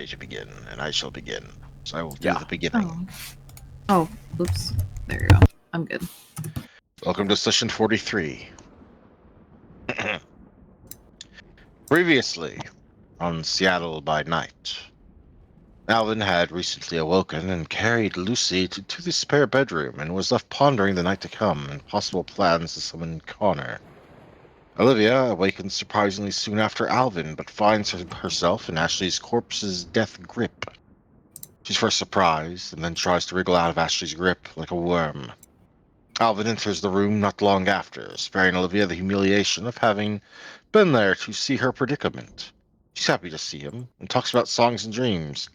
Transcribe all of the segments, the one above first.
ready to begin, and I shall begin. So I will do Yeah. the beginning. Oh. Oh, oops. There you go. I'm good. Welcome to session 43. Previously, on Seattle by Night, Alvin had recently awoken and carried Lucy to the spare bedroom and was left pondering the night to come and possible plans to summon Connor. Olivia awakens surprisingly soon after Alvin, but finds herself in Ashley's corpse's death grip. She's first surprised, and then tries to wriggle out of Ashley's grip like a worm. Alvin enters the room not long after, sparing Olivia the humiliation of having been there to see her predicament. She's happy to see him, and talks about songs and dreams,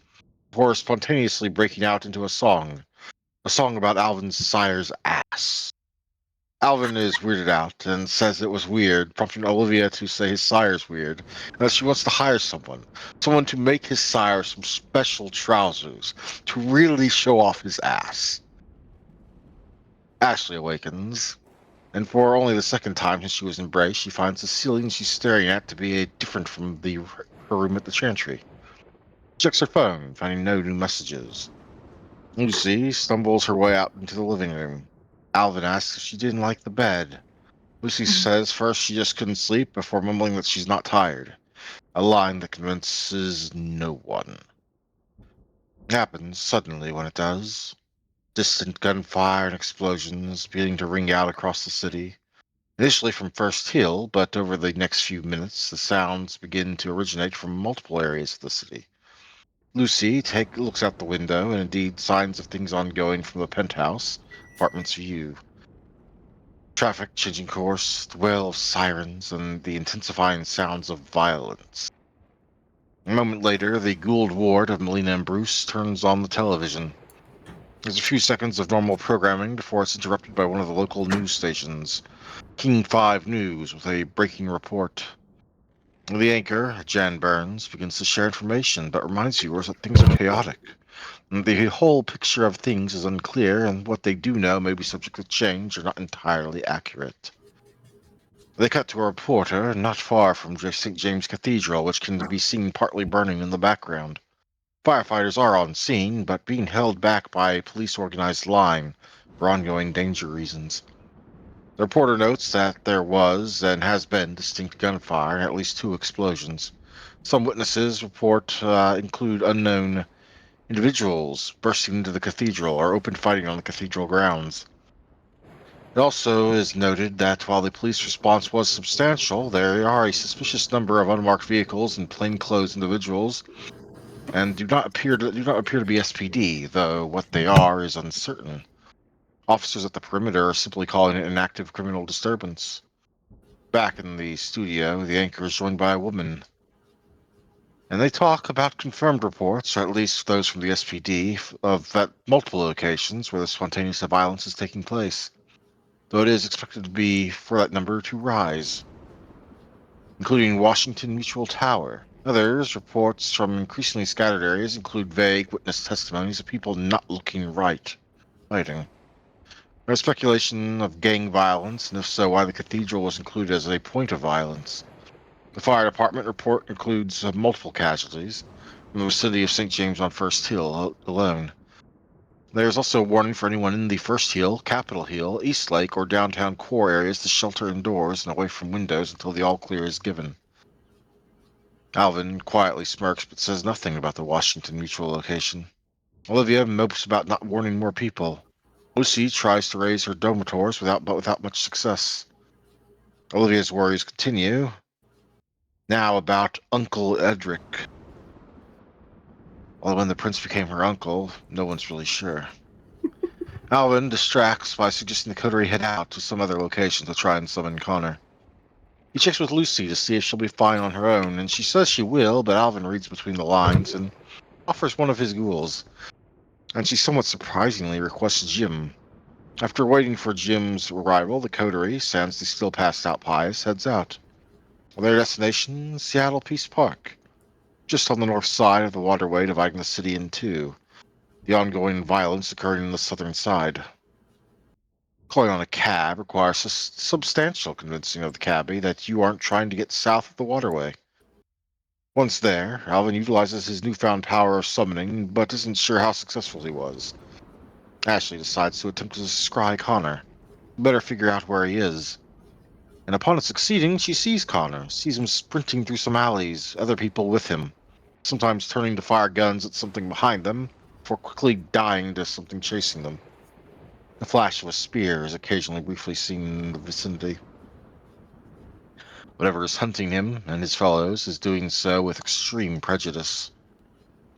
before spontaneously breaking out into a song about Alvin's sire's ass. Alvin is weirded out and says it was weird, prompting Olivia to say his sire's weird, and that she wants to hire someone to make his sire some special trousers to really show off his ass. Ashley awakens, and for only the second time since she was embraced, she finds the ceiling she's staring at to be different from her room at the Chantry. She checks her phone, finding no new messages. Lucy stumbles her way out into the living room. Alvin asks if she didn't like the bed. Lucy says first she just couldn't sleep before mumbling that she's not tired, a line that convinces no one. It happens suddenly when it does. Distant gunfire and explosions beginning to ring out across the city. Initially from First Hill, but over the next few minutes, the sounds begin to originate from multiple areas of the city. Lucy looks out the window, and indeed signs of things ongoing from the penthouse apartment's view. Traffic changing course, the wail of sirens, and the intensifying sounds of violence. A moment later, the Gould ward of Melina and Bruce turns on the television. There's a few seconds of normal programming before it's interrupted by one of the local news stations, King 5 News, with a breaking report. The anchor, Jan Burns, begins to share information, but reminds viewers that things are chaotic. The whole picture of things is unclear, and what they do know may be subject to change or not entirely accurate. They cut to a reporter not far from St. James Cathedral, which can be seen partly burning in the background. Firefighters are on scene, but being held back by a police-organized line for ongoing danger reasons. The reporter notes that there was and has been distinct gunfire and at least 2 explosions. Some witnesses report include unknown individuals bursting into the cathedral or open fighting on the cathedral grounds. It also is noted that while the police response was substantial, there are a suspicious number of unmarked vehicles and plainclothes individuals, and do not appear to be SPD, though what they are is uncertain. Officers at the perimeter are simply calling it an active criminal disturbance. Back in the studio, the anchor is joined by a woman, and they talk about confirmed reports, or at least those from the SPD, of at multiple locations where the spontaneous violence is taking place, though it is expected to be for that number to rise, including Washington Mutual Tower. Others, reports from increasingly scattered areas, include vague witness testimonies of people not looking right, fighting. There's speculation of gang violence, and if so, why the cathedral was included as a point of violence. The fire department report includes multiple casualties from the vicinity of St. James on First Hill alone. There is also a warning for anyone in the First Hill, Capitol Hill, East Lake, or downtown core areas to shelter indoors and away from windows until the all clear is given. Alvin quietly smirks but says nothing about the Washington Mutual location. Olivia mopes about not warning more people. Lucy tries to raise her dormitories without much success. Olivia's worries continue, now about Uncle Edric. Although when the prince became her uncle, no one's really sure. Alvin distracts by suggesting the coterie head out to some other location to try and summon Connor. He checks with Lucy to see if she'll be fine on her own, and she says she will, but Alvin reads between the lines and offers one of his ghouls, and she somewhat surprisingly requests Jim. After waiting for Jim's arrival, the coterie, sans the still passed out pies, heads out. Their destination, Seattle Peace Park, just on the north side of the waterway dividing the city in two, the ongoing violence occurring on the southern side. Calling on a cab requires a substantial convincing of the cabbie that you aren't trying to get south of the waterway. Once there, Alvin utilizes his newfound power of summoning, but isn't sure how successful he was. Ashley decides to attempt to scry Connor. Better figure out where he is. And upon succeeding, she sees Connor, sees him sprinting through some alleys, other people with him, sometimes turning to fire guns at something behind them, before quickly dying to something chasing them. The flash of a spear is occasionally briefly seen in the vicinity. Whatever is hunting him and his fellows is doing so with extreme prejudice.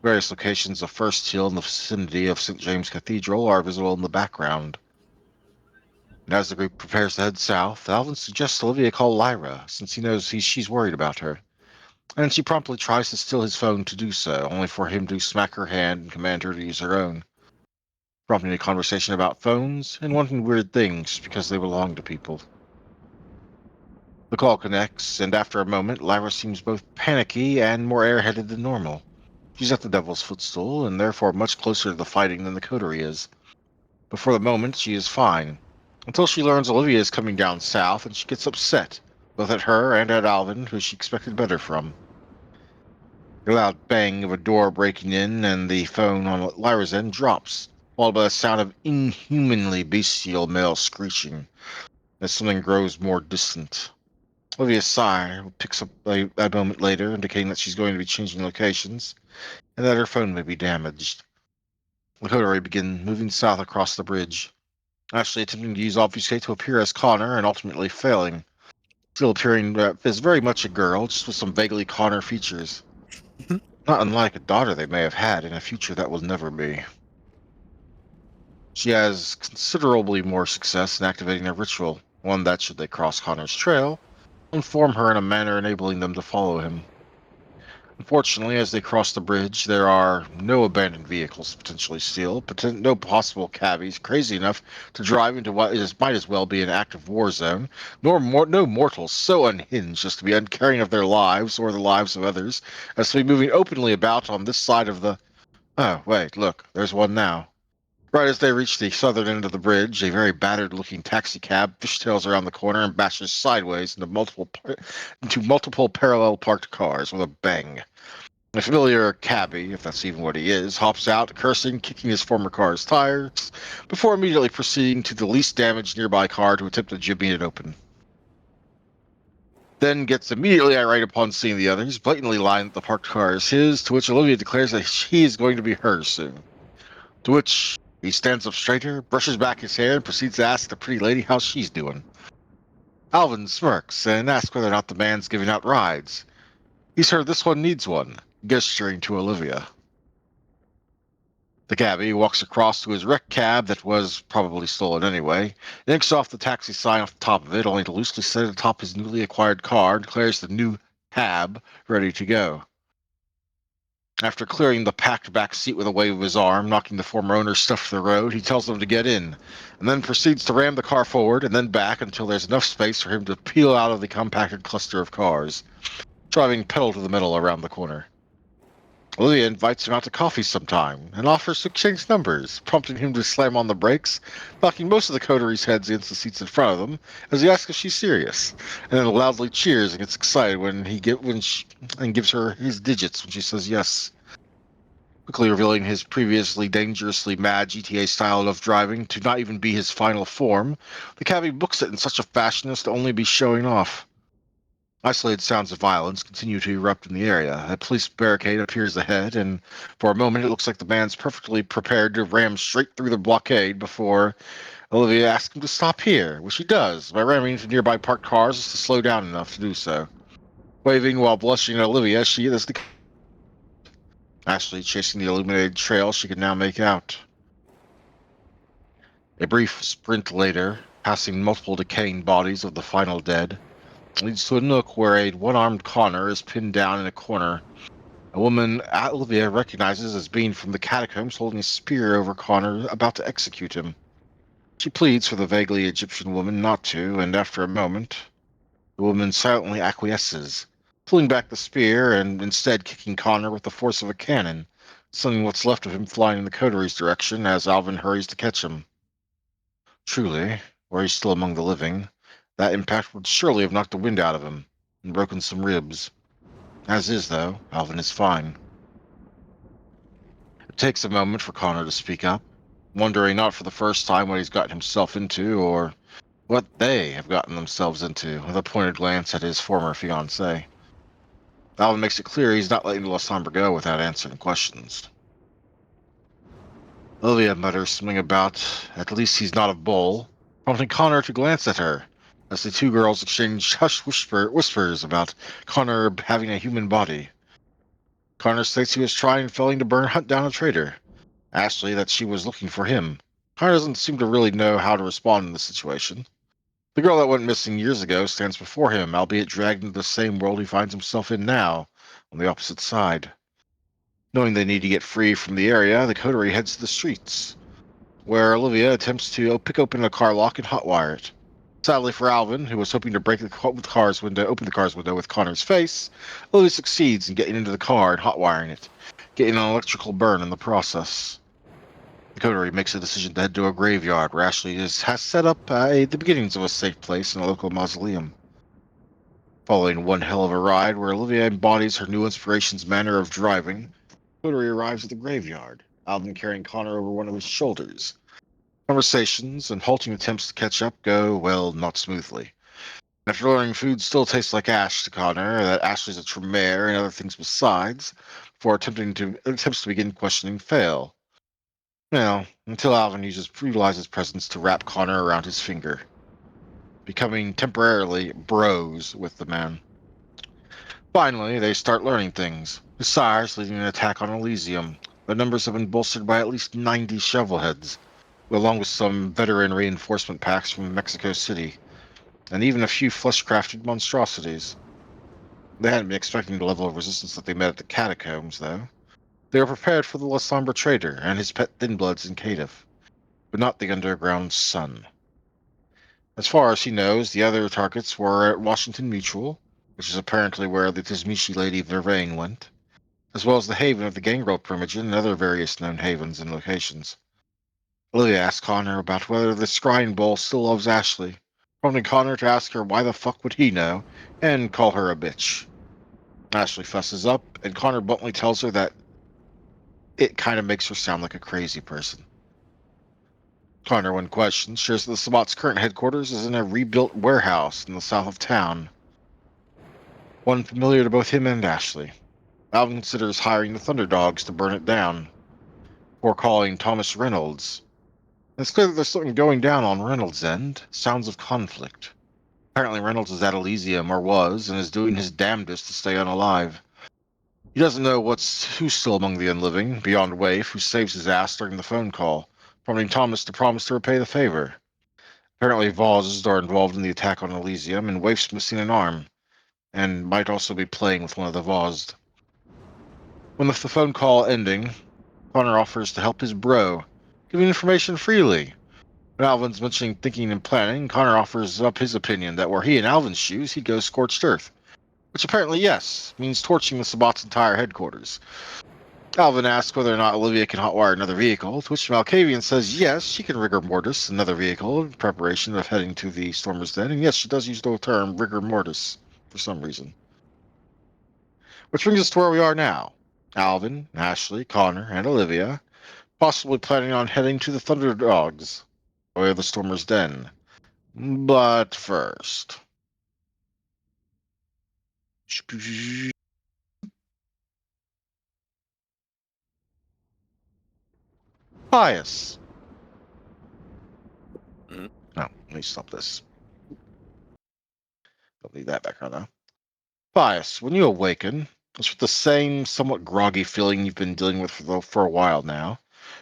Various locations of First Hill in the vicinity of St. James Cathedral are visible in the background. And as the group prepares to head south, Alvin suggests Olivia call Lyra, since he knows she's worried about her. And she promptly tries to steal his phone to do so, only for him to smack her hand and command her to use her own, prompting a conversation about phones and wanting weird things because they belong to people. The call connects, and after a moment, Lyra seems both panicky and more airheaded than normal. She's at the Devil's Footstool, and therefore much closer to the fighting than the coterie is. But for the moment, she is fine, until she learns Olivia is coming down south, and she gets upset, both at her and at Alvin, who she expected better from. The loud bang of a door breaking in, and the phone on Lyra's end drops, followed by the sound of inhumanly bestial male screeching as something grows more distant. Olivia's sigh picks up a moment later, indicating that she's going to be changing locations and that her phone may be damaged. The coterie begin moving south across the bridge, actually attempting to use obfuscate to appear as Connor and ultimately failing, still appearing as very much a girl, just with some vaguely Connor features, not unlike a daughter they may have had in a future that will never be. She has considerably more success in activating a ritual, one that, should they cross Connor's trail, will inform her in a manner enabling them to follow him. Unfortunately, as they cross the bridge, there are no abandoned vehicles to potentially steal, no possible cabbies crazy enough to drive into what might as well be an active war zone, no mortals so unhinged as to be uncaring of their lives or the lives of others, as to be moving openly about on this side of the. Oh, wait, look, there's one now. Right as they reach the southern end of the bridge, a very battered-looking taxicab fishtails around the corner and bashes sideways into multiple parallel parked cars with a bang. A familiar cabbie, if that's even what he is, hops out, cursing, kicking his former car's tires, before immediately proceeding to the least damaged nearby car to attempt to jimmy it open. Then gets immediately irate upon seeing the others, blatantly lying that the parked car is his, to which Olivia declares that he is going to be hers soon. To which he stands up straighter, brushes back his hair, and proceeds to ask the pretty lady how she's doing. Alvin smirks and asks whether or not the man's giving out rides. He's heard this one needs one, gesturing to Olivia. The cabbie walks across to his wrecked cab that was probably stolen anyway, yanks off the taxi sign off the top of it, only to loosely set it atop his newly acquired car, and declares the new cab ready to go. After clearing the packed back seat with a wave of his arm, knocking the former owner's stuff to the road, he tells them to get in, and then proceeds to ram the car forward and then back until there's enough space for him to peel out of the compacted cluster of cars, driving pedal to the metal around the corner. Olivia invites him out to coffee sometime and offers to exchange numbers, prompting him to slam on the brakes, knocking most of the coteries' heads against the seats in front of them as he asks if she's serious, and then loudly cheers and gets excited and gives her his digits when she says yes. Quickly revealing his previously dangerously mad GTA style of driving to not even be his final form, the cabbie books it in such a fashion as to only be showing off. Isolated sounds of violence continue to erupt in the area. A police barricade appears ahead, and for a moment it looks like the man's perfectly prepared to ram straight through the blockade before Olivia asks him to stop here, which he does by ramming into nearby parked cars just to slow down enough to do so. Waving while blushing at Olivia, she is Ashley chasing the illuminated trail she can now make out. A brief sprint later, passing multiple decaying bodies of the final dead, leads to a nook where a one-armed Connor is pinned down in a corner. A woman Olivia recognizes as being from the catacombs holding a spear over Connor, about to execute him. She pleads for the vaguely Egyptian woman not to, and after a moment, the woman silently acquiesces, pulling back the spear and instead kicking Connor with the force of a cannon, sending what's left of him flying in the coteries' direction as Alvin hurries to catch him. Truly, were he still among the living, that impact would surely have knocked the wind out of him and broken some ribs. As is, though, Alvin is fine. It takes a moment for Connor to speak up, wondering not for the first time what he's gotten himself into or what they have gotten themselves into, with a pointed glance at his former fiancée. Alvin makes it clear he's not letting the Lasombra go without answering questions. Olivia mutters something about at least he's not a bull, prompting Connor to glance at her, as the two girls exchange hushed whispers about Connor having a human body. Connor states he was trying and failing to hunt down a traitor. Ashley that she was looking for him. Connor doesn't seem to really know how to respond in this situation. The girl that went missing years ago stands before him, albeit dragged into the same world he finds himself in now, on the opposite side. Knowing they need to get free from the area, the coterie heads to the streets, where Olivia attempts to pick open a car lock and hotwire it. Sadly for Alvin, who was hoping to break open the car's window with Connor's face, Olivia succeeds in getting into the car and hotwiring it, getting an electrical burn in the process. The coterie makes a decision to head to a graveyard where Ashley has set up the beginnings of a safe place in a local mausoleum. Following one hell of a ride where Olivia embodies her new inspiration's manner of driving, the coterie arrives at the graveyard, Alvin carrying Connor over one of his shoulders. Conversations and halting attempts to catch up go, well, not smoothly. After learning food still tastes like ash to Connor, that Ashley's a Tremere and other things besides, before attempts to begin questioning fail. Until Alvin utilizes presence to wrap Connor around his finger, becoming temporarily bros with the man. Finally, they start learning things. His sire's leading an attack on Elysium. Their numbers have been bolstered by at least 90 shovelheads, along with some veteran reinforcement packs from Mexico City, and even a few flesh-crafted monstrosities. They hadn't been expecting the level of resistance that they met at the catacombs, though. They were prepared for the La Sombra trader and his pet thin-bloods in Cadiff, but not the underground sun. As far as he knows, the other targets were at Washington Mutual, which is apparently where the Tizmishi Lady Vervain went, as well as the haven of the Gangrel Primogen and other various known havens and locations. Olivia asks Connor about whether the Scrying Bull still loves Ashley, prompting Connor to ask her why the fuck would he know, and call her a bitch. Ashley fusses up, and Connor bluntly tells her that it kind of makes her sound like a crazy person. Connor, when questioned, shares that the Sabbat's current headquarters is in a rebuilt warehouse in the south of town, one familiar to both him and Ashley. Alvin considers hiring the Thunderdogs to burn it down, before calling Thomas Reynolds. It's clear that there's something going down on Reynolds' end, sounds of conflict. Apparently Reynolds is at Elysium, or was, and is doing his damnedest to stay unalive. He doesn't know who's still among the unliving, beyond Waif, who saves his ass during the phone call, prompting Thomas to promise to repay the favor. Apparently Voz are involved in the attack on Elysium, and Waif's missing an arm, and might also be playing with one of the Voz. When the phone call ending, Connor offers to help his bro, giving information freely. When Alvin's mentioning thinking and planning, Connor offers up his opinion that were he in Alvin's shoes, he'd go scorched earth. Which apparently, yes, means torching the Sabbat's entire headquarters. Alvin asks whether or not Olivia can hotwire another vehicle, to which Malkavian says yes, she can rigor mortis another vehicle in preparation of heading to the Stormer's Den, and yes, she does use the term rigor mortis for some reason. Which brings us to where we are now. Alvin, Ashley, Connor, and Olivia, possibly planning on heading to the Thunderdogs, or the Stormer's Den. But first... Pious. Mhm. No, let me stop this. Don't need that background now. Pious, when you awaken, it's with the same somewhat groggy feeling you've been dealing with for a while now,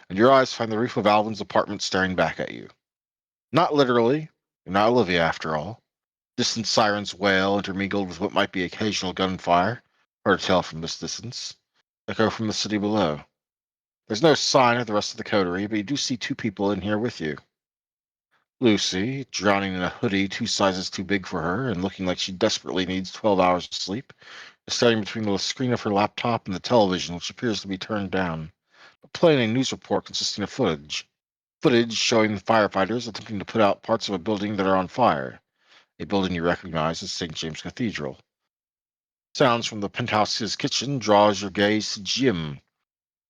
and your eyes find the roof of Alvin's apartment staring back at you. Not literally, you're not Olivia after all. Distant sirens wail, intermingled with what might be occasional gunfire, hard to tell from this distance, echo from the city below. There's no sign of the rest of the coterie, but you do see two people in here with you. Lucy, drowning in a hoodie 2 sizes too big for her and looking like she desperately needs 12 hours of sleep, is standing between the screen of her laptop and the television, which appears to be turned down, but playing a news report consisting of footage showing the firefighters attempting to put out parts of a building that are on fire, a building you recognize as St. James Cathedral. Sounds from the penthouse's kitchen draws your gaze to Jim,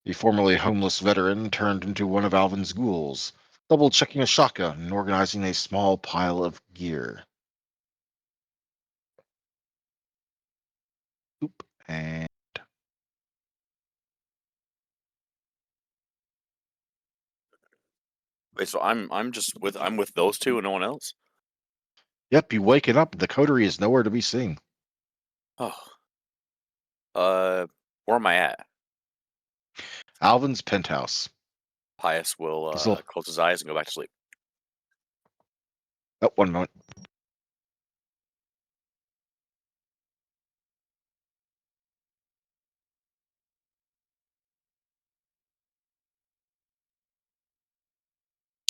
the formerly homeless veteran turned into one of Alvin's ghouls, double checking a shotgun and organizing a small pile of gear. Oop, and Wait, so I'm with those two and no one else? yep, you waken up. The coterie is nowhere to be seen. Oh. Where am I at? Alvin's penthouse. Pius will He's a, close his eyes and go back to sleep. oh, one moment.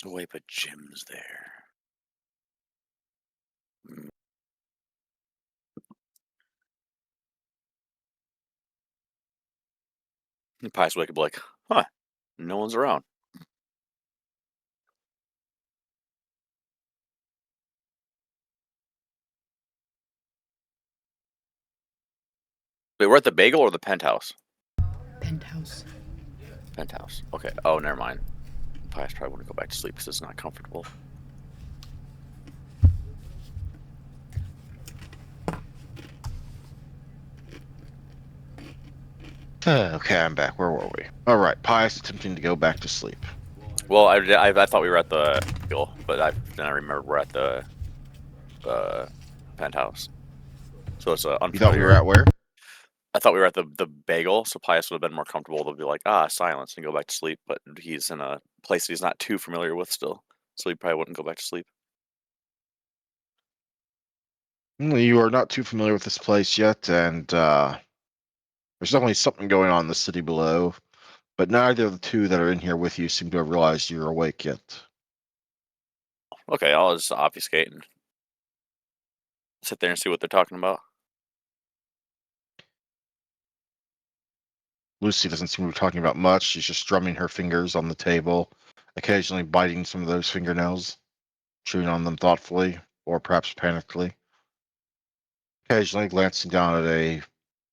Oh, wait, but Jim's there. Mm. Pius will wake up like, huh, no one's around. Wait, we're at the bagel or the penthouse? Penthouse. Penthouse. Okay. Oh, never mind. Pius probably wouldn't go back to sleep because it's not comfortable. Okay, I'm back. Where were we? All right, Pius attempting to go back to sleep. Well, I thought we were at the bagel, but then I remembered we're at the penthouse. So it's You thought we unfamiliar. were at where? I thought we were at the bagel, so Pius would have been more comfortable to be like, silence and go back to sleep. But he's in a place that he's not too familiar with still, so he probably wouldn't go back to sleep. You are not too familiar with this place yet, and there's definitely something going on in the city below, but neither of the two that are in here with you seem to have realized you're awake yet. Okay, I'll just obfuscate and sit there and see what they're talking about. Lucy doesn't seem to be talking about much. She's just drumming her fingers on the table, occasionally biting some of those fingernails, chewing on them thoughtfully, or perhaps panically. Occasionally glancing down at a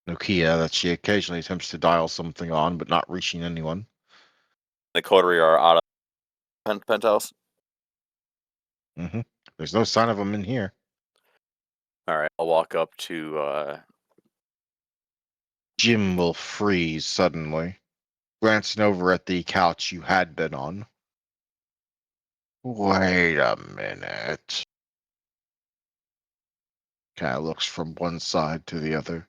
Nokia that she occasionally attempts to dial something on, but not reaching anyone. The coterie are out of penthouse. There's no sign of them in here. All right, I'll walk up to. Jim will freeze suddenly, glancing over at the couch you had been on. Wait a minute. Kind of looks from one side to the other.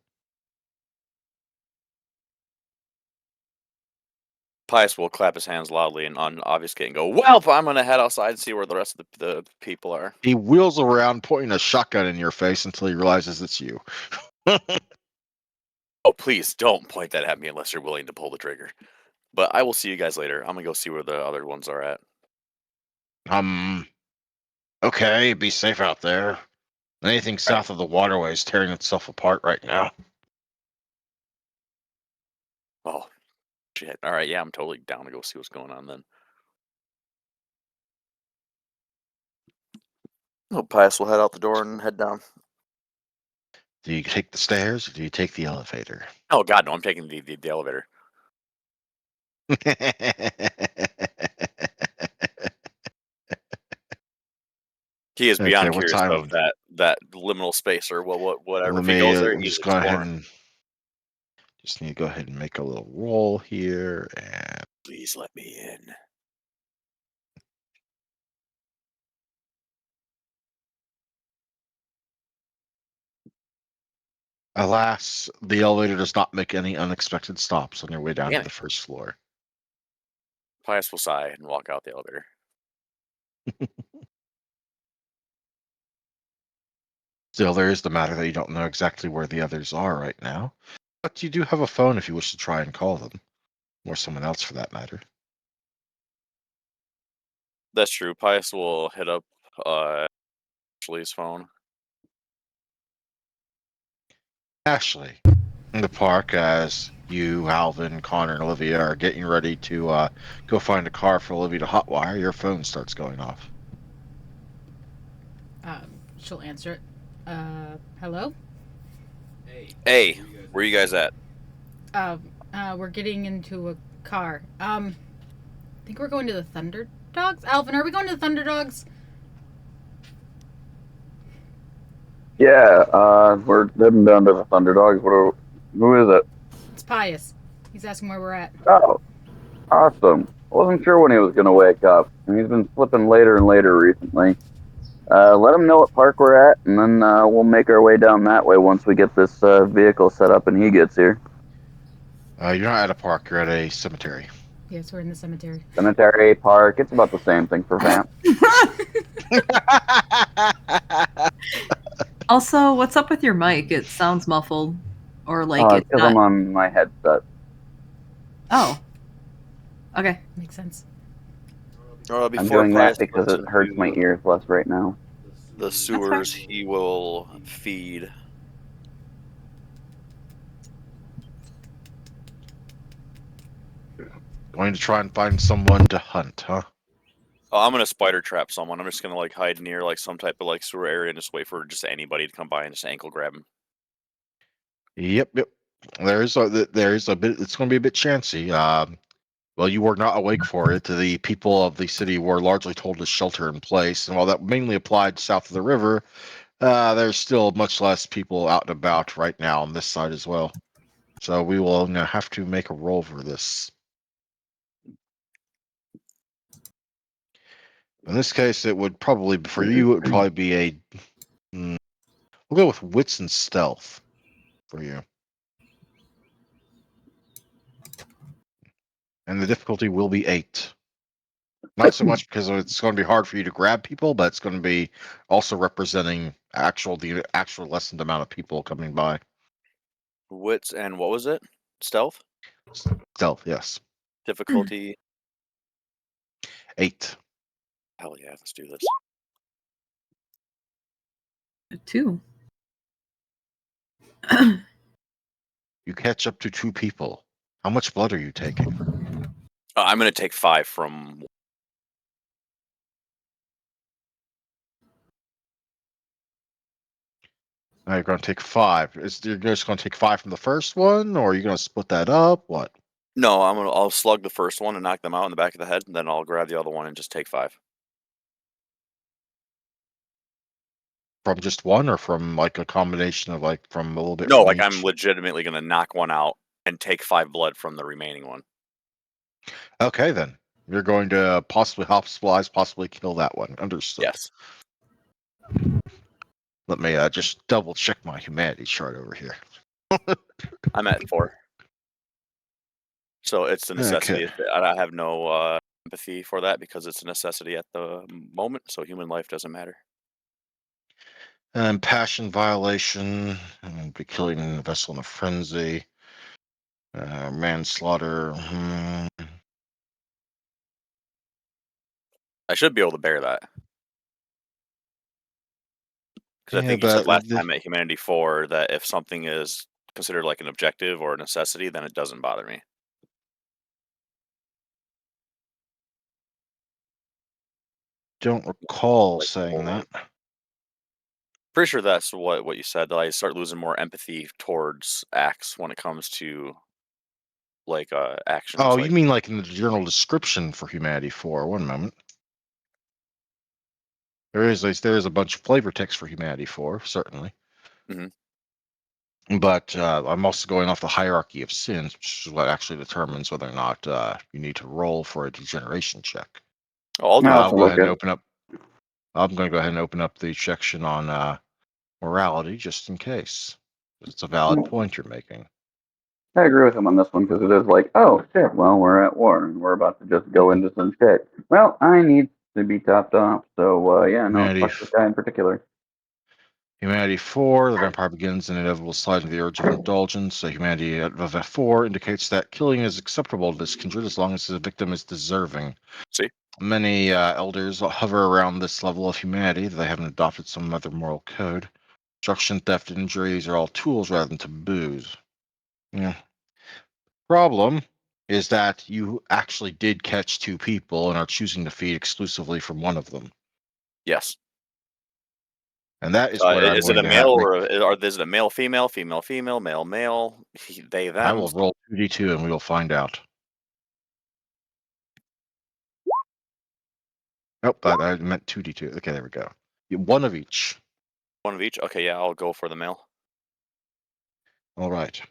Pius will clap his hands loudly and obfuscate and go, "Well, I'm gonna head outside and see where the rest of the people are." He wheels around, pointing a shotgun in your face until he realizes it's you. Oh, please don't point that at me unless you're willing to pull the trigger. But I will see you guys later. I'm gonna go see where the other ones are at. Okay, be safe out there. Anything All right. south of the waterway is tearing itself apart right now. Oh, shit. All right, yeah, I'm totally down to go see what's going on then. Oh, Pius will head out the door and head down. Do you take the stairs or do you take the elevator? Oh God, no! I'm taking the elevator. He is Okay, beyond what curious of time? that liminal space or whatever. Let If he me goes there, I'm he's just going ahead exploring. and just need to go ahead and make a little roll here. And Please let me in. alas, the elevator does not make any unexpected stops on your way down to Damn the it. first floor. Pius will sigh and walk out the elevator. Still, there is the matter that you don't know exactly where the others are right now. But you do have a phone if you wish to try and call them, or someone else for that matter. That's true. Pius will hit up Ashley's phone. Ashley, in the park, as you, Alvin, Connor, and Olivia are getting ready to go find a car for Olivia to hotwire, your phone starts going off. She'll answer it. Hello? Hey, where you guys at? We're getting into a car. I think we're going to the Thunder Dogs. Alvin, are we going to the Thunder Dogs? Yeah, we're heading down to the Thunderdogs. Who is it? It's Pius. He's asking where we're at. Oh, awesome. I wasn't sure when he was going to wake up, and he's been slipping later and later recently. Let him know what park we're at, and then we'll make our way down that way once we get this vehicle set up and he gets here. You're not at a park. You're at a cemetery. Yes, we're in the cemetery. Cemetery, park, it's about the same thing for Vamp. Also, what's up with your mic? It sounds muffled. Or like it's Because not. I'm on my headset. Oh. Okay. Makes sense. I'm Before doing Pius that because goes it hurts my into ears less right now. the sewers, he will feed. Going to try and find someone to hunt, huh? Oh, I'm gonna spider trap someone. I'm just gonna like hide near like some type of like sewer area and just wait for just anybody to come by and just ankle grab him. Yep. There's a bit. It's going to be a bit chancy. Well, you were not awake for it. The people of the city were largely told to shelter in place, and while that mainly applied south of the river, there's still much less people out and about right now on this side as well. So we will have to make a roll for this. In this case, it would probably for you. It would probably be a. We'll go with wits and stealth for you, and the difficulty will be 8. Not so much because it's going to be hard for you to grab people, but it's going to be also representing the actual lessened amount of people coming by. Wits and what was it? Stealth? Stealth, yes. Difficulty? 8. Hell yeah, let's do this. 2. You catch up to 2 people. How much blood are you taking? I'm gonna take 5 from. Now you're going to take 5. You're just going to take 5 from the first one, or are you going to split that up? What? No, I'll slug the first one and knock them out in the back of the head, and then I'll grab the other one and just take 5. From just one, or from like a combination of like from a little bit No, from like each? I'm legitimately gonna knock one out and take 5 blood from the remaining one. Okay, then. You're going to possibly hospitalize, possibly kill that one. Understood. Yes. Let me just double check my humanity chart over here. I'm at 4. So it's a necessity. Okay. I have no empathy for that because it's a necessity at the moment, so human life doesn't matter. And passion violation, be killing a vessel in a frenzy, manslaughter. I should be able to bear that. Because I Yeah, think you said but last time at Humanity 4 that if something is considered like an objective or a necessity, then it doesn't bother me. don't recall Like, saying that. Pretty sure that's what you said, that I start losing more empathy towards acts when it comes to like actions. Oh, like you mean like in the journal description for Humanity 4? One moment. There is a bunch of flavor text for Humanity 4, certainly. Mhm. But I'm also going off the hierarchy of sins, which is what actually determines whether or not you need to roll for a degeneration check. Oh, I'll do No, that. it's I'll go ahead and okay. open up. I'm going to go ahead and open up the section on morality just in case. It's a valid point you're making. I agree with him on this one because it is like, oh shit, well we're at war and we're about to just go into some shit. Well, I need to be topped off, so yeah, no, Humanity, fuck this guy in particular. Humanity 4, the vampire begins an inevitable slide into the urge of indulgence. So Humanity of 4 indicates that killing is acceptable to this kindred as long as the victim is deserving. See? Many elders hover around this level of humanity. They haven't adopted some other moral code. Destruction, theft, and injuries are all tools rather than taboos. Yeah. Problem is that you actually did catch 2 people and are choosing to feed exclusively from one of them. Yes. And that is what I'm Is it going a to male have. or is it a male female female female male male they them? I will roll 2d2 and we will find out. Nope, I meant 2d2. Okay, there we go. One of each. One of each. Okay, yeah, I'll go for the male. All right.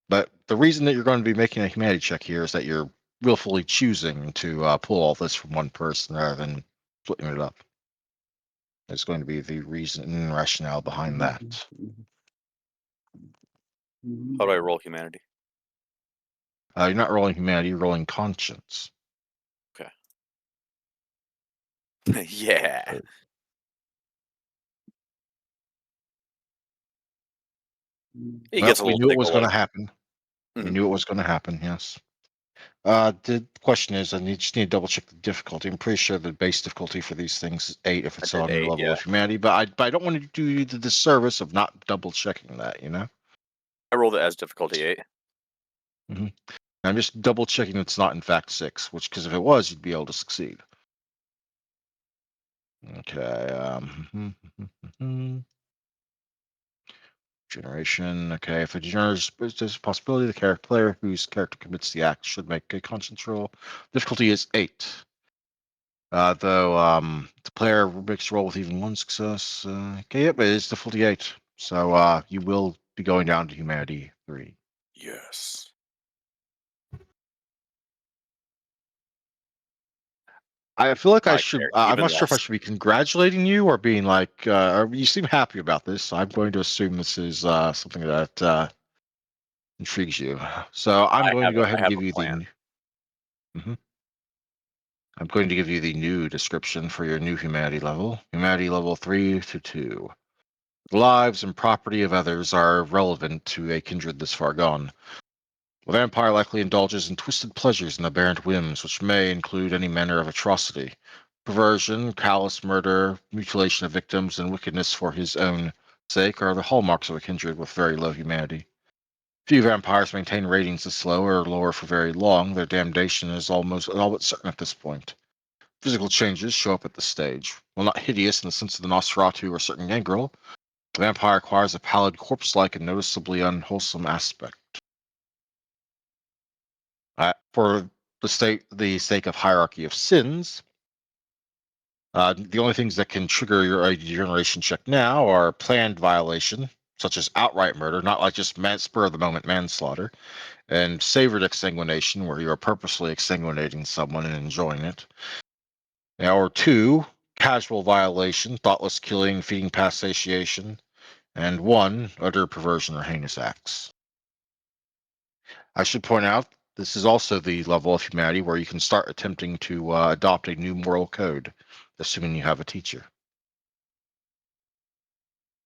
But the reason that you're going to be making a humanity check here is that you're willfully choosing to pull all this from one person rather than splitting it up. There's going to be the reason and rationale behind that. How do I roll humanity? You're not rolling humanity, you're rolling conscience. Yeah. He Well, gets a we little knew it was tickle. going to happen. We Mhm. knew it was going to happen, yes. The question is, just need to double check the difficulty. I'm pretty sure the base difficulty for these things is 8 if it's did on your 8, level yeah. of humanity, but I don't want to do you the disservice of not double checking that, you know? I rolled it as difficulty 8. I'm just double checking it's not in fact 6, which, because if it was, you'd be able to succeed. Okay. Generation. Okay, if a there's a possibility the character player whose character commits the act should make a conscience roll. Difficulty is 8. Though the player makes a roll with even one success. Okay, yep, it is difficulty 8. So you will be going down to humanity 3. Yes. I feel like I My should. character, I'm even not sure if I less. should be congratulating you or being like, you seem happy about this. So I'm going to assume this is something that intrigues you. So I'm going to go ahead I and have give a you plan. Mhm. I'm going to give you the new description for your new humanity level. Humanity level 3 to 2. The lives and property of others are relevant to a kindred this far gone. The vampire likely indulges in twisted pleasures and aberrant whims, which may include any manner of atrocity. Perversion, callous murder, mutilation of victims, and wickedness for his own sake are the hallmarks of a kindred with very low humanity. Few vampires maintain ratings this low or lower for very long. Their damnation is almost all but certain at this point. Physical changes show up at this stage. While not hideous in the sense of the Nosferatu or certain gangrel, the vampire acquires a pallid corpse-like and noticeably unwholesome aspect. For the sake of hierarchy of sins, the only things that can trigger your regeneration check now are planned violation, such as outright murder, not like just spur of the moment manslaughter, and savored exsanguination, where you are purposely exsanguinating someone and enjoying it. Now, or 2, casual violation, thoughtless killing, feeding past satiation, and 1, utter perversion or heinous acts. I should point out this is also the level of humanity where you can start attempting to adopt a new moral code, assuming you have a teacher.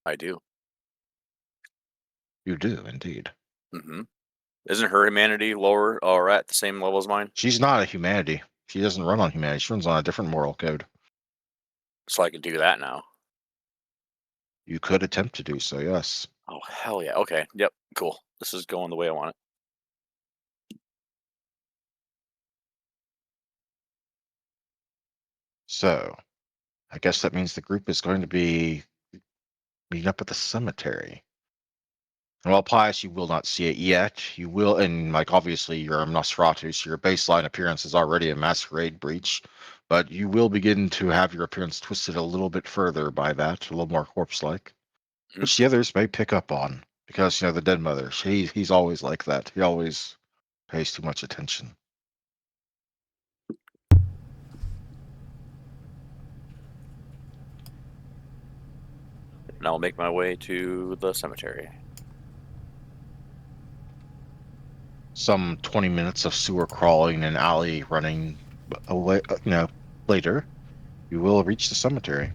I do. You do, indeed. Mm-hmm. Isn't her humanity lower or at the same level as mine? She's not a humanity. She doesn't run on humanity. She runs on a different moral code. So I can do that now. You could attempt to do so, yes. Oh, hell yeah. Okay. Yep. Cool. This is going the way I want it. So, I guess that means the group is going to be meeting up at the cemetery. And while Pious, you will not see it yet. You will, and like obviously you're a Nosferatu, so your baseline appearance is already a masquerade breach, but you will begin to have your appearance twisted a little bit further by that, a little more corpse-like, which the others may pick up on because the dead mother. He's always like that. He always pays too much attention. And I'll make my way to the cemetery. Some 20 minutes of sewer crawling and alley running away, later, you will reach the cemetery.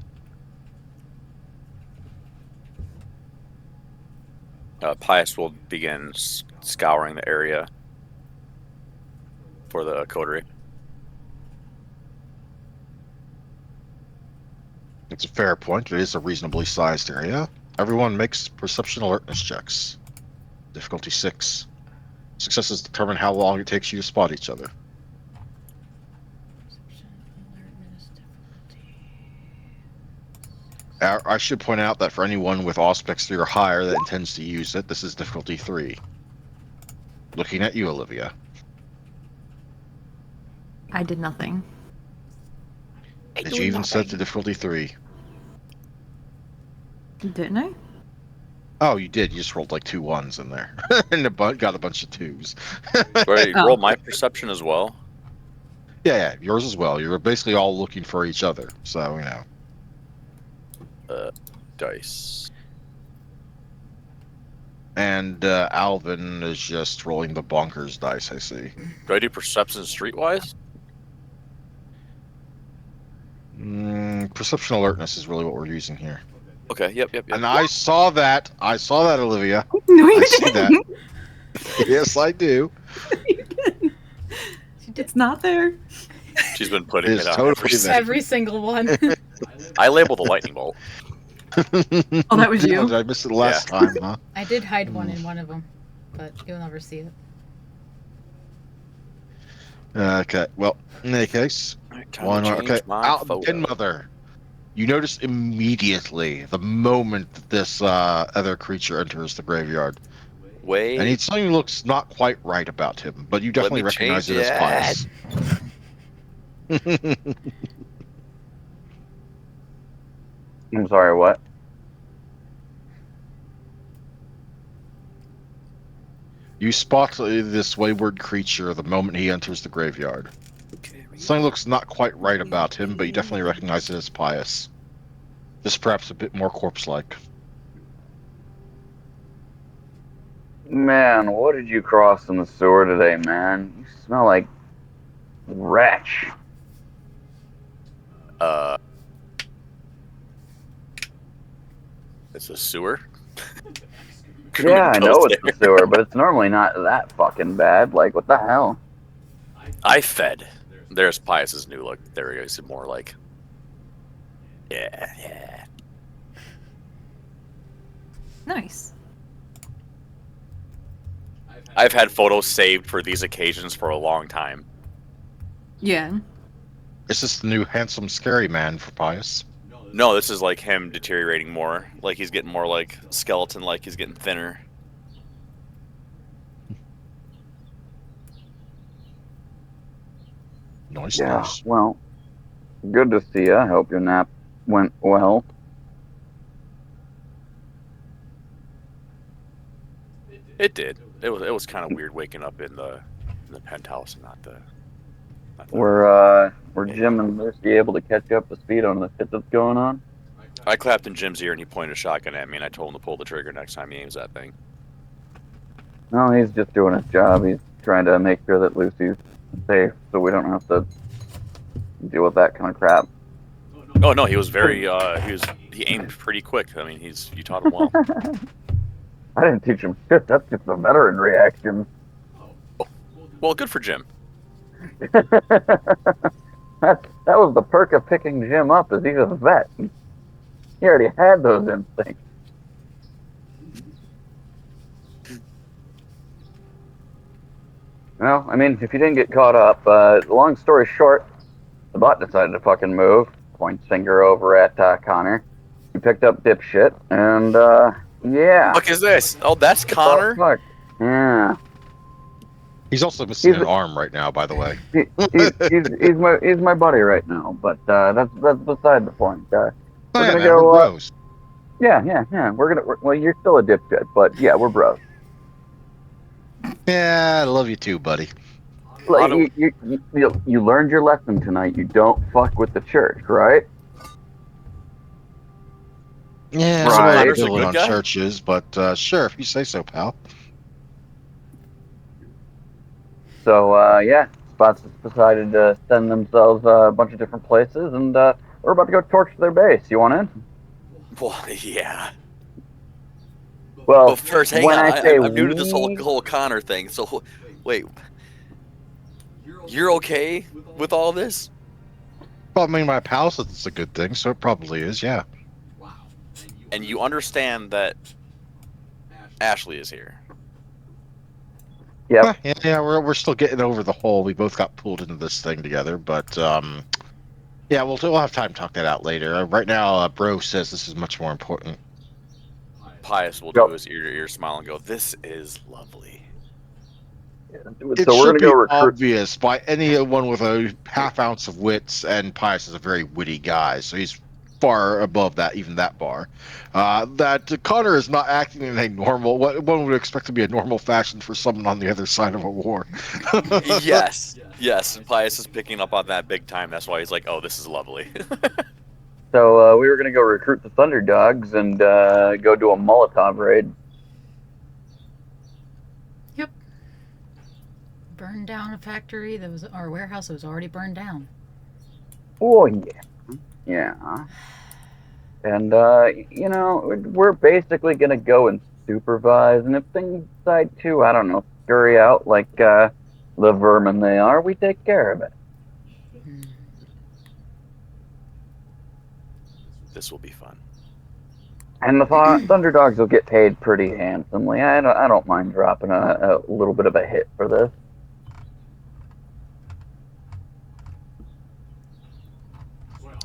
Pius will begin scouring the area for the coterie. It's a fair point. It is a reasonably sized area. Everyone makes perception alertness checks. Difficulty 6. Successes determine how long it takes you to spot each other. Perception, alertness, difficulty. I should point out that for anyone with Auspex 3 or higher that intends to use it, this is difficulty 3. Looking at you, Olivia. I did nothing. Did you even set to difficulty 3? Didn't I? Oh, you did. You just rolled like 2 1s in there. And got a bunch of 2s. Do I Oh. roll my perception as well? Yeah, yours as well. You're basically all looking for each other. So, Dice. And Alvin is just rolling the bonkers dice, I see. Do I do perception streetwise? Perception alertness is really what we're using here. Okay, yep. And I saw that. Olivia. No, you I see that. didn't. Yes, I do. You didn't. It's not there. She's been putting It's it on totally there. Every single one. I labeled the lightning bolt. Oh, that was you? Did I miss it last time, huh? I did hide one in one of them, but you'll never see it. Okay, well, in any case, one more. Okay, Den Mother. You notice immediately the moment that this other creature enters the graveyard. Wait. And something looks not quite right about him, but you definitely recognize it as Pius. I'm sorry, what? You spot this wayward creature the moment he enters the graveyard. Something looks not quite right about him, but you definitely recognize it as Pius. Just perhaps a bit more corpse-like. Man, what did you cross in the sewer today, man? You smell like wretch. It's a sewer? Yeah, I know it's the sewer, but it's normally not that fucking bad. Like, what the hell? I fed. There's Pius's new look. There he is, more like... Yeah. Nice. I've had photos saved for these occasions for a long time. Yeah. Is this the new handsome, scary man for Pius? No, this is like him deteriorating more. Like he's getting more like skeleton, like he's getting thinner. Nice, Yeah, nice. well, good to see ya. Hope your nap went well. It did. It was kind of weird waking up in the penthouse and not the. Were Jim and Lucy able to catch up to speed on the shit that's going on? I clapped in Jim's ear and he pointed a shotgun at me and I told him to pull the trigger next time he aims that thing. No, he's just doing his job. He's trying to make sure that Lucy's safe, so we don't have to deal with that kind of crap. Oh no, he was very he aimed pretty quick. I mean, you taught him well. I didn't teach him shit. That's just a veteran reaction. Well, good for Jim. that was the perk of picking Jim up, is he's a vet. He already had those instincts. Well, I mean, if you didn't get caught up, long story short, the bot decided to fucking move. Points finger over at Connor. He picked up dipshit, and yeah. Fuck is this? Oh, that's Connor. Fuck. Yeah. He's also missing an arm right now, by the way. He's my buddy right now, but that's beside the point. We're gonna Man, go. we're bros. Yeah. Well, you're still a dipshit, but yeah, we're bros. Yeah, I love you too, buddy. Like, you learned your lesson tonight. You don't fuck with the church, right? Yeah, Right. I'm not Connor's a building good on guy? churches, but sure, if you say so, pal. So yeah, Spots decided to send themselves a bunch of different places, and we're about to go torch their base. You want in? Well, yeah. Well, First, hang when on. I say I'm new to this we- whole Connor thing. So, wait. You're okay with all this? Well, I mean, my pal says it's a good thing, so it probably is, yeah. And you understand that Ashley is here? Yep. Yeah, we're still getting over the whole. We both got pulled into this thing together, but Yeah, we'll have time to talk that out later. Right now, Bro says this is much more important. Pius will Yep. do his ear-to-ear smile and go, "This is lovely." It So we're should gonna go be recruit. obvious by anyone with a half ounce of wits, and Pius is a very witty guy, so he's far above that, even that bar. That Connor is not acting in a normal, what one would expect to be a normal fashion for someone on the other side of a war. Yes, yes, and Pius is picking up on that big time. That's why he's like, "Oh, this is lovely." So we were gonna go recruit the Thunder Dogs and go do a Molotov raid. Yep. Burn down a factory that was, or a warehouse that was already burned down. Oh yeah. And you know, we're basically gonna go and supervise, and if things decide to, I don't know, scurry out like the vermin they are, we take care of it. Hmm. This will be fun. And the Thunder Dogs will get paid pretty handsomely. I don't mind dropping a little bit of a hit for this.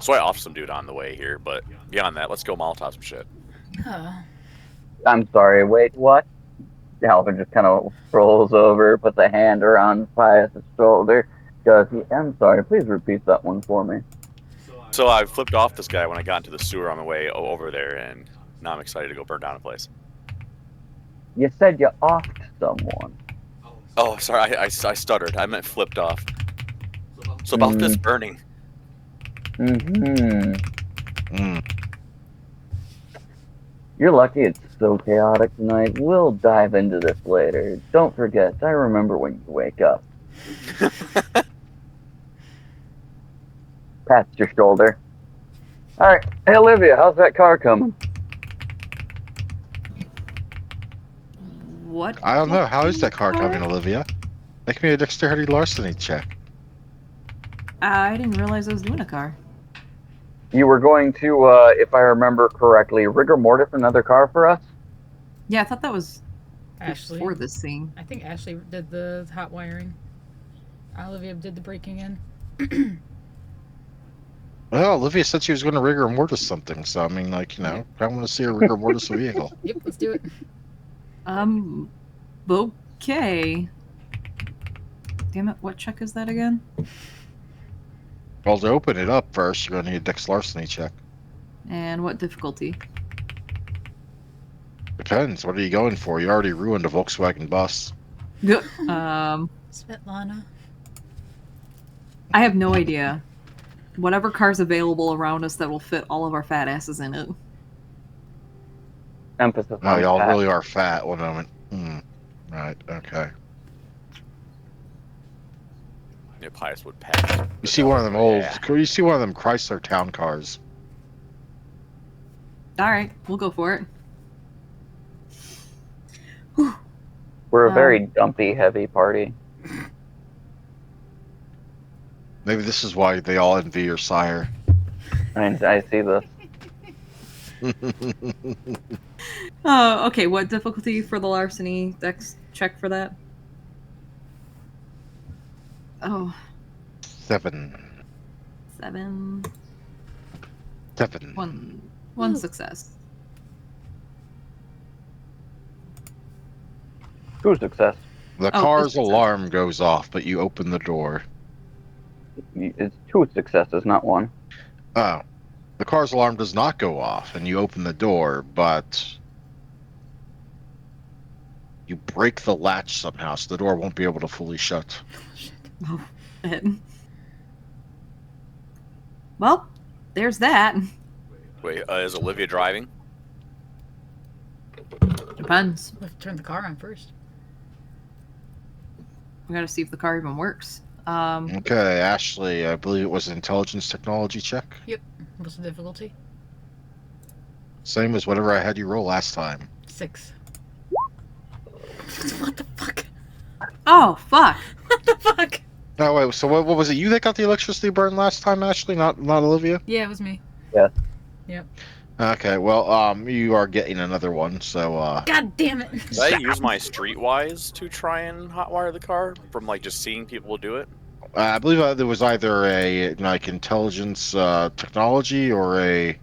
So I off some dude on the way here, but beyond that, let's go Molotov some shit. I'm sorry, wait, what? Alvin just kind of rolls over, puts a hand around Pius' shoulder. Goes, I'm sorry, please repeat that one for me. So I flipped off this guy when I got into the sewer on my way over there, and now I'm excited to go burn down a place. You said you offed someone. Oh, sorry, I stuttered. I meant flipped off. So about this burning. Mm-hmm. Mm. You're lucky it's so chaotic tonight. We'll dive into this later. Don't forget, I remember when you wake up. Pats your shoulder. Alright, hey Olivia, how's that car coming? What? I don't know. How is that car coming, Olivia? Make me a dexterity larceny check. I didn't realize I was doing a car. You were going to, if I remember correctly, rigor mortis another car for us? Yeah, I thought that was Ashley. before this scene. I think Ashley did the hot wiring. Olivia did the breaking in. Well, Olivia said she was going to rigor mortis something, so I mean, like, you know, I want to see her rigor mortis a vehicle. Yep, let's do it. Okay. Damn it, what check is that again? Well, to open it up first, you're going to need a dex larceny check. And what difficulty? Depends. What are you going for? You already ruined a Volkswagen bus. Svetlana. I have no idea. Whatever car's available around us that will fit all of our fat asses in it. Emphasis No, on y'all fat. really are fat. One moment. Right, okay. Yeah, Pius would pass. You see one of them old, Yeah. you see one of them Chrysler town cars. Alright, we'll go for it. We're a very dumpy, heavy party. Maybe this is why they all envy your sire. I see this. Oh, okay, what difficulty for the larceny dex check for that? Oh, 7. 7. 7. One success. True success. The Oh, car's it's- alarm goes off, but you open the door. It's 2 successes, not 1. Oh. The car's alarm does not go off, and you open the door, but you break the latch somehow, so the door won't be able to fully shut. Oh, shit. Well, there's that. Wait, is Olivia driving? Depends. We'll have to turn the car on first. We gotta see if the car even works. Okay, Ashley, I believe it was an intelligence technology check. What's the difficulty? Same as whatever I had you roll last time. 6. What the fuck? Oh, fuck. What the fuck? Oh, wait, so what was it you that got the electricity burn last time, Ashley? Not Olivia? Yeah, it was me. Okay, well, you are getting another one, so, God damn it. Did I use my streetwise to try and hotwire the car from like just seeing people do it? I believe there was either a like intelligence technology or a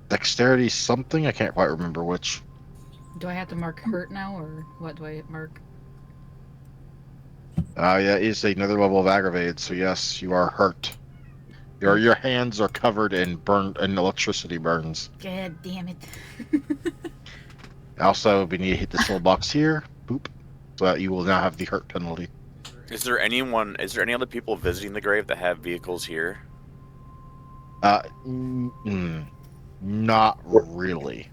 dexterity something. I can't quite remember which. Do I have to mark hurt now, or what do I mark? Yeah, it's another level of aggravated. So yes, you are hurt. Your hands are covered in burn and electricity burns. God damn it. Also, we need to hit this little box here. Boop. So that you will now have the hurt penalty. Is there any other people visiting the grave that have vehicles here? Not really.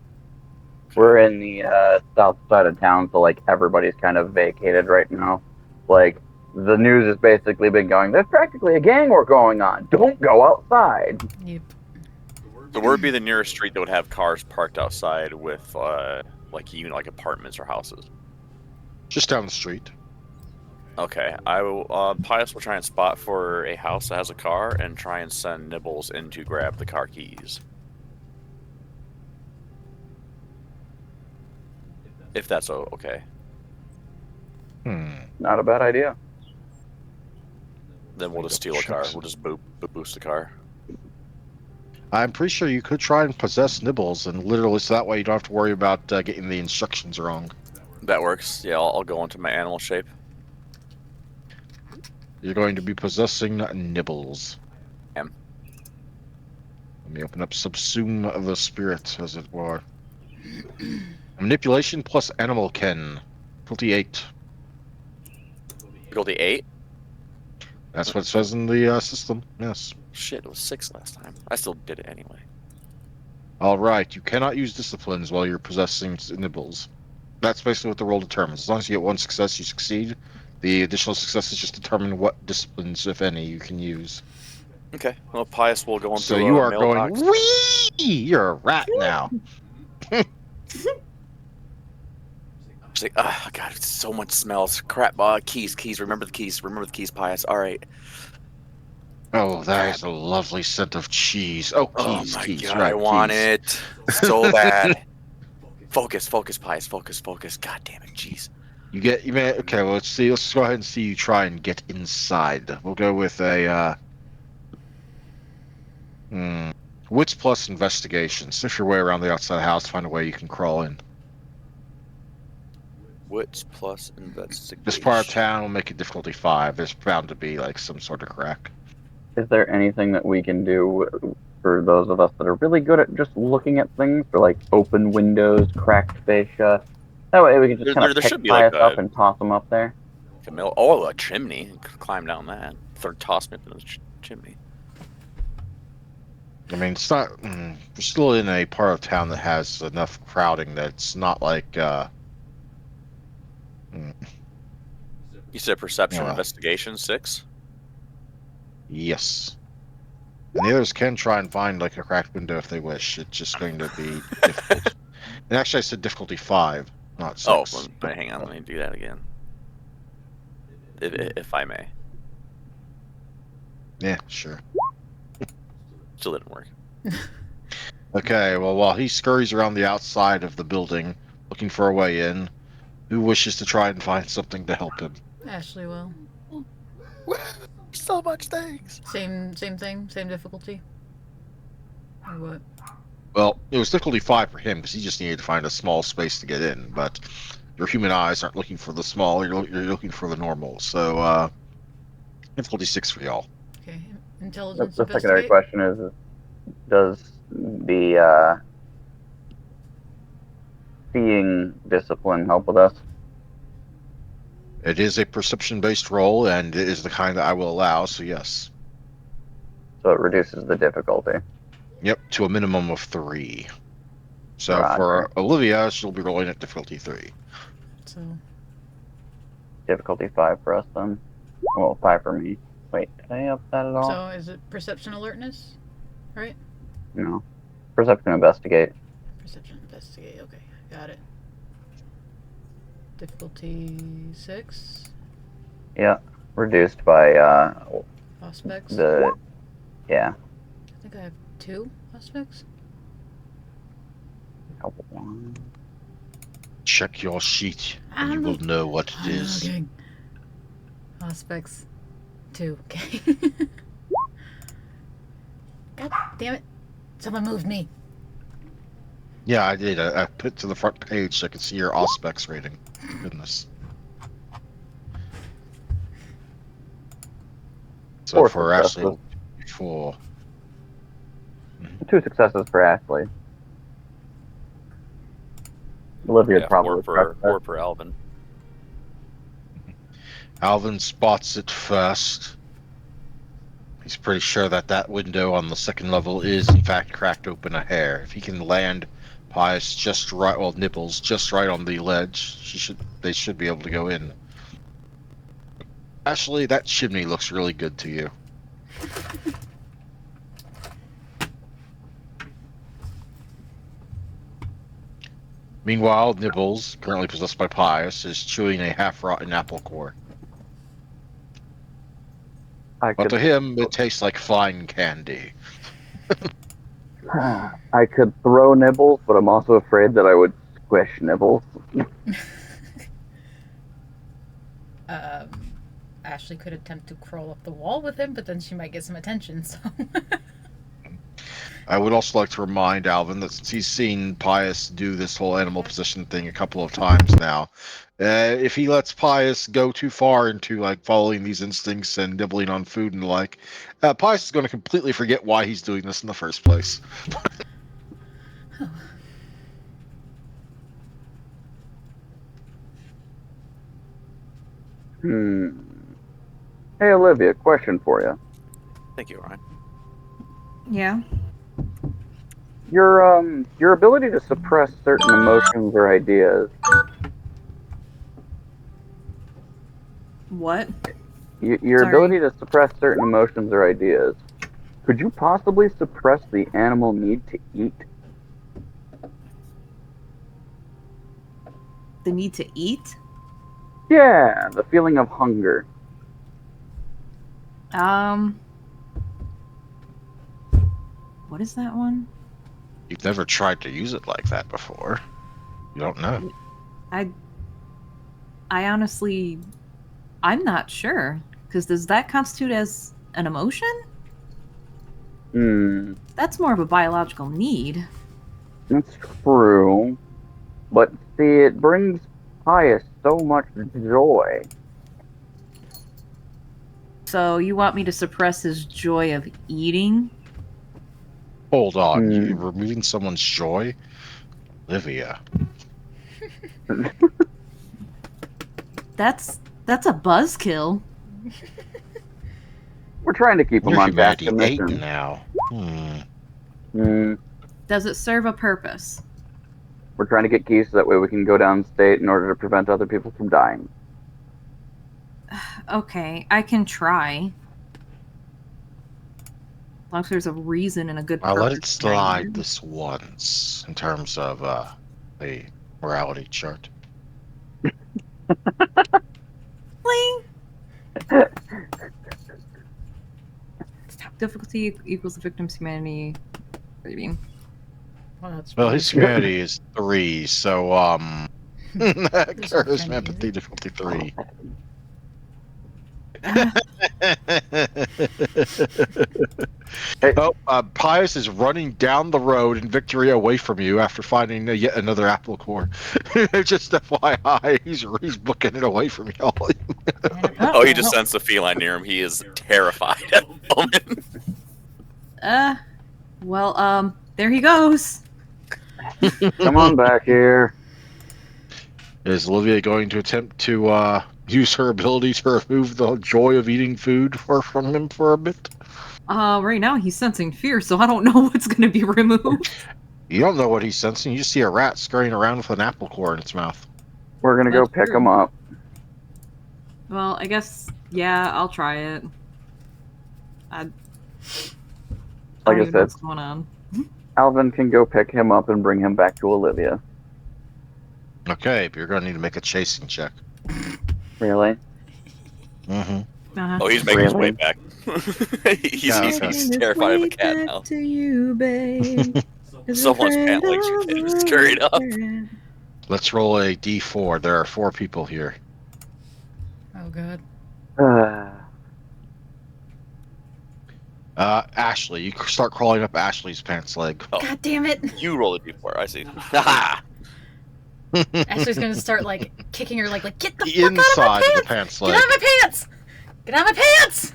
We're in the south side of town, so like everybody's kind of vacated right now. Like the news has basically been going, there's practically a gang war going on. Don't go outside. Yep. So where would be the nearest street that would have cars parked outside with like apartments or houses? Just down the street. Okay, I will. Pius will try and spot for a house that has a car and try and send Nibbles in to grab the car keys. If that's okay. Not a bad idea. Then we'll just steal a car. We'll just boost the car. I'm pretty sure you could try and possess Nibbles, and literally, so that way you don't have to worry about getting the instructions wrong. That works. Yeah, I'll go into my animal shape. You're going to be possessing Nibbles. Am. Let me open up Subsume the Spirit, as it were. Manipulation plus Animal Ken. 28. Go to 8? That's what it says in the system, yes. Shit, it was 6 last time. I still did it anyway. Alright, you cannot use disciplines while you're possessing Nibbles. That's basically what the roll determines. As long as you get one success, you succeed. The additional successes just determine what disciplines, if any, you can use. Okay, well, Pius will go into So you a are going, mailbox. wee! You're a rat now. She's like, oh, God, it's so much smells. Crap, keys, remember the keys, Pius. All right. Oh, that is a lovely scent of cheese. Oh, keys, oh my keys, God, right, I want keys. it so bad. Focus, Pius, focus. God damn it, jeez. Okay, well, let's see. Let's go ahead and see you try and get inside. We'll go with a, Wits plus investigation. Sniff your way around the outside of the house, find a way you can crawl in. Wits plus investigation. This part of town will make it difficulty 5. There's bound to be, like, some sort of crack. Is there anything that we can do for those of us that are really good at just looking at things, for like open windows, cracked fascia? That way we can just kind of there pick should be Pius like up a- and toss them up there. Oh, a chimney. Climb down that. Toss me into the chimney. I mean, it's not. We're still in a part of town that has enough crowding that it's not like. You said perception Yeah. investigation 6? Yes. And the others can try and find like a cracked window if they wish. It's just going to be difficult. And actually, I said difficulty 5, not 6. Oh, well, hang on. Let me do that again. If I may. Yeah, sure. Still didn't work. Okay, well, while he scurries around the outside of the building looking for a way in, who wishes to try and find something to help him? Ashley will. So much things. Same thing, same difficulty. Or what? Well, it was difficulty 5 for him because he just needed to find a small space to get in, but your human eyes aren't looking for the small, you're looking for the normal. So, difficulty 6 for y'all. Okay. Intelligence The secondary investigate. question is, does the seeing discipline help with us? It is a perception-based roll, and it is the kind that I will allow, so yes. So it reduces the difficulty. Yep, to a minimum of 3. So Roger. for Olivia, she'll be rolling at difficulty 3. So Difficulty 5 for us then. Well, 5 for me. Wait, did I up that at all? So is it perception alertness? Right? No. Perception investigate. Perception investigate. Okay, got it. Difficulty 6. Yeah. Reduced by Aspects. yeah. I think I have 2 aspects. Help with 1. Check your sheet, and you will know what it is. Okay. Aspects. 2. Okay. God damn it. Someone moved me. Yeah, I did. I put to the front page so I could see your Auspex rating. Goodness. So 4 for Ashley, successes. 4. 2 successes for Ashley. Olivia'd Yeah, probably correct that. 4 for Alvin. Alvin spots it first. He's pretty sure that that window on the second level is in fact cracked open a hair. If he can land Pius just right, well, Nibbles just right on the ledge, they should be able to go in. Ashley, that chimney looks really good to you. Meanwhile, Nibbles, currently possessed by Pius, is chewing a half-rotten apple core. But to him, it tastes like fine candy. I could throw Nibbles, but I'm also afraid that I would squish Nibbles. Ashley could attempt to crawl up the wall with him, but then she might get some attention, so. I would also like to remind Alvin that since he's seen Pius do this whole animal possession thing a couple of times now, if he lets Pius go too far into like following these instincts and nibbling on food and the like, Pius is going to completely forget why he's doing this in the first place. Hey, Olivia, question for you. Thank you, Ryan. Yeah. Your ability to suppress certain emotions or ideas. What? Your Sorry. ability to suppress certain emotions or ideas. Could you possibly suppress the animal need to eat? The need to eat? Yeah, the feeling of hunger. What is that one? You've never tried to use it like that before. You don't know. I honestly, I'm not sure. Because does that constitute as an emotion? That's more of a biological need. That's true. But see, it brings Pius so much joy. So you want me to suppress his joy of eating? Hold on, you're removing someone's joy? Olivia. That's a buzzkill. We're trying to keep him Your on task humanity 8 mission. now. Does it serve a purpose? We're trying to get keys so that way we can go downstate in order to prevent other people from dying. Okay, I can try. As long as there's a reason and a good I'll purpose. let it slide this once in terms of a morality chart. Difficulty equals the victim's humanity rating. Well, his humanity is 3, so charisma, empathy, difficulty 3. Pius is running down the road in victory away from you after finding yet another apple core. Just FYI, he's booking it away from y'all. Oh, he just sensed a feline near him. He is terrified at the moment. Well, there he goes. Come on back here. Is Olivia going to attempt to use her ability to remove the joy of eating food from him for a bit? Right now he's sensing fear, so I don't know what's going to be removed. You don't know what he's sensing. You just see a rat scurrying around with an apple core in its mouth. We're gonna go pick him up. Well, I guess, yeah, I'll try it. I don't even know what's going on. Alvin can go pick him up and bring him back to Olivia. Okay, but you're going to need to make a chasing check. Really? Oh, he's making his way back. he's terrified of a cat now. To you, babe. Someone's pant legs are getting scurried up. Let's roll a d4. There are 4 people here. Oh, God. Ashley, you start crawling up Ashley's pants leg. Oh. God damn it! You roll a d4. I see. Ashley's gonna start like kicking her, like get the The fuck out of my inside of the pants! pants Get leg. out of my pants! Get out of my pants!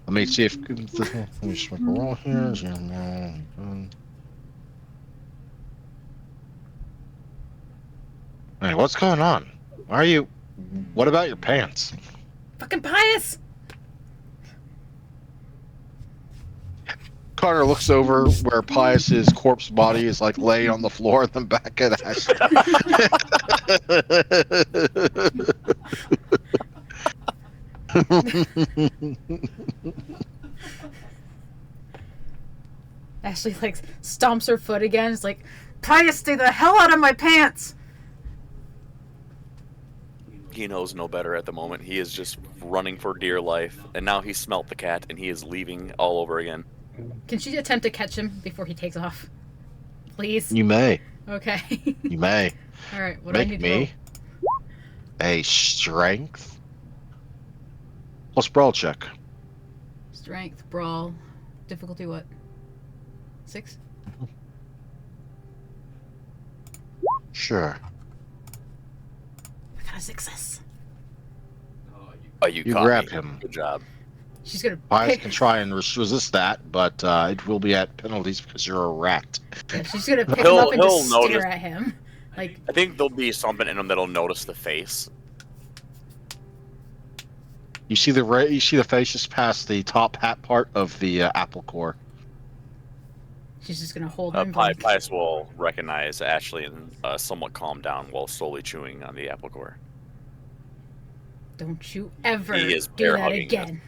Let me see if let me just make a roll here. Hey, what's going on? Why are you? What about your pants? Fucking pious! Connor looks over where Pius's corpse body is like laying on the floor and then back at Ashley. Ashley like stomps her foot again. It's like, Pius, stay the hell out of my pants! He knows no better at the moment. He is just running for dear life, and now he smelt the cat, and he is leaving all over again. Can she attempt to catch him before he takes off? Please? You may. Okay. You may. Alright, what do I Make need to roll? me a strength plus brawl check. Strength, brawl, difficulty what? 6? Sure. I got a success. Oh, you You caught grab me. him. Good job. She's gonna Pius pick, can try and resist that, but it will be at penalties because you're a rat. yeah, she's gonna pick him He'll- up and just he'll stare notice. at him. Like, I think there'll be something in him that'll notice the face. You see you see the face just past the top hat part of the apple core. she's just gonna hold him. Like, Pius will recognize Ashley and somewhat calm down while slowly chewing on the apple core. don't you ever He is do bear that hugging again.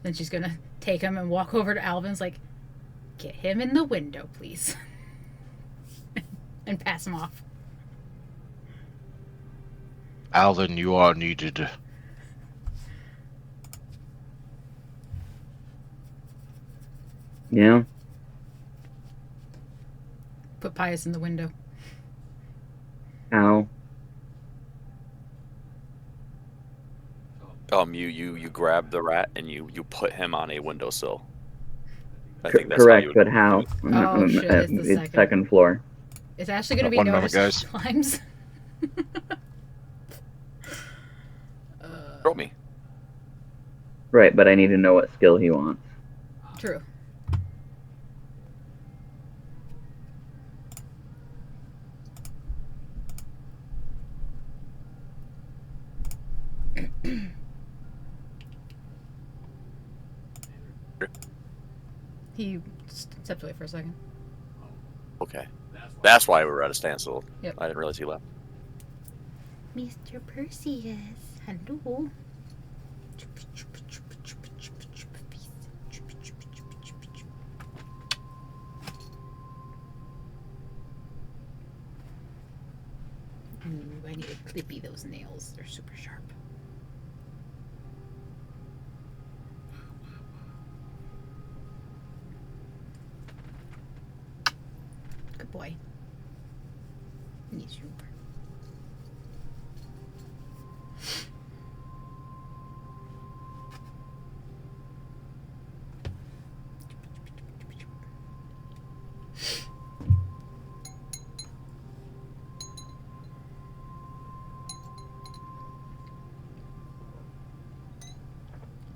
Then she's gonna take him and walk over to Alvin's like, get him in the window, please. And pass him off. Alvin, you are needed. Yeah. Put Pius in the window. How? You grab the rat and you put him on a windowsill. I think that's Correct, how you but how? Oh, shit, it's the second. Second floor. It's actually gonna be One moment, noticed guys. times. Throw me. Right, but I need to know what skill he wants. True. He stepped away for a second. Okay. That's why we were at a standstill. Yep. I didn't realize he left. Mr. Perseus, hello. Ooh, I need to clippy those nails. They're super sharp. Good boy. Yes, you are.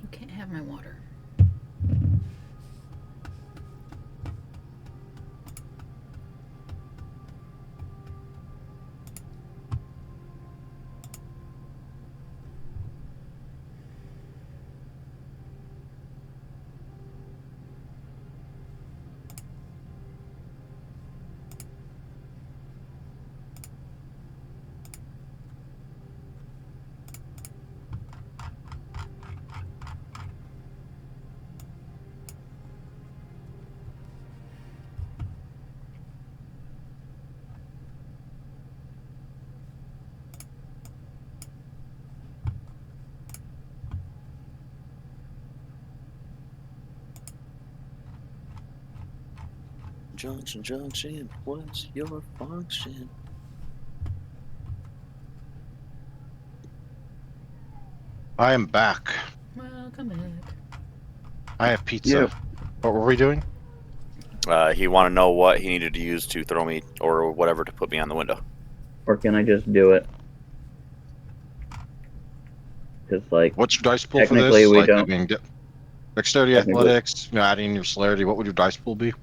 You can't have my water. Junction, what's your function? I am back. Welcome back. I have pizza. Yeah. What were we doing? He wanted to know what he needed to use to throw me or whatever to put me on the window. Or can I just do it? Because, like, What's your dice pool for technically this? we Like, I don't. mean, dexterity, Technically. athletics, adding your celerity. What would your dice pool be?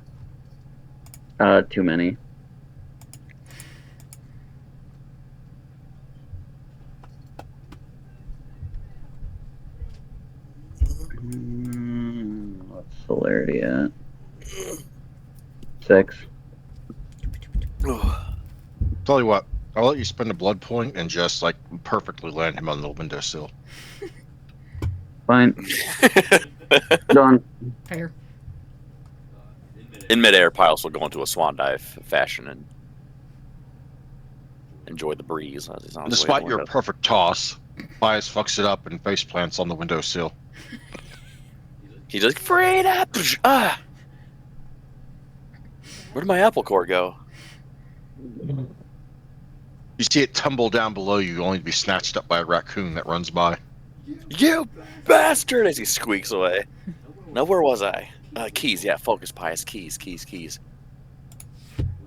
Too many. What's celerity at? 6. Tell you what, I'll let you spend a blood point and just like perfectly land him on the windowsill. Fine. Done. Fair. In midair, Piles will go into a swan dive fashion and enjoy the breeze as he's on his way to Despite the your window. perfect toss, Bias fucks it up and face plants on the windowsill. He's like, Frida! Ah! Where did my apple core go? You see it tumble down below you, only to be snatched up by a raccoon that runs by. You bastard! As he squeaks away. Now, where was I? Keys, yeah, focus, Pius. Keys.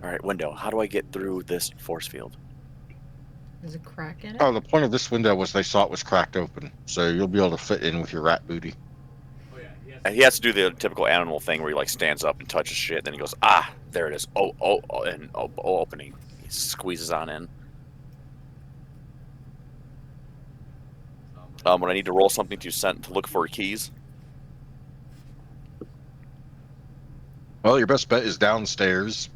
Alright, window. How do I get through this force field? There's a crack in it. Oh, the point of this window was they saw it was cracked open, so you'll be able to fit in with your rat booty. And he has to do the typical animal thing where he like stands up and touches shit, then he goes, ah, there it is. Opening. He squeezes on in. When I need to roll something to look for keys. Well, your best bet is downstairs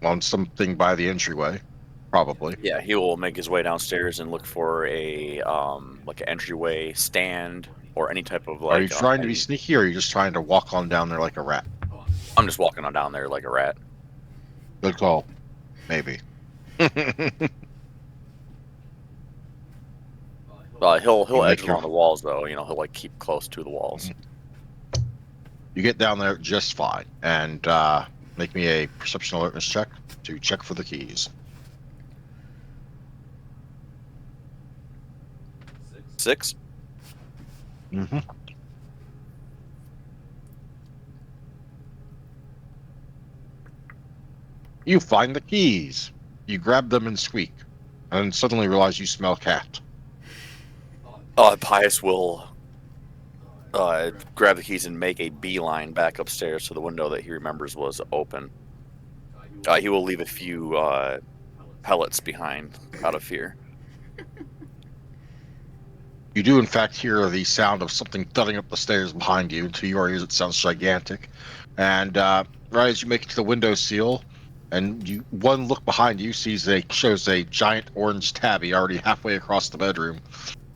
on something by the entryway, probably. Yeah, he will make his way downstairs and look for a like an entryway stand or any type of like. Are you trying to be sneaky, or are you just trying to walk on down there like a rat? I'm just walking on down there like a rat. Good call. Maybe. He'll You edge make your- along the walls though. You know, he'll like keep close to the walls. You get down there just fine, and make me a perception alertness check to check for the keys. 6. Mm-hmm. You find the keys. You grab them and squeak, and then suddenly realize you smell cat. Pius will grab the keys and make a beeline back upstairs to the window that he remembers was open. He will leave a few pellets behind out of fear. You do, in fact, hear the sound of something thudding up the stairs behind you. To your ears, it sounds gigantic. And right as you make it to the window seal, and one look behind you shows a giant orange tabby already halfway across the bedroom,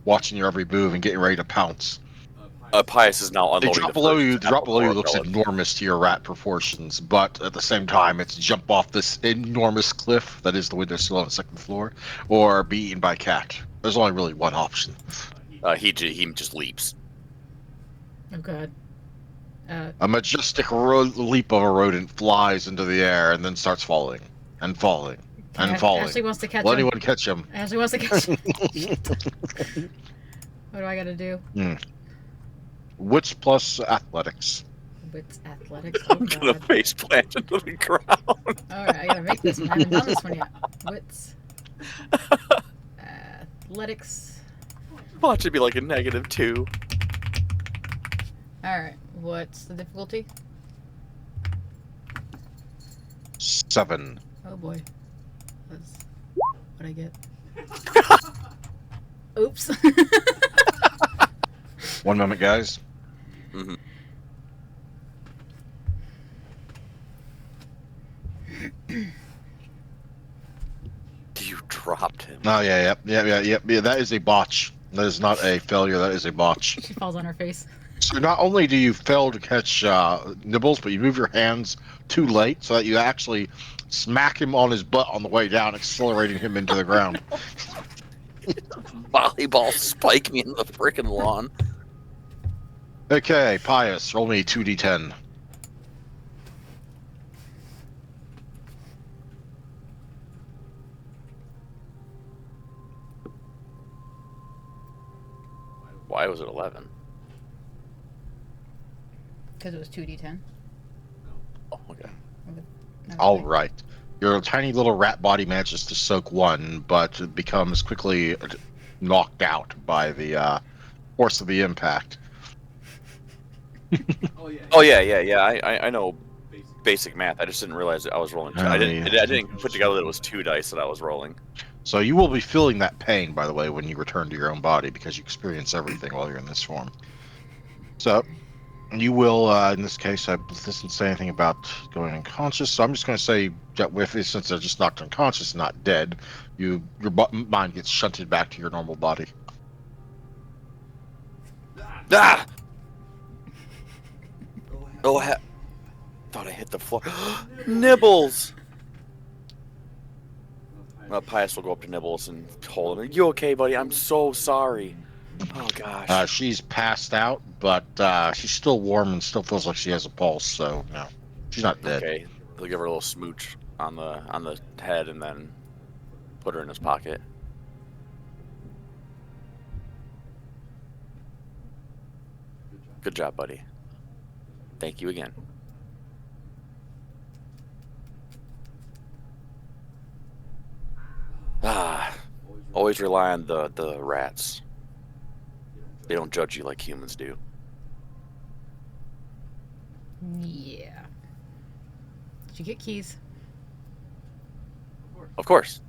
watching your every move and getting ready to pounce. Pius is now The unloading drop the below first you, apple core looks pellet. enormous to your rat proportions, but at the same time, it's jump off this enormous cliff that is the windowsill on the second floor, or be eaten by cat. There's only really one option. He just leaps. Oh god. A majestic leap of a rodent flies into the air and then starts falling and falling and falling. Ashley wants to catch Will him. anyone catch him? Ashley wants to catch him. What do I gotta do? Wits plus athletics. Wits athletics. Oh I'm gonna god. face plant into the ground. Alright, I gotta make this one. I haven't done this one yet. Wits. Athletics. Watch it be like a -2. Alright, what's the difficulty? 7. Oh boy. That's what I get. Oops. 1 moment, guys. Mm-hmm. You dropped him. Oh, yeah. That is a botch. That is not a failure. That is a botch. She falls on her face. So not only do you fail to catch Nibbles, but you move your hands too late so that you actually smack him on his butt on the way down, accelerating him into the ground. Volleyball spike me in the freaking lawn. Okay, Pius, roll me 2d10. Why Why was it 11? Because it was 2d10. Oh, okay. All right. Your tiny little rat body manages to soak one, but it becomes quickly knocked out by the force of the impact. Oh yeah. I know basic math. I just didn't realize that I was rolling two. I didn't put together that it was 2 dice that I was rolling. So you will be feeling that pain, by the way, when you return to your own body, because you experience everything while you're in this form. So you will, in this case, I doesn't say anything about going unconscious. So I'm just going to say that since they're just knocked unconscious, not dead, your mind gets shunted back to your normal body. Ah! Oh, thought I hit the floor. Nibbles! Pius will go up to Nibbles and hold him. You okay, buddy? I'm so sorry. Oh, gosh. She's passed out, but she's still warm and still feels like she has a pulse. So no, she's not dead. Okay. He'll give her a little smooch on the head and then put her in his pocket. Good job, buddy. Thank you again. Always rely on the rats. They don't judge you like humans do. Yeah. Did you get keys? Of course.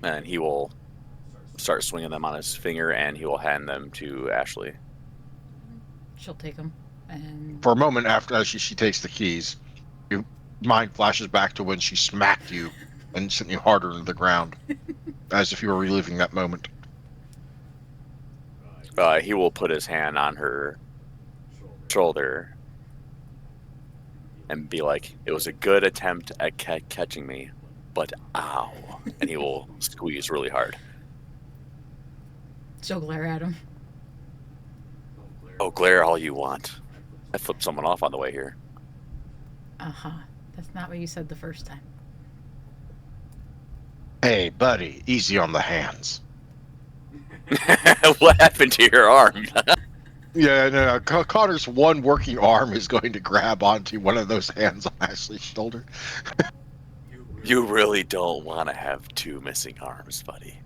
And he will start swinging them on his finger, and he will hand them to Ashley. She'll take them. And For a moment after she takes the keys, your mind flashes back to when she smacked you and sent you harder into the ground, as if you were reliving that moment. He will put his hand on her shoulder and be like, "It was a good attempt at catching me, but ow!" And he will squeeze really hard. she'll glare at him. Oh, glare all you want. I flipped someone off on the way here. Uh-huh. That's not what you said the first time. Hey, buddy, easy on the hands. What happened to your arm? Yeah, no, Connor's one working arm is going to grab onto one of those hands on Ashley's shoulder. You really don't want to have 2 missing arms, buddy.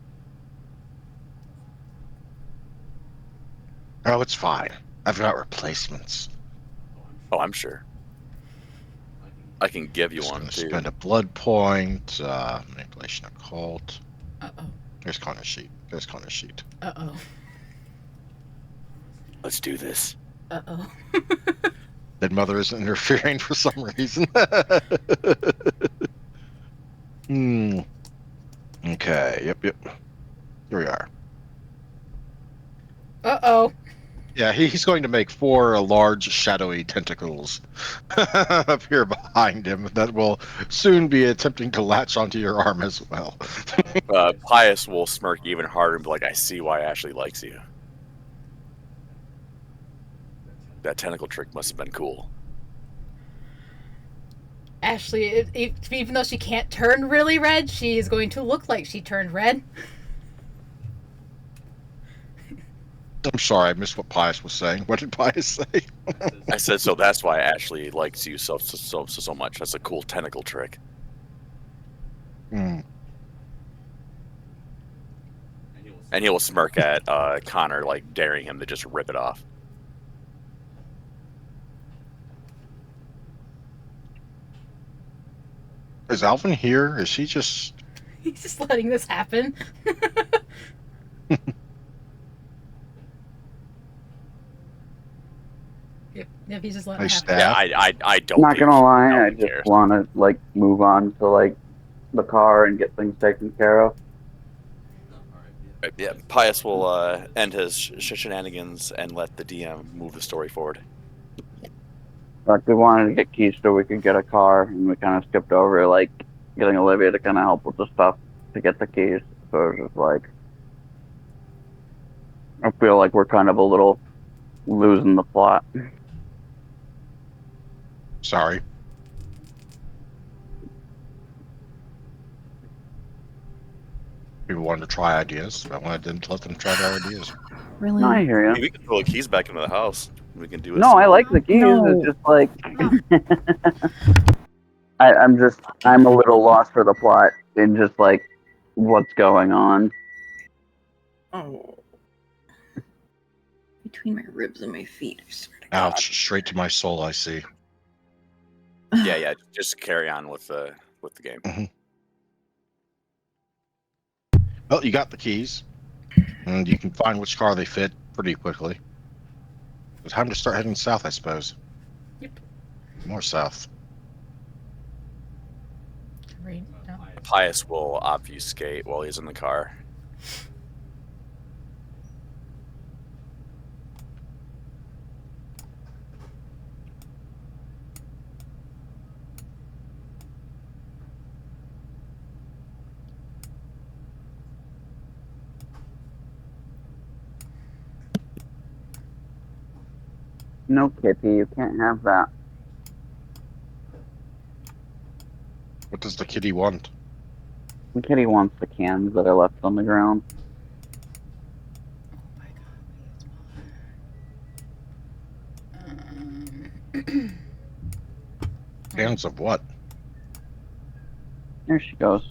Oh, it's fine. I've got replacements. Oh, I'm sure. I can give you Just one gonna too. spend a blood point. Manipulation occult. Uh-oh. There's Connor's sheet. There's Connor's sheet. Uh-oh. Let's do this. Uh-oh. That mother isn't interfering for some reason. Okay. Yep. Here we are. Uh-oh. Yeah, he's going to make 4 large, shadowy tentacles appear behind him that will soon be attempting to latch onto your arm as well. Pius will smirk even harder and be like, "I see why Ashley likes you." That tentacle trick must have been cool. Ashley, even though she can't turn really red, she is going to look like she turned red. I'm sorry, I missed what Pius was saying. What did Pius say? I said, so that's why Ashley likes you so much. That's a cool tentacle trick. Hmm. And he will smirk at Connor, like daring him to just rip it off. Is Alvin here? Is he just... He's just letting this happen. Yep, he's just letting it happen. Yeah, I don't. Not gonna lie, I cares. just want to like move on to like the car and get things taken care of. Yeah, Pius will end his shenanigans and let the DM move the story forward. Like we wanted to get keys so we could get a car, and we kind of skipped over like getting Olivia to kind of help with the stuff to get the keys. So it's just like I feel like we're kind of a little losing the plot. Sorry. People wanted to try ideas. I wanted them to let them try their ideas. Really? No, I hear I you. mean, we can throw the keys back into the house. We can do it. No, I like the keys. No. It's just like I'm a little lost for the plot in just like what's going on. Oh. Between my ribs and my feet, I swear to God. Ouch! Straight to my soul. I see. Yeah. Just carry on with the game. Well, you got the keys, and you can find which car they fit pretty quickly. It's time to start heading south, I suppose. Yep. More south. Right. No. Pius will obfuscate while he's in the car. No, Kitty, you can't have that. What does the kitty want? Kitty wants the cans that are left on the ground. Oh my God. Cans of what? There she goes.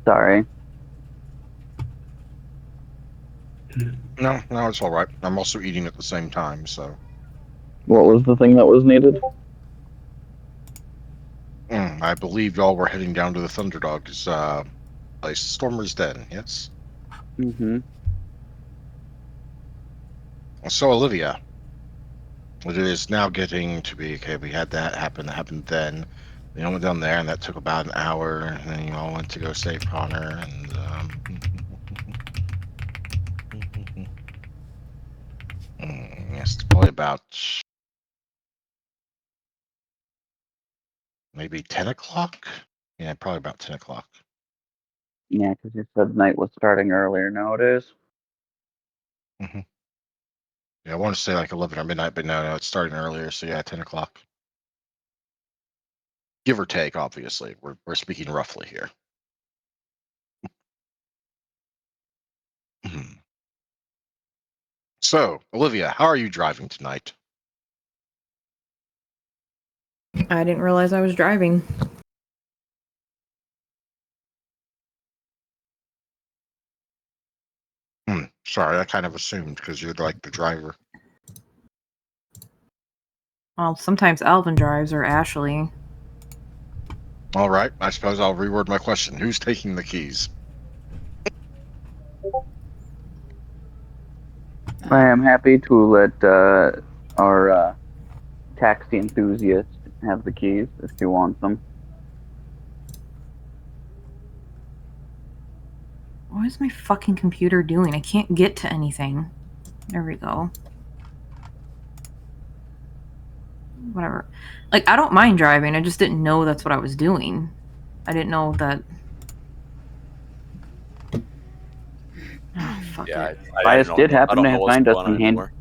Sorry. No, it's all right. I'm also eating at the same time, so. What was the thing that was needed? I believe y'all were heading down to the Thunderdogs place, Stormer's Den. Yes. Mm-hmm. So Olivia, it is now getting to be okay. We had that happen. That happened then. We all went down there, and that took about an hour. And then you all went to go save Connor, and yes, it's probably about maybe 10 o'clock. Yeah, probably about 10 o'clock. Yeah, because you said night was starting earlier nowadays. Yeah, I want to say like 11 or midnight, but no, it's starting earlier. So yeah, 10 o'clock. Give or take, obviously. We're speaking roughly here. So, Olivia, how are you driving tonight? I didn't realize I was driving. Sorry, I kind of assumed because you're like the driver. Well, sometimes Alvin drives or Ashley. All right, I suppose I'll reword my question. Who's taking the keys? I am happy to let our taxi enthusiast have the keys if he wants them. What is my fucking computer doing? I can't get to anything. There we go. Whatever. Like, I don't mind driving. I just didn't know that's what I was doing. I didn't know that. Oh, fuck Yeah, it. Bias did happen I don't to know what's find us going some on handy. anymore.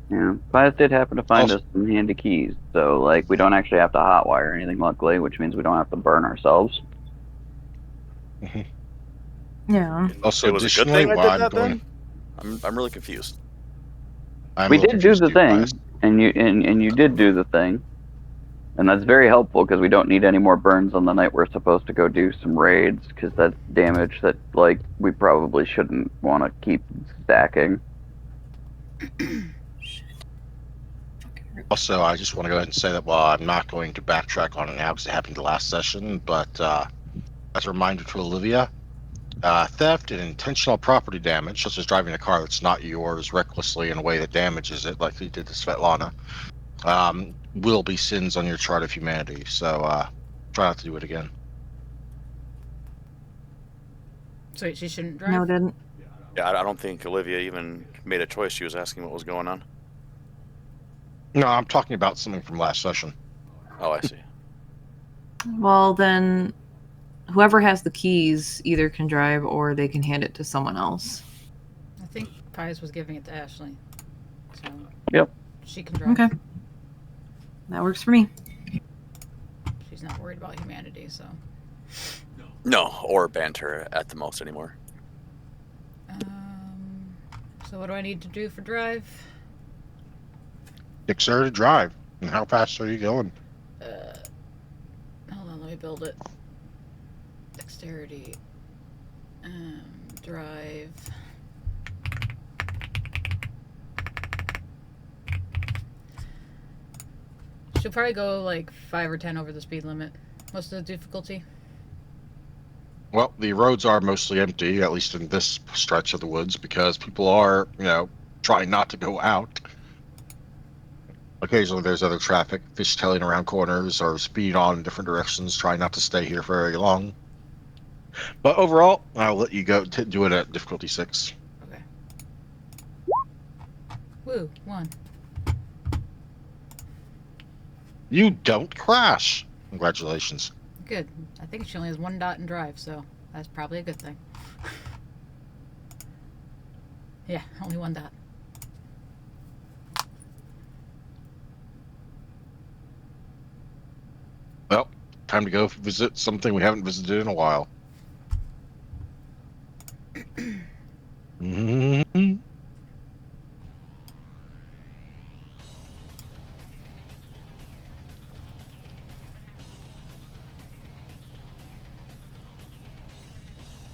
Yeah, Bias did happen to find Also- us some handy keys, so like we don't actually have to hotwire anything, luckily, which means we don't have to burn ourselves. Yeah. Also, It was a good additionally, thing I while did I'm that going, then? I'm really confused. I'm We a little did do confused the too, thing, Bias. and you did do the thing, and that's very helpful because we don't need any more burns on the night we're supposed to go do some raids, because that's damage that like we probably shouldn't want to keep stacking. Also, I just want to go ahead and say that while I'm not going to backtrack on it now because it happened the last session, but as a reminder to Olivia, theft and intentional property damage, such as driving a car that's not yours recklessly in a way that damages it, like you did to Svetlana, will be sins on your chart of humanity. So try not to do it again. So she shouldn't drive? No, didn't. Yeah, I don't think Olivia even made a choice. She was asking what was going on. No, I'm talking about something from last session. Oh, I see. Well, then, whoever has the keys either can drive or they can hand it to someone else. I think Pius was giving it to Ashley. So Yep. she can drive. Okay. That works for me. She's not worried about humanity, so. No, or banter at the most anymore. So what do I need to do for drive? Fix her to drive. And how fast are you going? Hold on, let me build it. Dexterity. Drive. She'll probably go like 5 or 10 over the speed limit. What's the difficulty? Well, the roads are mostly empty, at least in this stretch of the woods, because people are, trying not to go out. Occasionally there's other traffic, fishtailing around corners or speed on in different directions, trying not to stay here for very long. But overall, I'll let you go do it at difficulty 6. Okay. Woo, 1. You don't crash. Congratulations. Good. I think she only has 1 dot in drive, so that's probably a good thing. Yeah, only 1 dot. Well, time to go visit something we haven't visited in a while. Mhm.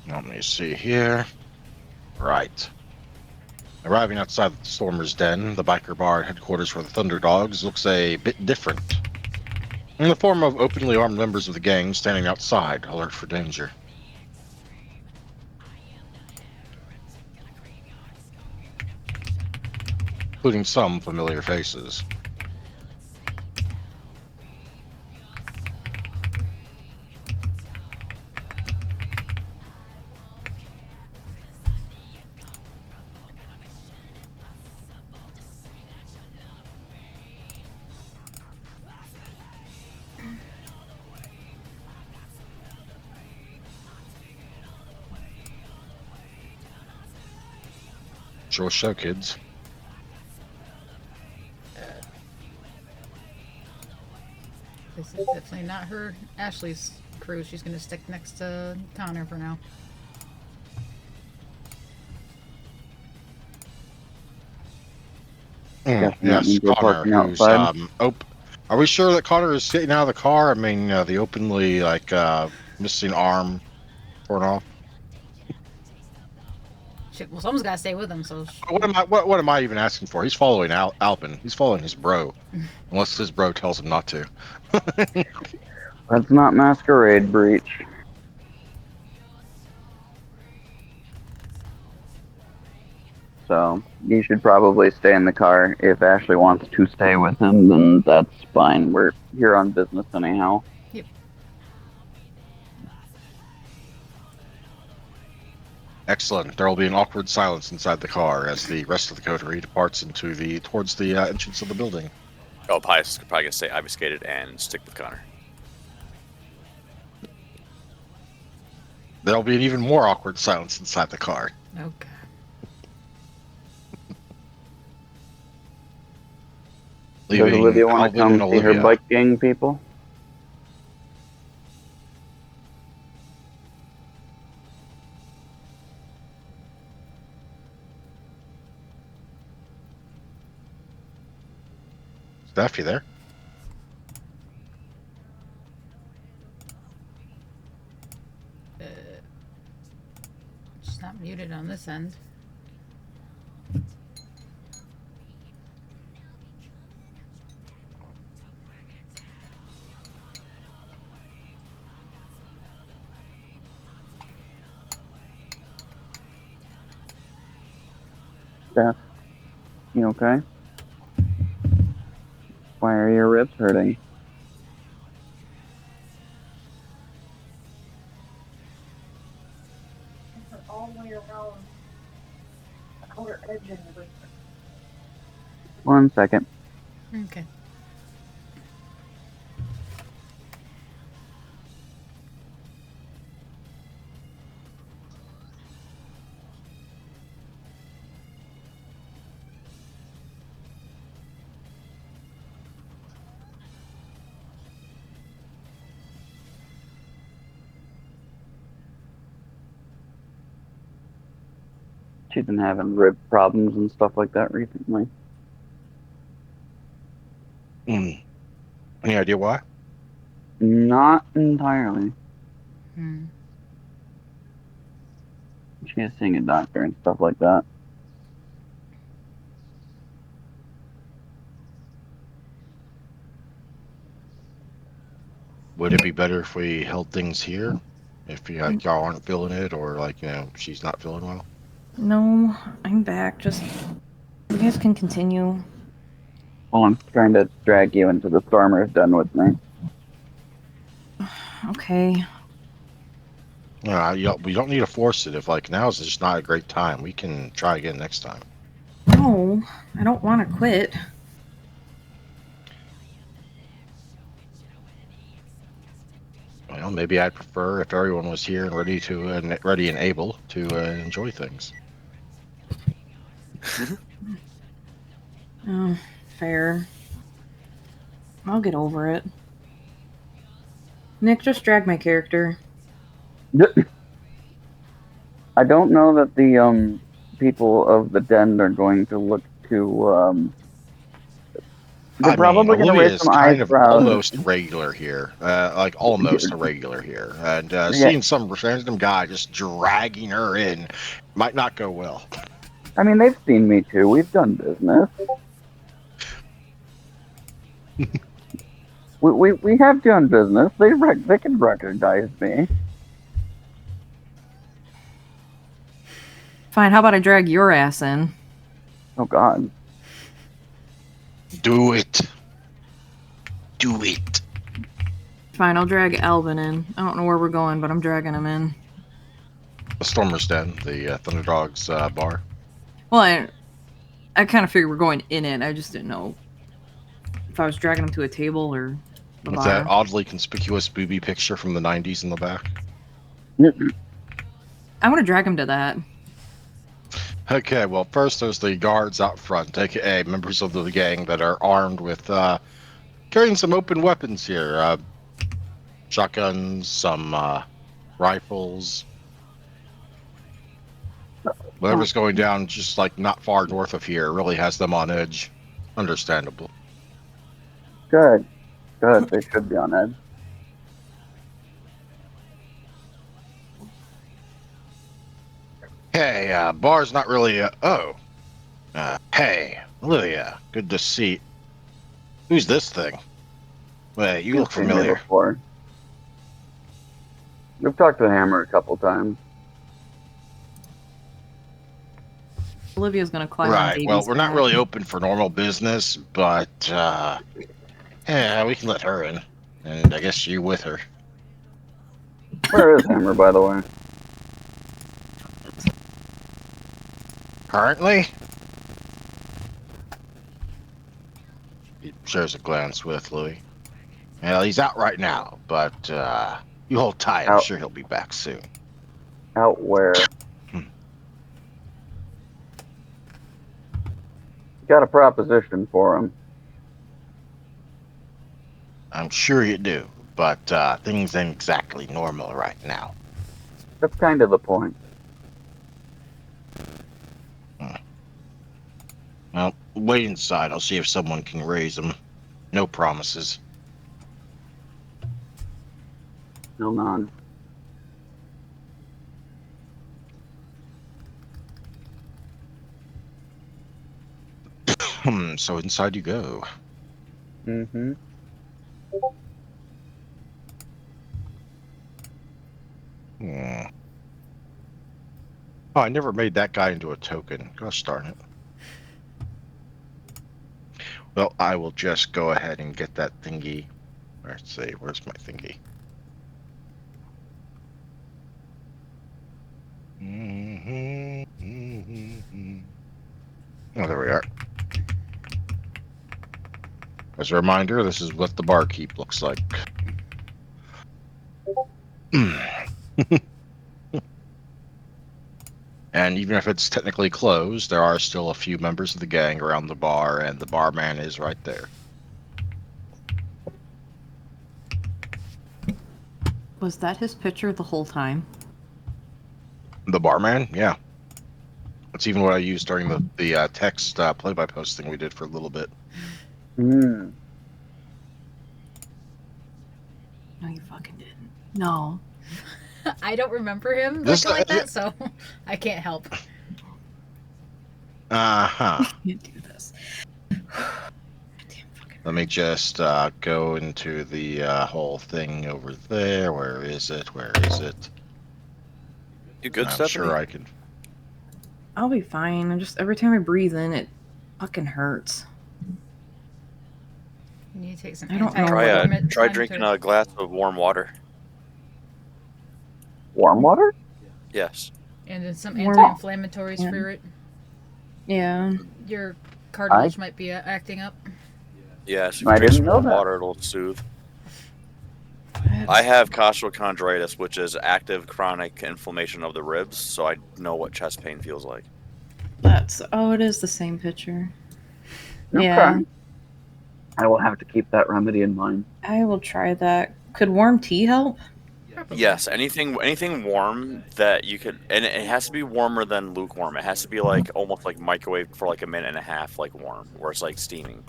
Let me see here. Right. Arriving outside the Stormer's Den, the biker bar at headquarters for the Thunderdogs looks a bit different. In the form of openly armed members of the gang standing outside, alert for danger. Including some familiar faces. Sure show, kids. This is definitely not her. Ashley's crew. She's going to stick next to Connor for now. Guessing that Yes, means we're Connor, parking who's outside. are we sure that Connor is getting out of the car? I mean, the openly missing arm torn off. Shit, well, someone's got to stay with him, so. What am I even asking for? He's following Alpin. He's following his bro, unless his bro tells him not to. Let's not masquerade breach. So he should probably stay in the car. If Ashley wants to stay with him, then that's fine. We're here on business anyhow. Yep. Excellent. There will be an awkward silence inside the car as the rest of the coterie departs towards the entrance of the building. Oh, Pius is probably going to say obfuscated and stick with Connor. There'll be an even more awkward silence inside the car. Oh, God. Does Leaving Olivia want to Alvin come and see her Olivia. bike gang people? Steph, you there? She's not muted on this end. Steph, you okay? Why are your ribs hurting? All the way around the outer edge and everything. 1 second. Okay. She's been having rib problems and stuff like that recently. Any idea why? Not entirely. Hmm. She is seeing a doctor and stuff like that. Would it be better if we held things here? If y'all aren't feeling it, or she's not feeling well? No, I'm back. Just you guys can continue. Well, I'm trying to drag you into the Stormer's den with me. Okay. We don't need to force it. If now is just not a great time, we can try again next time. No, I don't want to quit. Well, maybe I'd prefer if everyone was here and ready and able to enjoy things. Oh, fair. I'll get over it. Nick, just drag my character. I don't know that the people of the den are going to look to. They're probably going to Olivia raise is some kind of eyebrows. almost regular here, almost a regular here, and Yeah. seeing some random guy just dragging her in might not go well. I mean, they've seen me too. We've done business. we have done business. They can recognize me. Fine, how about I drag your ass in? Oh God. Do it. Do it. Fine, I'll drag Alvin in. I don't know where we're going, but I'm dragging him in. The Stormer's Den, the Thunderdogs bar. Well, I kind of figured we're going in it. I just didn't know if I was dragging him to a table or a With bar. that oddly conspicuous booby picture from the 90s in the back. I want to drag him to that. Okay, well, first there's the guards out front, aka members of the gang that are armed with carrying some open weapons here. Shotguns, some rifles. Whatever's going down just not far north of here really has them on edge. Understandable. Good. They should be on edge. Hey, bar's not really hey, Olivia, good to see. Who's this thing? Wait, you look You've seen me familiar. before. We've talked to Hammer a couple times. Olivia's gonna climb on Right, Baby's well, we're not back. really open for normal business, but yeah, we can let her in. And I guess you with her. Where is Hammer, by the way? Currently? He shares a glance with Louis. Well, he's out right now, but you hold tight. I'm sure he'll be back soon. Out where? Got a proposition for him. I'm sure you do, but things ain't exactly normal right now. That's kind of the point. Well, wait inside. I'll see if someone can raise him. No promises. No none. So inside you go. Mm-hmm. Oh, I never made that guy into a token. Gosh darn it. Well, I will just go ahead and get that thingy. Let's see, where's my thingy? Oh, there we are. As a reminder, this is what the barkeep looks like. And even if it's technically closed, there are still a few members of the gang around the bar, and the barman is right there. Was that his picture the whole time? The barman? Yeah. That's even what I used during the text play-by-post thing we did for a little bit. Hmm. No, you fucking didn't. No. I don't remember him This- looking like that, so I can't help. Uh-huh. Can't do this. Damn fucking. Let me just go into the whole thing over there. Where is it? Where is it? You good, I'm Stephanie? sure I can. I'll be fine. I'm just every time I breathe in, it fucking hurts. You need to take some I don't know. anti-inflammatory. Try drinking a glass of warm water. Warm water? Yes. And then some Warm- anti-inflammatories Yeah. for it. Yeah. Your cartilage might be acting up. Yes. If I you drink didn't some know warm that. water, it'll soothe. I have costochondritis, which is active chronic inflammation of the ribs, so I know what chest pain feels like. That's it is the same picture. Okay. Yeah. I will have to keep that remedy in mind. I will try that. Could warm tea help? Probably. Yes, anything warm that you could, and it has to be warmer than lukewarm. It has to be like almost like microwave for like a minute and a half, like warm, where it's like steaming.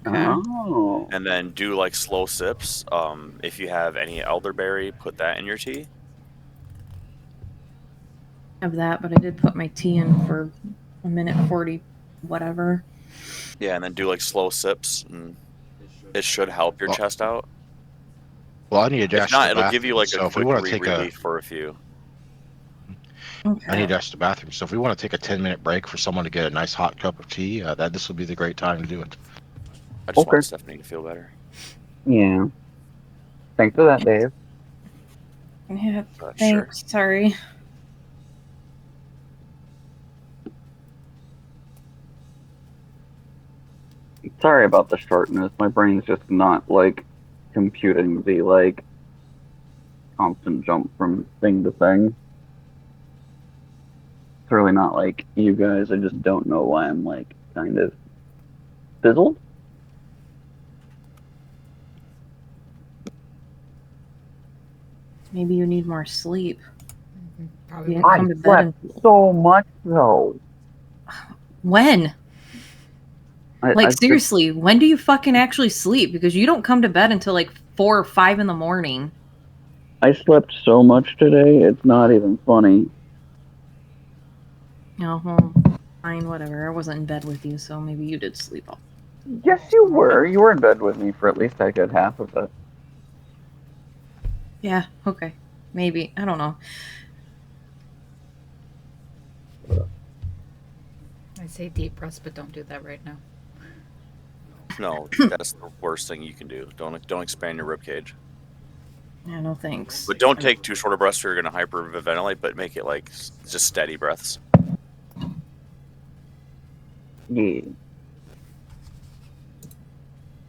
Okay. Oh. And then do like slow sips. If you have any elderberry, put that in your tea. Of that, but I did put my tea in for a minute 40, whatever. Yeah, and then do like slow sips, and it should help your Well, chest out. Well, I need to dash If not, to the it'll bathroom. give you like so a if we quick want to take relief for a few. Okay. I need to dash to the bathroom. So if we want to take a 10-minute break for someone to get a nice hot cup of tea, this would be the great time to do it. I just Okay. want Stephanie to feel better. Yeah. Thanks for that, Dave. Yeah, But thanks. sure. Sorry. Sorry about the shortness. My brain's just not like computing the like constant jump from thing to thing. It's really not like you guys. I just don't know why I'm like kind of fizzled. Maybe you need more sleep. Probably. Yeah. I Come to bed slept so much though. When? I Like, just- seriously, when do you fucking actually sleep? Because you don't come to bed until like 4 or 5 in the morning. I slept so much today. It's not even funny. Oh, well, fine, whatever. I wasn't in bed with you, so maybe you did sleep off. Yes, you were. You were in bed with me for at least a good half of it. Yeah, okay. Maybe. I don't know. I'd say deep breaths, but don't do that right now. No, that's the worst thing you can do. Don't expand your rib cage. Yeah, no thanks. But don't take too short a breaths, or you're gonna hyperventilate. But make it like just steady breaths. Yeah.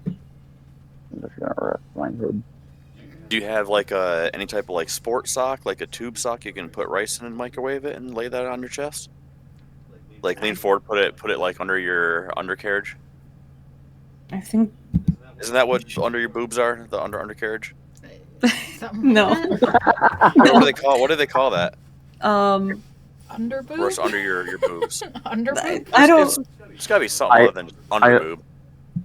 I'm just gonna rest my head. Do you have like any type of like sport sock, like a tube sock you can put rice in and microwave it and lay that on your chest? Like lean forward, put it like under your undercarriage. I think Isn't that what under your boobs are? The undercarriage? Something No. like that. What do they call? What do they call that? Under Where boob? it's under your boobs. Under boob? I don't. It's gotta be something other than under boob.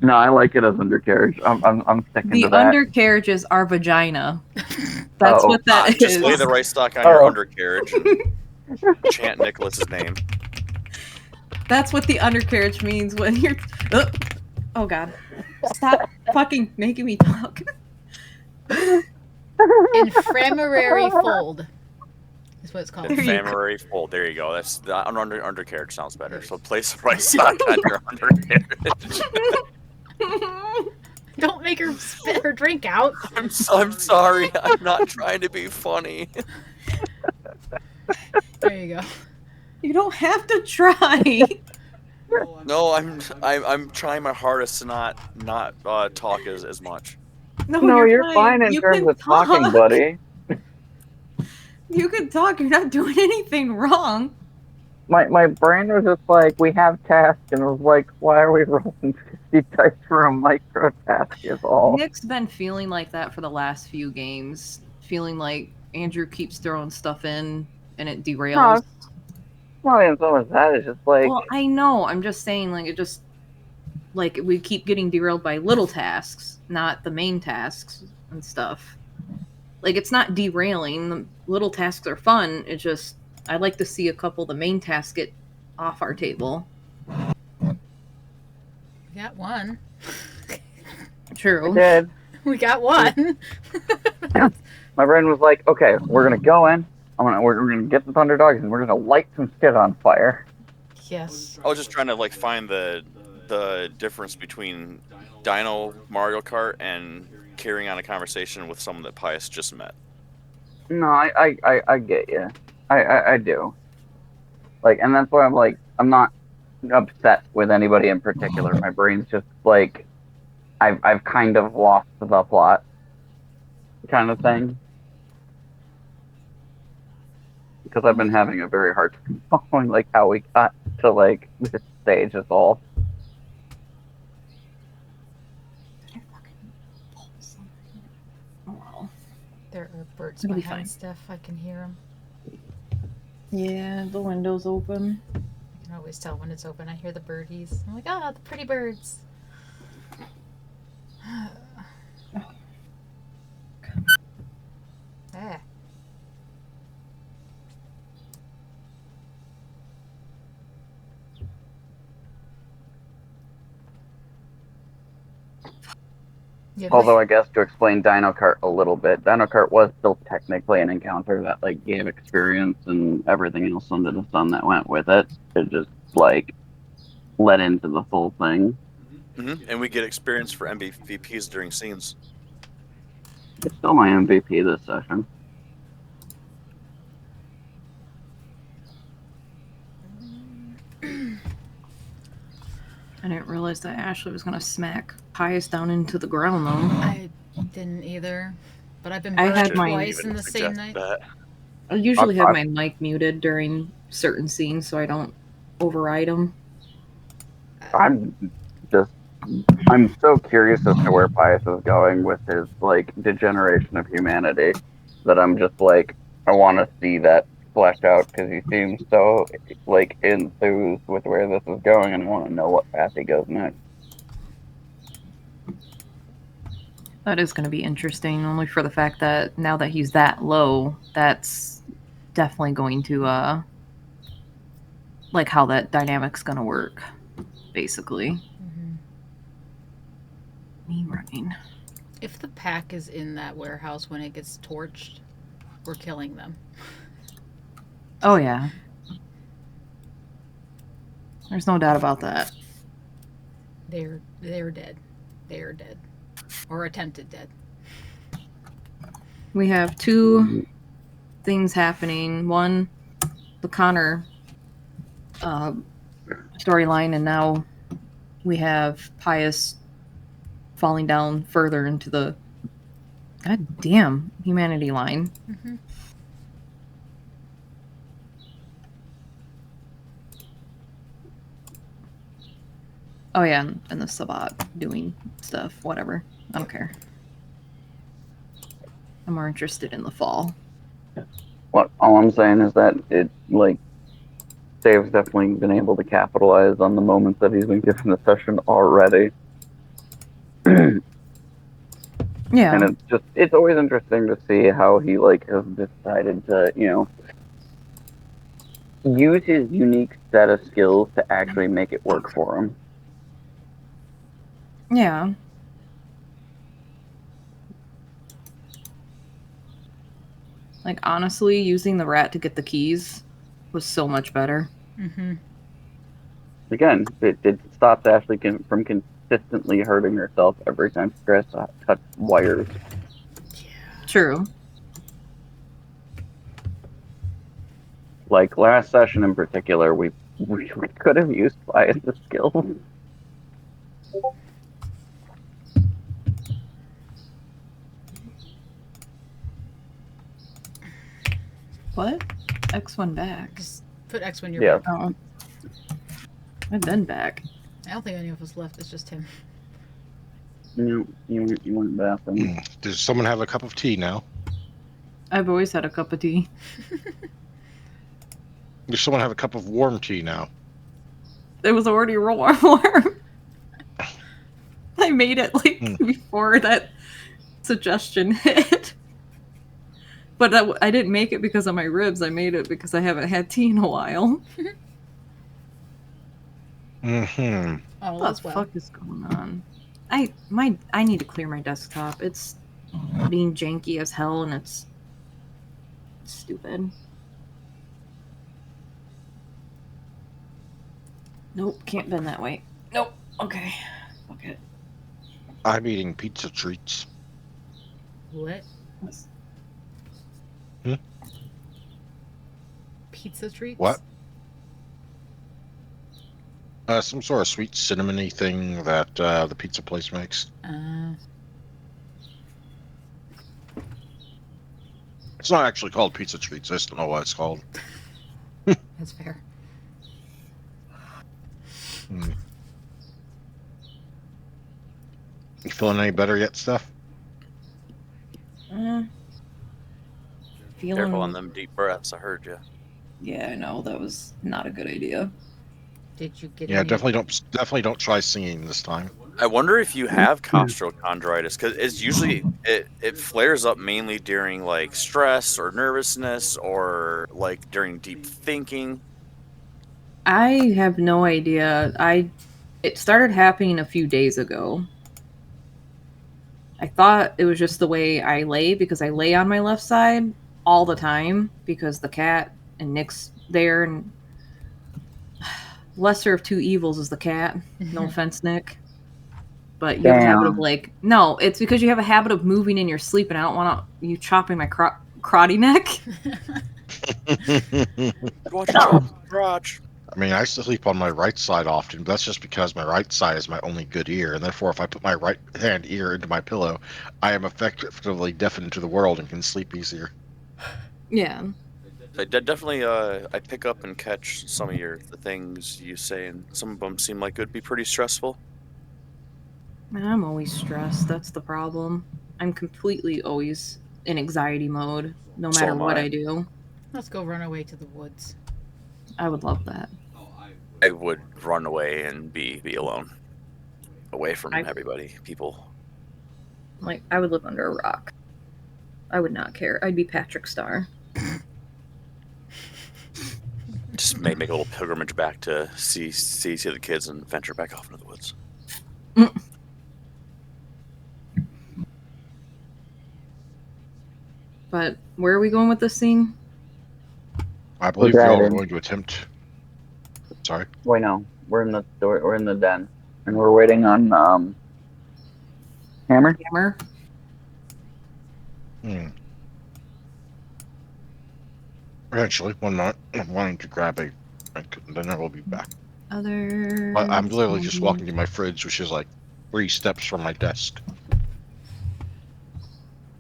No, I like it as undercarriage. I'm sticking The to that. undercarriage is our vagina. That's Uh-oh. what that is. Just lay the rice stock on your Oh. undercarriage and chant Nicholas's name. That's what the undercarriage means when you're. Oh god. Stop fucking making me talk. Inflammatory fold is what it's called. There you go. Inflammatory fold. There you go. That's the undercarriage sounds better. So place the rice stock on your undercarriage. Don't make her spit her drink out. I'm sorry. I'm not trying to be funny. There you go. You don't have to try. No, I'm trying my hardest to not talk as much. No, you're fine in You terms can of talking, talk. buddy. You can talk. You're not doing anything wrong. My brain was just like, we have tasks, and it was like, why are we rolling 50 dice for a micro task is all. Nick's been feeling like that for the last few games. Feeling like Andrew keeps throwing stuff in and it derails. Well, and so is that. It's just like, Well, I know. I'm just saying, like, it just like we keep getting derailed by little tasks, not the main tasks and stuff. Like, it's not derailing. The little tasks are fun. It's just I'd like to see a couple of the main tasks get off our table. We got one. we True. did. We got one. My brain was like, okay, we're gonna go in. We're gonna get the thunder dogs and we're gonna light some shit on fire. Yes. I was just trying to like find the difference between Dino Mario Kart and carrying on a conversation with someone that Pius just met. No, I get you. I do. Like, and that's why I'm like, I'm not upset with anybody in particular. My brain's just like, I've kind of lost the plot, kind of thing. Because I've been having a very hard time following like how we got to like this stage is all. Oh, well. There are birds It'll be behind fine. Steph. I can hear them. Yeah, the window's open. I can always tell when it's open. I hear the birdies. I'm like, ah, the pretty birds. Ah. Yeah, Although I guess to explain Dino Kart a little bit, Dino Kart was still technically an encounter that like gave experience and everything else under the sun that went with it. It just like led into the full thing. And we get experience for MVPs during scenes. It's still my MVP this session. I didn't realize that Ashley was gonna smack Pius down into the ground though. I didn't either. But I've been I burned had mine- twice in the same suggest night. that. I usually have I- my mic muted during certain scenes so I don't override them. I'm so curious as to where Pius is going with his like degeneration of humanity that I'm just like I want to see that fleshed out because he seems so like enthused with where this is going, and I want to know what path he goes next. That is going to be interesting, only for the fact that now that he's that low, that's definitely going to, like how that dynamic's going to work, basically. Mm-hmm. Me running. If the pack is in that warehouse when it gets torched, we're killing them. Oh, yeah. There's no doubt about that. They're dead. They are dead. Or attempted dead. We have two things happening. One, the Connor storyline, and now we have Pius falling down further into the goddamn humanity line. Mm-hmm. Oh yeah, and the Sabat doing stuff, whatever. I don't care. I'm more interested in the fall. What all I'm saying is that it like Dave's definitely been able to capitalize on the moments that he's been given the session already. Yeah. And it's always interesting to see how he like has decided to, use his unique set of skills to actually make it work for him. Yeah. Like, honestly, using the rat to get the keys was so much better. Mm-hmm. Again, it stops Ashley from consistently hurting herself every time she tries to touch wires. True. Like last session in particular, we could have used Pius' skill. What? X1 back. Just put X when you're Yeah. back. Oh. I've been back. I don't think any of us left. It's just him. You went bathroom. Does someone have a cup of tea now? I've always had a cup of tea. Does someone have a cup of warm tea now? It was already warm. I made it before that suggestion hit. But I didn't make it because of my ribs. I made it because I haven't had tea in a while. Mm-hmm. Oh, What that's the well. fuck is going on? I need to clear my desktop. It's being janky as hell, and it's stupid. Nope, can't bend that way. Nope. Okay. Fuck it. I'm eating pizza treats. What? Hmm? Pizza treats? What? Some sort of sweet cinnamony thing that the pizza place makes. It's not actually called pizza treats. I just don't know what it's called. That's fair. Hmm. You feeling any better yet, Steph? Feeling. Careful on them deep breaths. I heard you. Yeah, I know that was not a good idea. Did you get Yeah, any? definitely don't try singing this time. I wonder if you have costochondritis, because it's usually it flares up mainly during like stress or nervousness or like during deep thinking. I have no idea. It started happening a few days ago. I thought it was just the way I lay because I lay on my left side all the time because the cat and Nick's there, and lesser of two evils is the cat. No offense, Nick. But you have a habit of no, it's because you have a habit of moving in your sleep, and I don't want you chopping my crotty neck. Watch your chop crotch. I mean, I sleep on my right side often, but that's just because my right side is my only good ear, and therefore, if I put my right hand ear into my pillow, I am effectively deafened to the world and can sleep easier. Yeah. I definitely I pick up and catch some of the things you say, and some of them seem like it would be pretty stressful. Man, I'm always stressed. That's the problem. I'm completely always in anxiety mode, no So matter am what I. I do. Let's go run away to the woods. I would love that. I would run away and be alone, away from I- everybody, people. Like, I would live under a rock. I would not care. I'd be Patrick Star. Just make a little pilgrimage back to see the kids and venture back off into the woods. But where are we going with this scene? I believe we all are driving. going to attempt. Sorry. Wait, no. We're in the store. We're in the den, and we're waiting on Hammer. Hammer? Eventually, one moment. I'm wanting to grab a drink, and then I will be back. Other. But I'm literally just walking to my fridge, which is like 3 steps from my desk.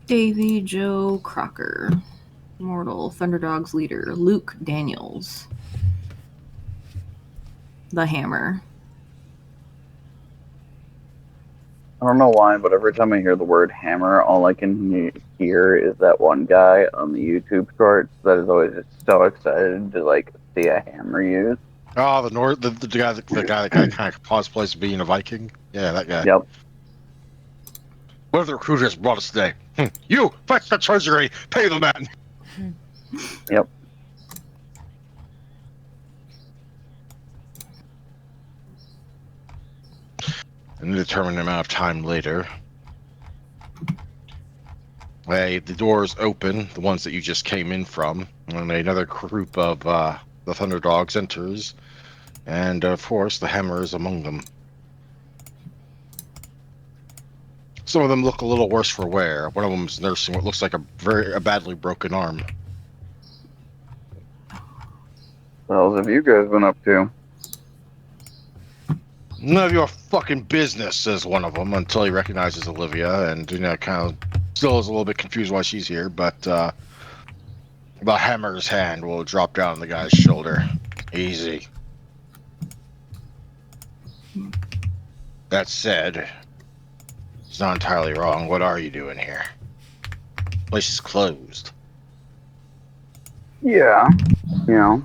Davy Joe Crocker. Mortal Thunderdog's leader. Luke Daniels. The Hammer. I don't know why, but every time I hear the word hammer, all I can hear is that one guy on the YouTube shorts that is always just so excited to like see a hammer used. Oh, the guy that kind of cosplays being a Viking. Yeah, that guy. Yep. One of the recruiters brought us today. You fetch the treasury, pay the man. Yep. An indeterminate amount of time later, the doors open, the ones that you just came in from, and another group of the Thunderdogs enters, and of course the Hammer is among them. Some of them look a little worse for wear. One of them is nursing what looks like a badly broken arm. What else have you guys been up to? None of your fucking business, says one of them, until he recognizes Olivia, and kind of still is a little bit confused why she's here, but the Hammer's hand will drop down on the guy's shoulder. Easy. That said, it's not entirely wrong. What are you doing here? Place is closed. Yeah. You know,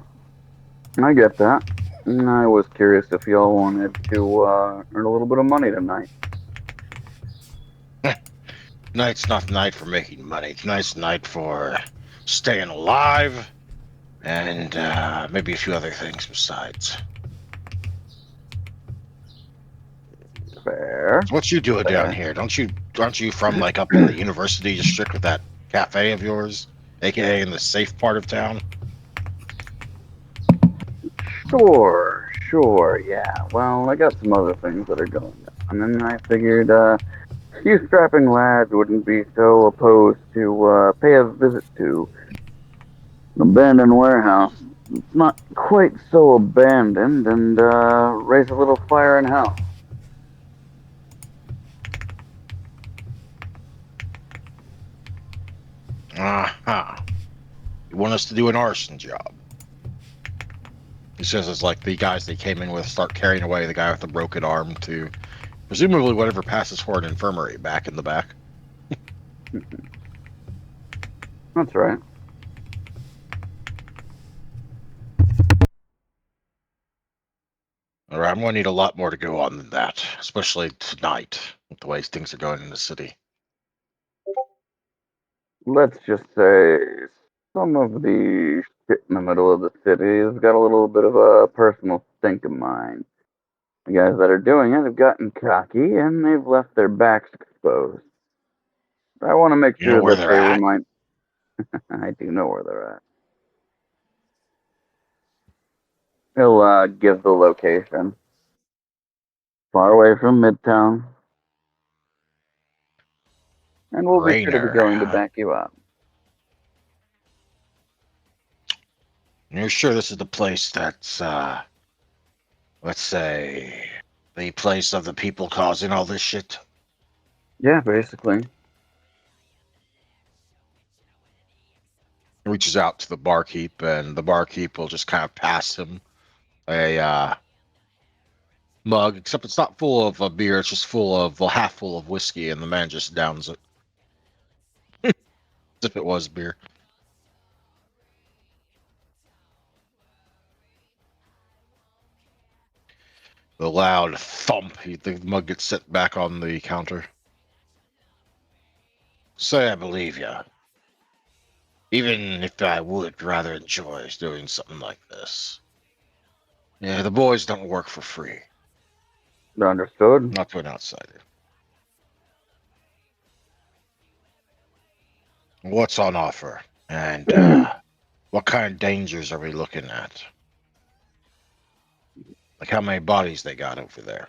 I get that. I was curious if y'all wanted to earn a little bit of money tonight. Night's not the night for making money. Tonight's the night for staying alive and maybe a few other things besides. Fair. So what you doing down Fair. here? Aren't you from like up in the university district with that cafe of yours, aka in the safe part of town? Sure, yeah. Well, I got some other things that are going on, and I figured you strapping lads wouldn't be so opposed to pay a visit to an abandoned warehouse. It's not quite so abandoned, and raise a little fire in hell. Uh-huh. You want us to do an arson job? He says it's like the guys they came in with start carrying away the guy with the broken arm to presumably whatever passes for an infirmary back in the back. That's right. All right, I'm going to need a lot more to go on than that, especially tonight with the way things are going in the city. Let's just say some of the shit in the middle of the city has got a little bit of a personal stink of mine. The guys that are doing it have gotten cocky and they've left their backs exposed. I want to make You know sure where that they're they at? remind. I do know where they're at. He'll give the location. Far away from Midtown. And we'll be sure to be Rainer. going to back you up. You're sure this is the place that's, let's say, the place of the people causing all this shit? Yeah, basically. He reaches out to the barkeep, and the barkeep will just kind of pass him a mug, except it's not full of beer, it's just full of, well, half full of whiskey, and the man just downs it as if it was beer. The loud thump, the mug gets set back on the counter. Say I believe you. Even if I would rather enjoy doing something like this. Yeah, the boys don't work for free. Understood. Not to an outsider. What's on offer? And what kind of dangers are we looking at? Like how many bodies they got over there?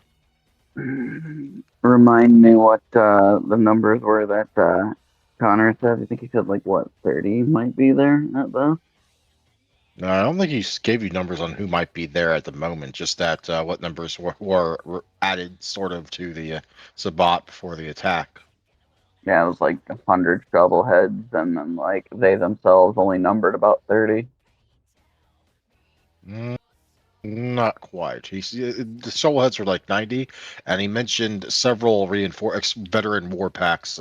Remind me what the numbers were that Connor said. I think he said like what 30 might be there at the. No, I don't think he gave you numbers on who might be there at the moment. Just that what numbers were added sort of to the Sabat before the attack. Yeah, it was like 100 shovel heads, and then like they themselves only numbered about 30. Mm, not quite. The shovelheads were like 90, and he mentioned several veteran war packs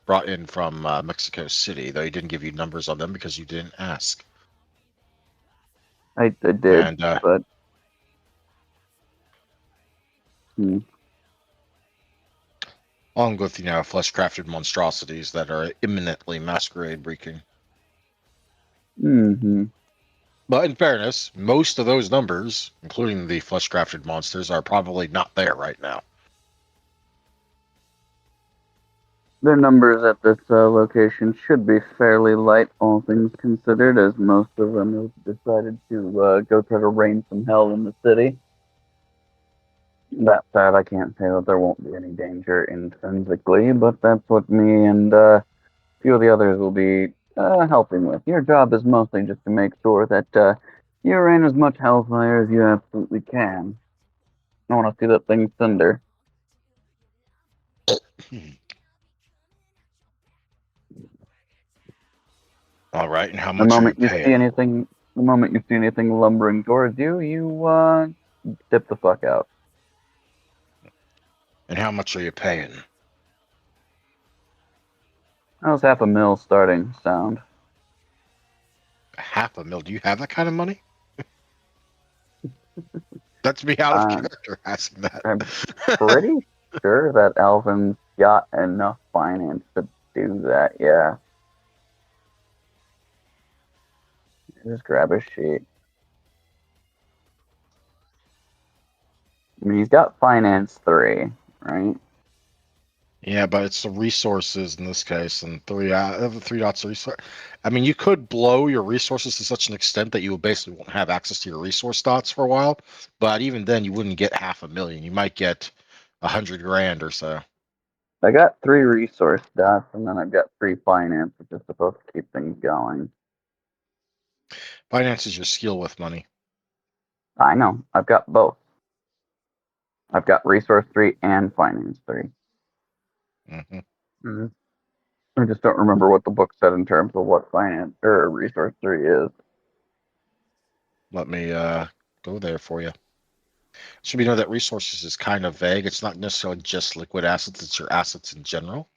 brought in from Mexico City, though he didn't give you numbers on them because you didn't ask. I did, And but hmm, along with flesh-crafted monstrosities that are imminently masquerade-breaking. hmm But in fairness, most of those numbers, including the flesh-crafted monsters, are probably not there right now. their numbers at this location should be fairly light, all things considered, as most of them have decided to go try to rain some hell in the city. That said, I can't say that there won't be any danger intrinsically, but that's what me and a few of the others will be helping with. Your job is mostly just to make sure that you rain as much hellfire as you absolutely can. I want to see that thing cinder. All right, and how The much are you moment you see paying? anything, the moment you see anything lumbering towards you, you dip the fuck out. And how much are you paying? How's half a mil starting sound? Half a mil? Do you have that kind of money? That's me out of Uh, character asking that. I'm pretty sure that Alvin's got enough finance to do that. Yeah. Just grab a sheet. I mean, he's got finance 3, right? Yeah, but it's the resources in this case, and the 3 dots resource. I mean, you could blow your resources to such an extent that you basically won't have access to your resource dots for a while. But even then, you wouldn't get 500,000. You might get 100 grand or so. I got 3 resource dots, and then I've got 3 finance, which is supposed to keep things going. Finance is your skill with money. I know. I've got both. I've got resource 3 and finance 3. Hmm. Mm-hmm. I just don't remember what the book said in terms of what finance or resource 3 is. Let me go there for you. Should we know that resources is kind of vague? It's not necessarily just liquid assets; it's your assets in general.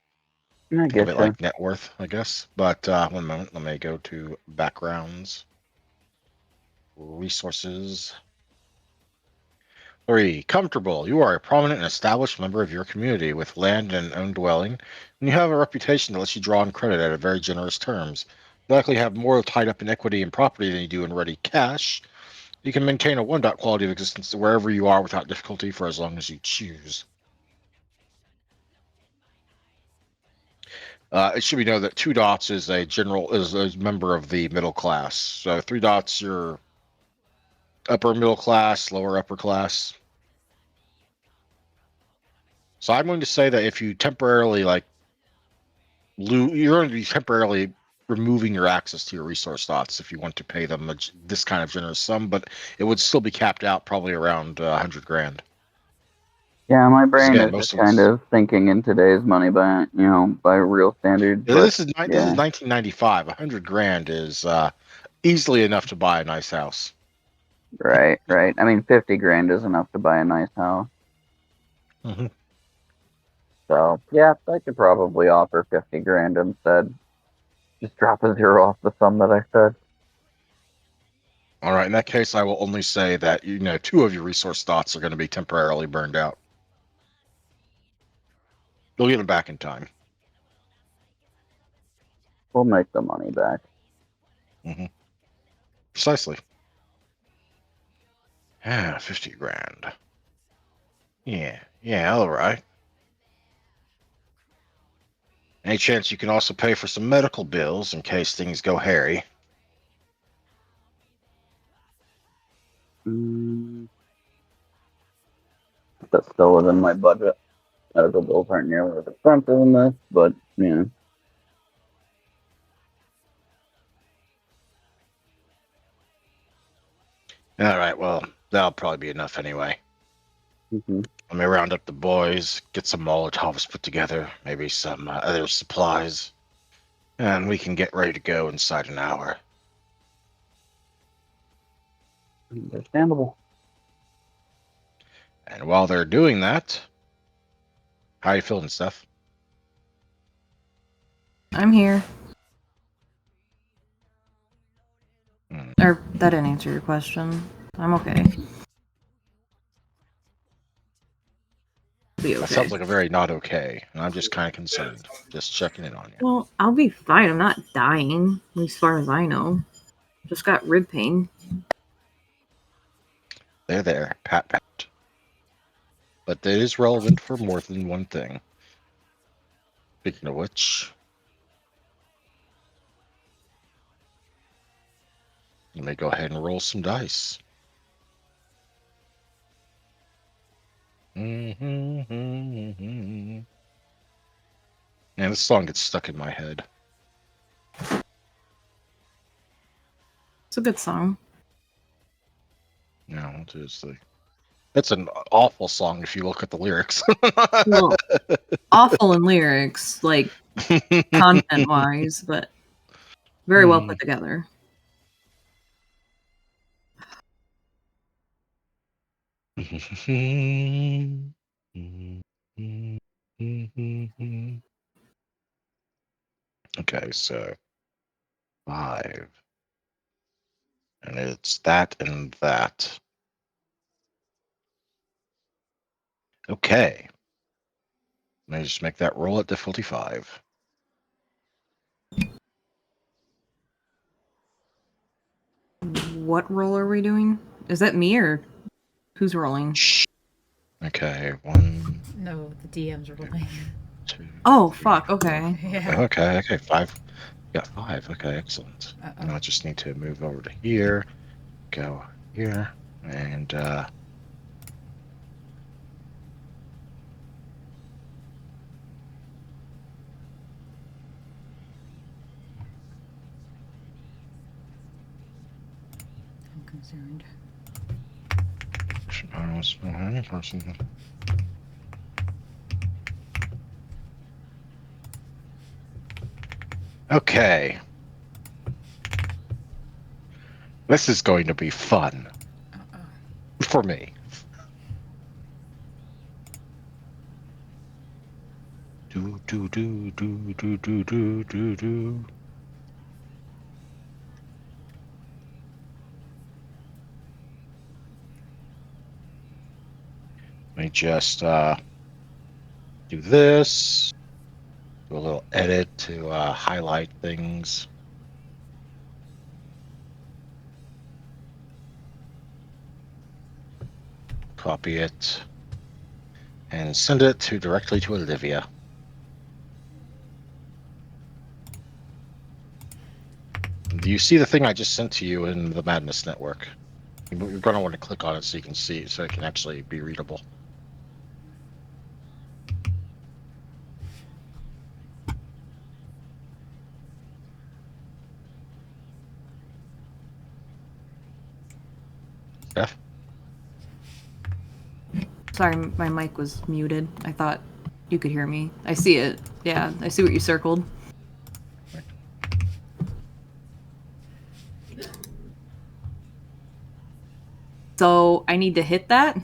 I Think of get it you. like net worth, I guess. But one moment, let me go to backgrounds, resources. 3. Comfortable. You are a prominent and established member of your community with land and an own dwelling, and you have a reputation that lets you draw on credit at very generous terms. You likely have more tied up in equity and property than you do in ready cash. You can maintain a 1 dot quality of existence wherever you are without difficulty for as long as you choose. It should be known that 2 dots is a member of the middle class. So 3 dots, you're upper middle class, lower upper class. So I'm going to say that if you temporarily you're going to be temporarily removing your access to your resource dots if you want to pay them this kind of generous sum, but it would still be capped out probably around 100 grand. Yeah, my Because brain again, is most just of kind us. of thinking in today's money by real standards. Yeah, But this is yeah, 1995. 100 grand is easily enough to buy a nice house. right, right. I mean, 50 grand is enough to buy a nice house. Hmm. So yeah, I could probably offer 50 grand instead. Just drop a 0 off the sum that I said. All right, in that case, I will only say that 2 of your resource dots are going to be temporarily burned out. You'll get them back in time. We'll make the money back. Hmm. Precisely. Yeah, 50 grand. Yeah, all right. Any chance you can also pay for some medical bills in case things go hairy? Mm, that's still within my budget. Medical bills aren't nearly as expensive than this, but yeah. All right, well, that'll probably be enough anyway. Mm-hmm. Let me round up the boys, get some Molotovs put together, maybe some other supplies, and we can get ready to go inside an hour. Understandable. And while they're doing that, how you feeling, Steph? I'm here. Hmm. Or that didn't answer your question. I'm okay. Be That okay. sounds like a very not okay, and I'm just kind of concerned. Just checking in on you. Well, I'll be fine. I'm not dying, at least as far as I know. Just got rib pain. There, pat, pat. But that is relevant for more than one thing. Speaking of which, let me go ahead and roll some dice. And this song gets stuck in my head. It's a good song. No, it's an awful song if you look at the lyrics. Well, awful in lyrics, like content wise, but very well put together. Okay, so 5. And it's that and that. Okay. Let me just make that roll at difficulty 5. What roll are we doing? Is that me or who's rolling? Shh. Okay, 1, No, the DM's rolling. 2. Oh, 3. fuck. Okay. Yeah. Okay, 5. Got 5. Okay, excellent. Uh-oh. Now I just need to move over to here, go here, and I'm concerned. person. Okay. This is going to be fun Uh-oh. for me. Do do do do do do do do do. Let me just do this. Do a little edit to highlight things. Copy it and send it directly to Olivia. Do you see the thing I just sent to you in the Madness Network? You're going to want to click on it so you can see, so it can actually be readable. Steph? Sorry, my mic was muted. I thought you could hear me. I see it. Yeah, I see what you circled. So I need to hit that?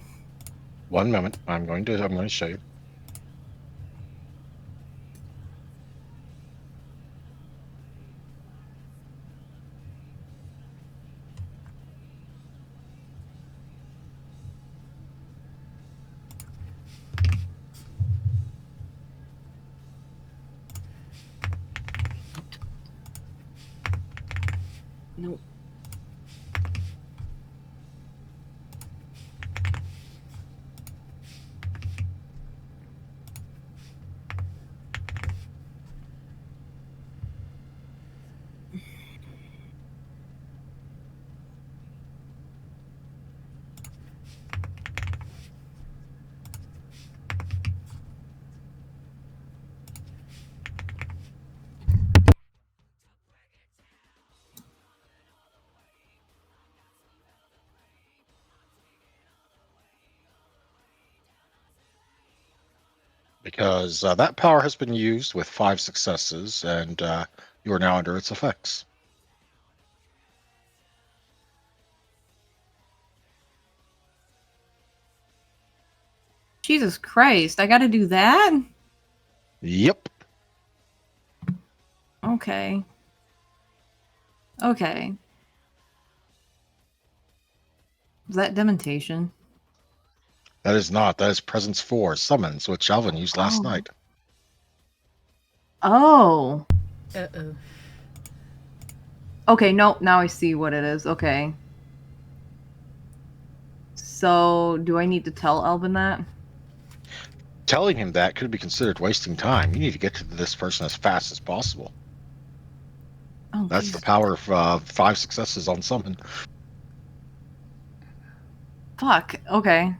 1 moment. I'm going to show you. Nope. Because that power has been used with 5 successes, and you are now under its effects. Jesus Christ, I gotta do that? Yep. Okay. Okay. Is that demontation? That is not. That is Presence 4, Summons, which Alvin used last Oh. night. Oh. Uh-oh. Okay, nope, now I see what it is. Okay. So, do I need to tell Elvin that? Telling him that could be considered wasting time. You need to get to this person as fast as possible. Oh, That's Jesus. the power of 5 successes on Summon. Fuck. Okay.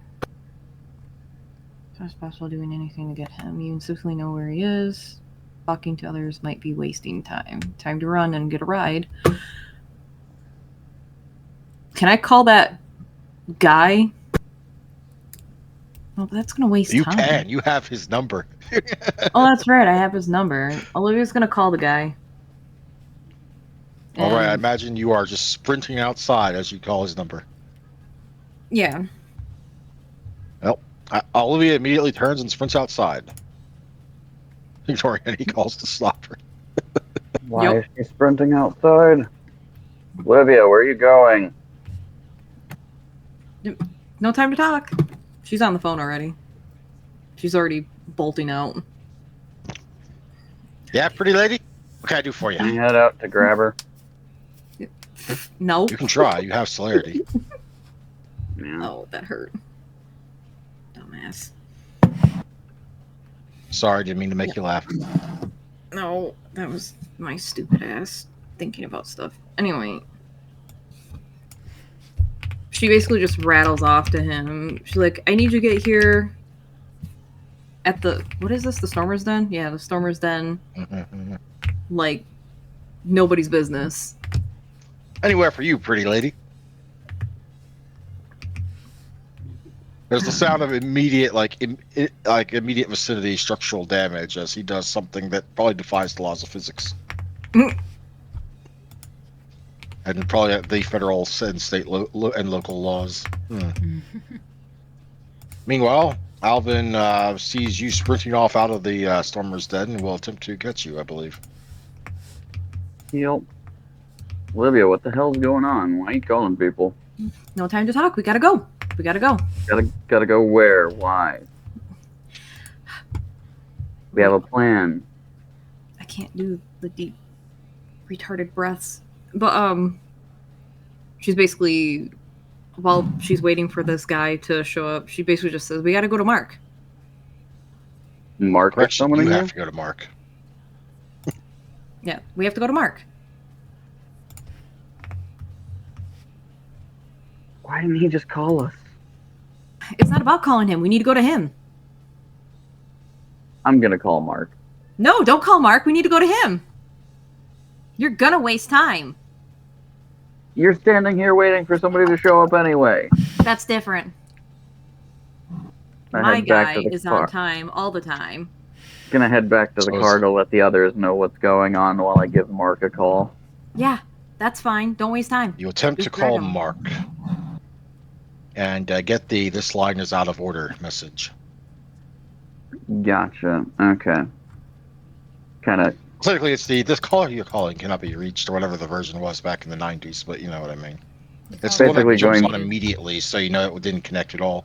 It's not possible doing anything to get him. You simply know where he is. Talking to others might be wasting time. Time to run and get a ride. Can I call that guy? Oh, but that's gonna waste You time. can. You have his number. Oh, that's right. I have his number. Olivia's gonna call the guy. All right. I And- imagine you are just sprinting outside as you call his number. Yeah. Well, Olivia immediately turns and sprints outside, ignoring any calls to stop her. Why Yep. is she sprinting outside? Olivia, where are you going? No time to talk. She's on the phone already. She's already bolting out. Yeah, pretty lady? What can I do for you? Can you head out to grab her? No. You can try. You have celerity. Yeah. Oh, that hurt. Dumbass. Sorry, didn't mean to make you laugh. No, that was my stupid ass thinking about stuff. Anyway. She basically just rattles off to him. She's like, I need you to get here at the... What is this? The Stormer's Den? Yeah, the Stormer's Den. Like, nobody's business. Anywhere for you, pretty lady. There's the sound of immediate, immediate vicinity structural damage as he does something that probably defies the laws of physics. And probably the federal and state and local laws. Meanwhile, Alvin sees you sprinting off out of the Stormer's Den and will attempt to catch you, I believe. Yep. Olivia, what the hell's going on? Why are you calling people? No time to talk. We gotta go. We gotta go. Gotta go where? Why? We have a plan. I can't do the deep, retarded breaths. But, she's basically, while she's waiting for this guy to show up, she basically just says, we gotta go to Mark. Mark is Correction, summoning you you? have to go to Mark. Yeah, we have to go to Mark. Why didn't he just call us? It's not about calling him. We need to go to him. I'm gonna call Mark. No, don't call Mark. We need to go to him. You're gonna waste time. You're standing here waiting for somebody to show up anyway. That's different. My Head back guy to the is car. on time all the time. Gonna head back to the So car to let the others know what's going on while I give Mark a call. Yeah, that's fine. Don't waste time. You attempt to Just drag call him. Mark and get the "this line is out of order" message. Gotcha. Okay. Kind of. Technically, it's this caller you're calling cannot be reached, or whatever the version was back in the 90s, but you know what I mean. It's the one that Basically jumps going- on immediately, so you know it didn't connect at all.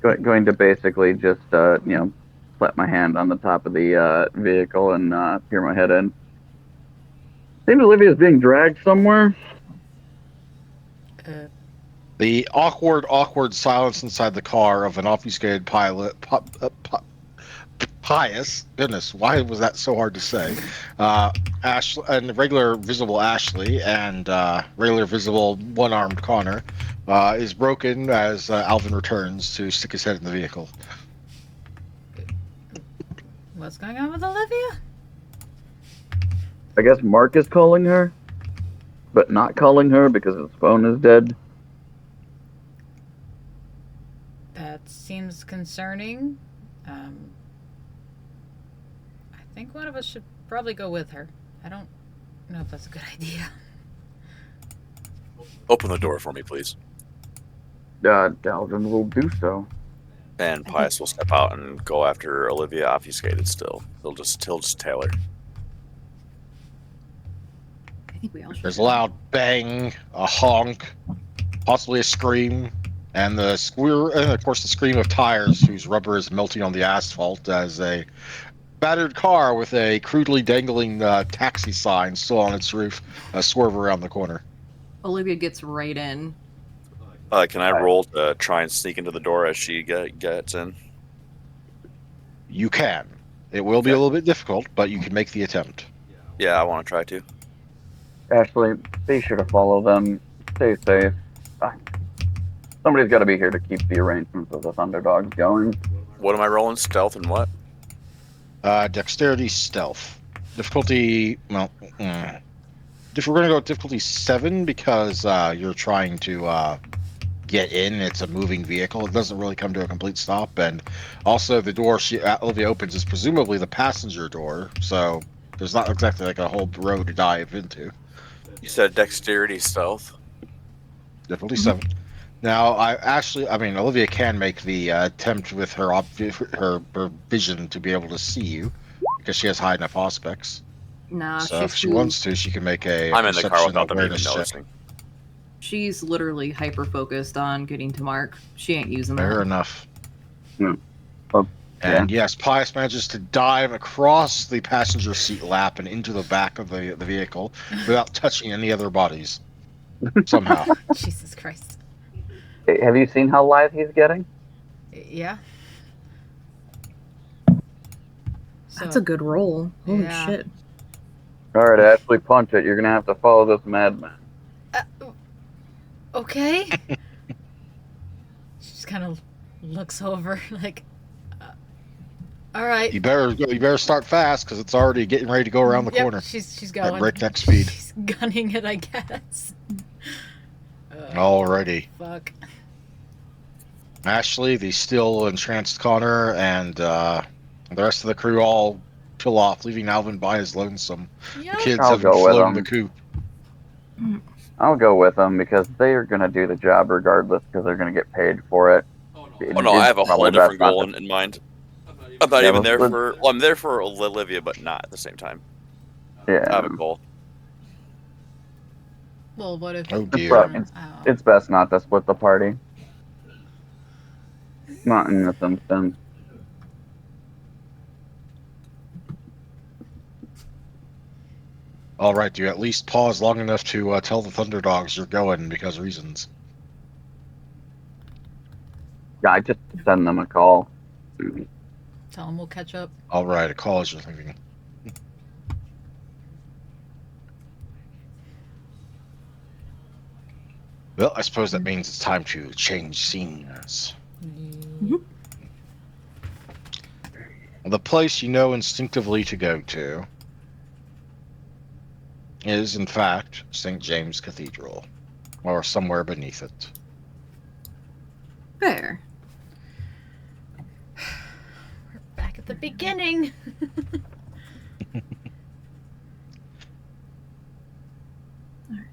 Going to basically just, slap my hand on the top of the vehicle and peer my head in. Seems Olivia's being dragged somewhere. The awkward silence inside the car of an obfuscated pious. Goodness, why was that so hard to say? Ashley and regular visible Ashley and regular visible one-armed Connor is broken as Alvin returns to stick his head in the vehicle. What's going on with Olivia? I guess Mark is calling her, but not calling her because his phone is dead. That seems concerning. I think one of us should probably go with her. I don't know if that's a good idea. Open the door for me, please. Dalvin will do so. And Pius will step out and go after Olivia, obfuscated still. He'll just tail her. I think we all should. There's a loud bang, a honk, possibly a scream, and the squeal, and of course the scream of tires whose rubber is melting on the asphalt as a battered car with a crudely dangling taxi sign still on its roof swerve around the corner. Olivia gets right in. Can I roll to try and sneak into the door as she gets in? You can. It will be a little bit difficult, but you can make the attempt. Yeah, I want to try to. Ashley, be sure to follow them. Stay safe. Somebody's got to be here to keep the arrangements of the Thunderdogs going. What am I rolling? Stealth and what? Dexterity, stealth. Difficulty, well, if we're going to go with difficulty 7 because you're trying to get in, it's a moving vehicle. It doesn't really come to a complete stop. And also the door Olivia opens is presumably the passenger door, so there's not exactly like a whole row to dive into. You said dexterity, stealth. Difficulty 7. Now, Olivia can make the attempt with her vision to be able to see you because she has high enough aspects. Nah, So if she wants to, she can make a I'm in the car perception without them even awareness check. noticing. She's literally hyper focused on getting to Mark. She ain't using that. Fair enough. And yes, Pius manages to dive across the passenger seat lap and into the back of the vehicle without touching any other bodies. Somehow. Jesus Christ. Hey, have you seen how live he's getting? Yeah. That's So, a good roll. Holy yeah. shit. All right, Ashley, punch it. You're gonna have to follow this madman. Uh, okay. She just kind of looks over, like, all right. You better start fast because it's already getting ready to go around the Yep, corner she's at going. breakneck speed. She's gunning it, I guess. Alrighty. Fuck. Ashley, the still entranced Connor, and the rest of the crew all peel off, leaving Alvin by his lonesome. Yep. The kids I'll having go with flown him. the coop. I'll go with them because they are gonna do the job regardless because they're gonna get paid for it. Oh no, I have a whole different goal in mind. I'm not Yeah, even there let's- for. Well, I'm there for Olivia, but not at the same time. I have Yeah, a goal. Well, what if... Oh it's, dear. prob- it's best not to split the party. Not in this instance. All right, do you at least pause long enough to tell the Thunderdogs you're going because reasons? Yeah, I just send them a call. Tell him we'll catch up. All right, a call as you're thinking. Well, I suppose that means it's time to change scenes. The place you know instinctively to go to is, in fact, St. James Cathedral, or somewhere beneath it. Fair. We're back at the beginning.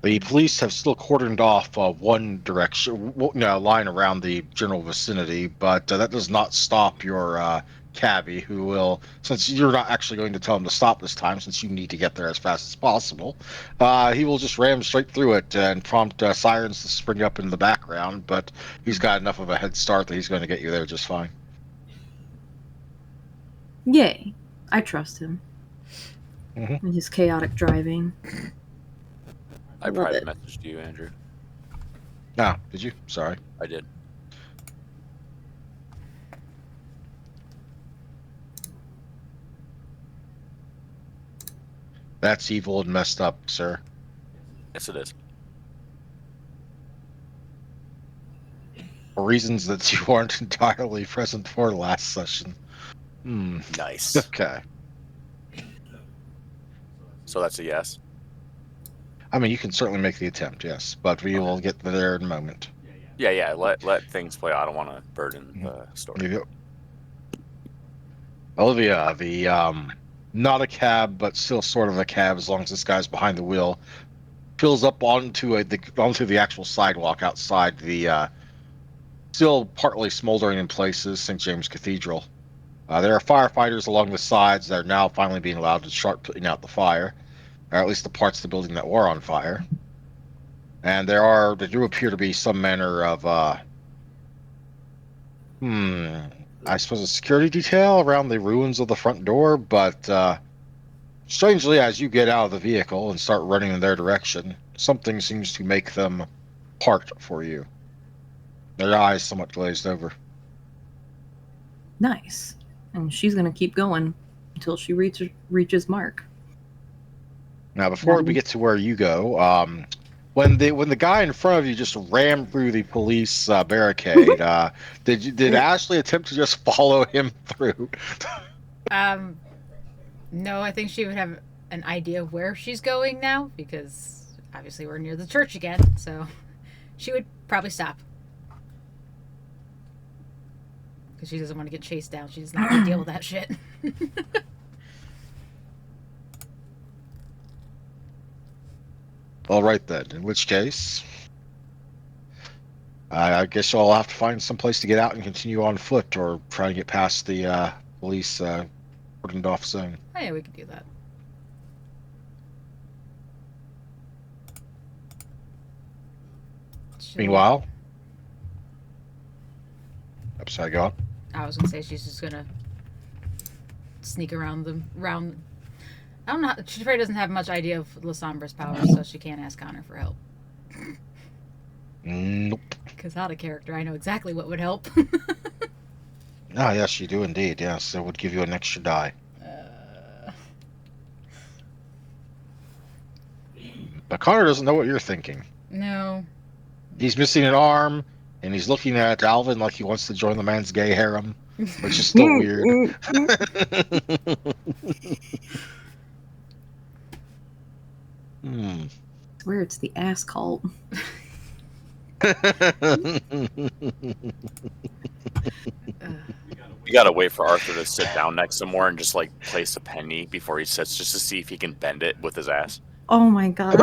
The police have still cordoned off one direction, line around the general vicinity, but that does not stop your cabbie, who will, since you're not actually going to tell him to stop this time, since you need to get there as fast as possible, he will just ram straight through it and prompt sirens to spring up in the background, but he's got enough of a head start that he's going to get you there just fine. Yay. I trust him. Mhm. And his chaotic driving. I Love private it. messaged you, Andrew. No, did you? Sorry. I did. That's evil and messed up, sir. Yes, it is. For reasons that you weren't entirely present for last session. Nice. Okay. So that's a yes. I mean, you can certainly make the attempt, yes, but we will get there in a moment. Yeah. Let things play out. I don't want to burden the story. There you go. Olivia, the not a cab, but still sort of a cab, as long as this guy's behind the wheel, fills up onto the actual sidewalk outside the still partly smoldering in places St. James Cathedral. There are firefighters along the sides that are now finally being allowed to start putting out the fire, or at least the parts of the building that were on fire. And there do appear to be some manner of I suppose a security detail around the ruins of the front door, but strangely, as you get out of the vehicle and start running in their direction, something seems to make them part for you. Their eyes somewhat glazed over. Nice. And she's gonna keep going until she reaches Mark. Now, before we get to where you go, when the guy in front of you just rammed through the police barricade, did Ashley attempt to just follow him through? No, I think she would have an idea of where she's going now, because obviously we're near the church again, so she would probably stop. Because she doesn't want to get chased down. She does not want to deal with that shit. All right, then. In which case, I guess I'll have to find some place to get out and continue on foot, or try to get past the police cordoned off zone. Oh, yeah, we could do that. Meanwhile, upside go on. I was gonna say she's just gonna sneak around around. I don't know. She probably doesn't have much idea of Lasombra's powers, so she can't ask Connor for help. Nope. Because out of character, I know exactly what would help. Ah, yes, you do indeed. Yes, it would give you an extra die. But Connor doesn't know what you're thinking. No. He's missing an arm, and he's looking at Alvin like he wants to join the man's gay harem, which is still weird. Hmm. I swear it's the ass cult. You gotta wait for Arthur to sit down next to more and just like place a penny before he sits, just to see if he can bend it with his ass. Oh my god.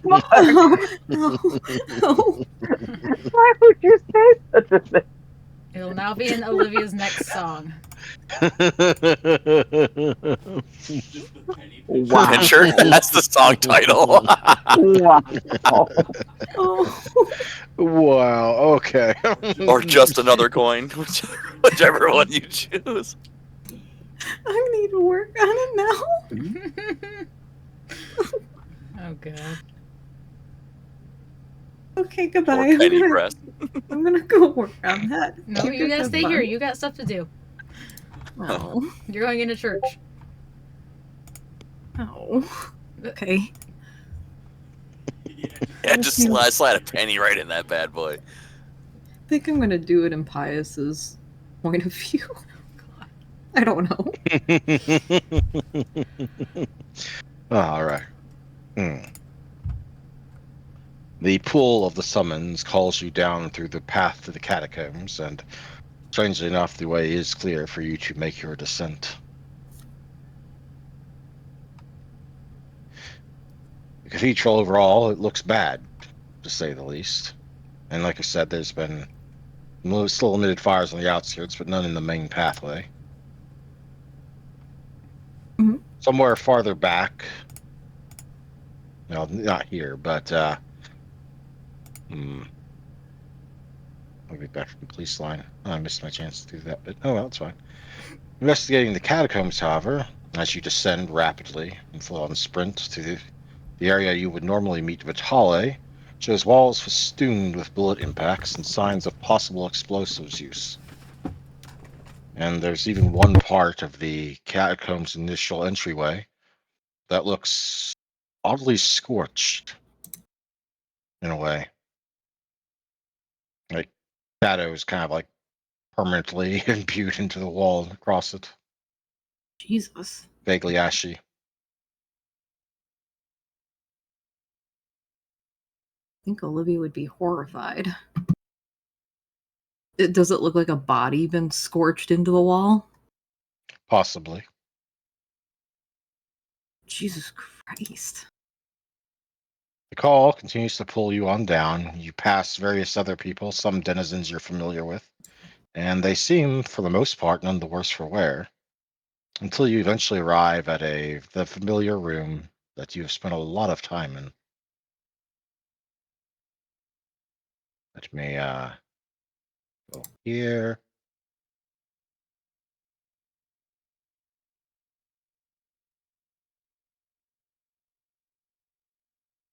No. Why would you say such a thing? It'll now be in Olivia's next song. Wow. Pincher? That's the song title. Wow. Oh. Wow. Okay. Or just another coin, whichever one you choose. I need to work on it now. Oh god. Okay, Or goodbye. penny press. I'm gonna go work on that. No, you gotta stay here. You got stuff to do. Oh. You're going into church. Oh. Okay. Yeah, just slide a penny right in that bad boy. I think I'm gonna do it in Pius's point of view. I don't know. All right. The pull of the summons calls you down through the path to the catacombs, and strangely enough, the way is clear for you to make your descent. The cathedral overall, it looks bad, to say the least. And like I said, there's been still limited fires on the outskirts, but none in the main pathway. Mhm. Somewhere farther back, well, not here, but I'll be back from the police line. Oh, I missed my chance to do that, but oh well, it's fine. Investigating the catacombs, however, as you descend rapidly and full-on sprint to the area you would normally meet Vitale, shows walls festooned with bullet impacts and signs of possible explosives use. And there's even one part of the catacombs' initial entryway that looks oddly scorched in a way. Like shadows kind of like permanently imbued into the wall across it. Jesus. Vaguely ashy. I think Olivia would be horrified. Does it look like a body been scorched into the wall? Possibly. Jesus Christ. The call continues to pull you on down. You pass various other people, some denizens you're familiar with, and they seem, for the most part, none the worse for wear, until you eventually arrive at the familiar room that you have spent a lot of time in. Let me go here.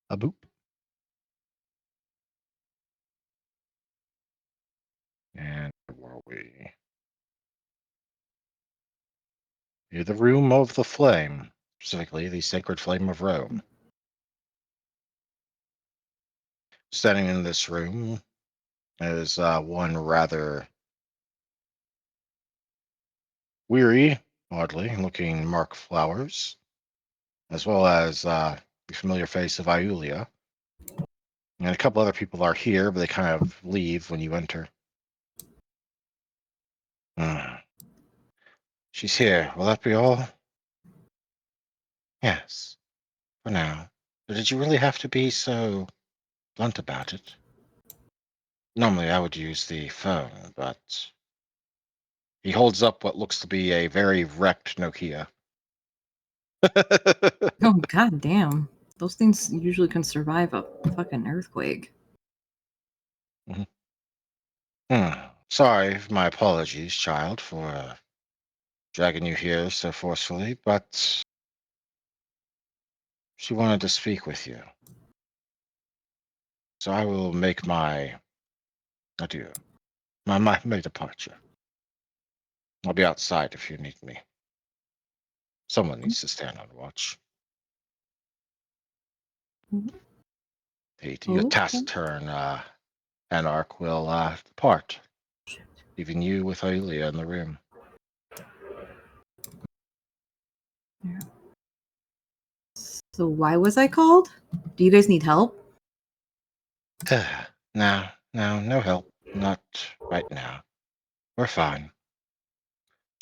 A boop. And where were we? Near the room of the flame, specifically the sacred flame of Rome. Standing in this room is one rather weary, oddly looking Mark Flowers, as well as the familiar face of Iulia. And a couple other people are here, but they kind of leave when you enter. She's here. Will that be all? Yes, for now. But did you really have to be so blunt about it? Normally I would use the phone, but... He holds up what looks to be a very wrecked Nokia. Oh, god damn. Those things usually can survive a fucking earthquake. Sorry, my apologies, child, for dragging you here so forcefully, but she wanted to speak with you. So I will make my adieu, my departure. I'll be outside if you need me. Someone needs to stand on watch. Your Okay. taciturn anarch will depart, leaving you with Aelia in the room. So why was I called? Do you guys need help? No help. Not right now. We're fine.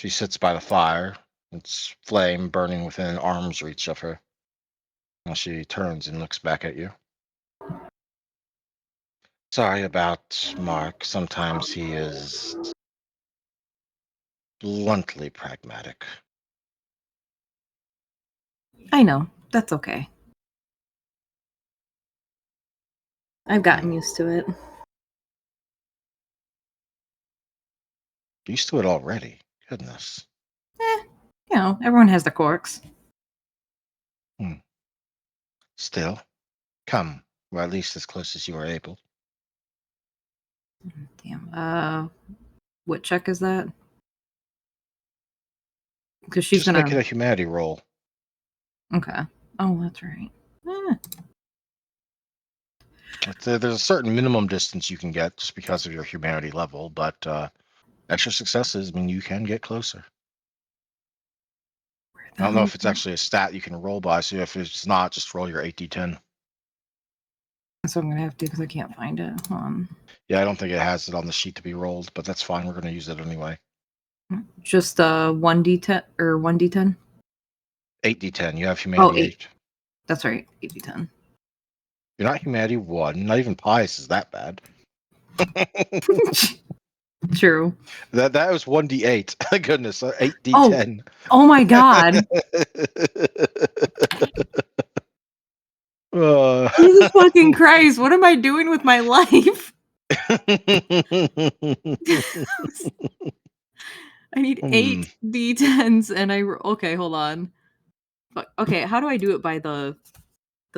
She sits by the fire, its flame burning within arm's reach of her. Now she turns and looks back at you. Sorry about Mark. Sometimes he is bluntly pragmatic. I know. That's okay. I've gotten used to it. Used to it already. Goodness. You know, everyone has their quirks. Still, come. Or at least as close as you are able. Damn. What check is that? Because she's Just make it gonna. a humanity roll. Okay. Oh, that's right. There's a certain minimum distance you can get just because of your humanity level, but extra successes mean you can get closer. I don't know if it's actually a stat you can roll by, so if it's not, just roll your 8d10. So I'm gonna have to because I can't find it. Hold on. Yeah, I don't think it has it on the sheet to be rolled, but that's fine. We're going to use it anyway. Just 1d10 or 1d10. 8d10. You have humanity 8. That's right. 8d10. You're not humanity 1. Not even pious is that bad. True. That was 1d8. Thank goodness. 8d10. Oh my god. Jesus fucking Christ. What am I doing with my life? I need 8 d10s and okay, hold on. Okay, how do I do it by the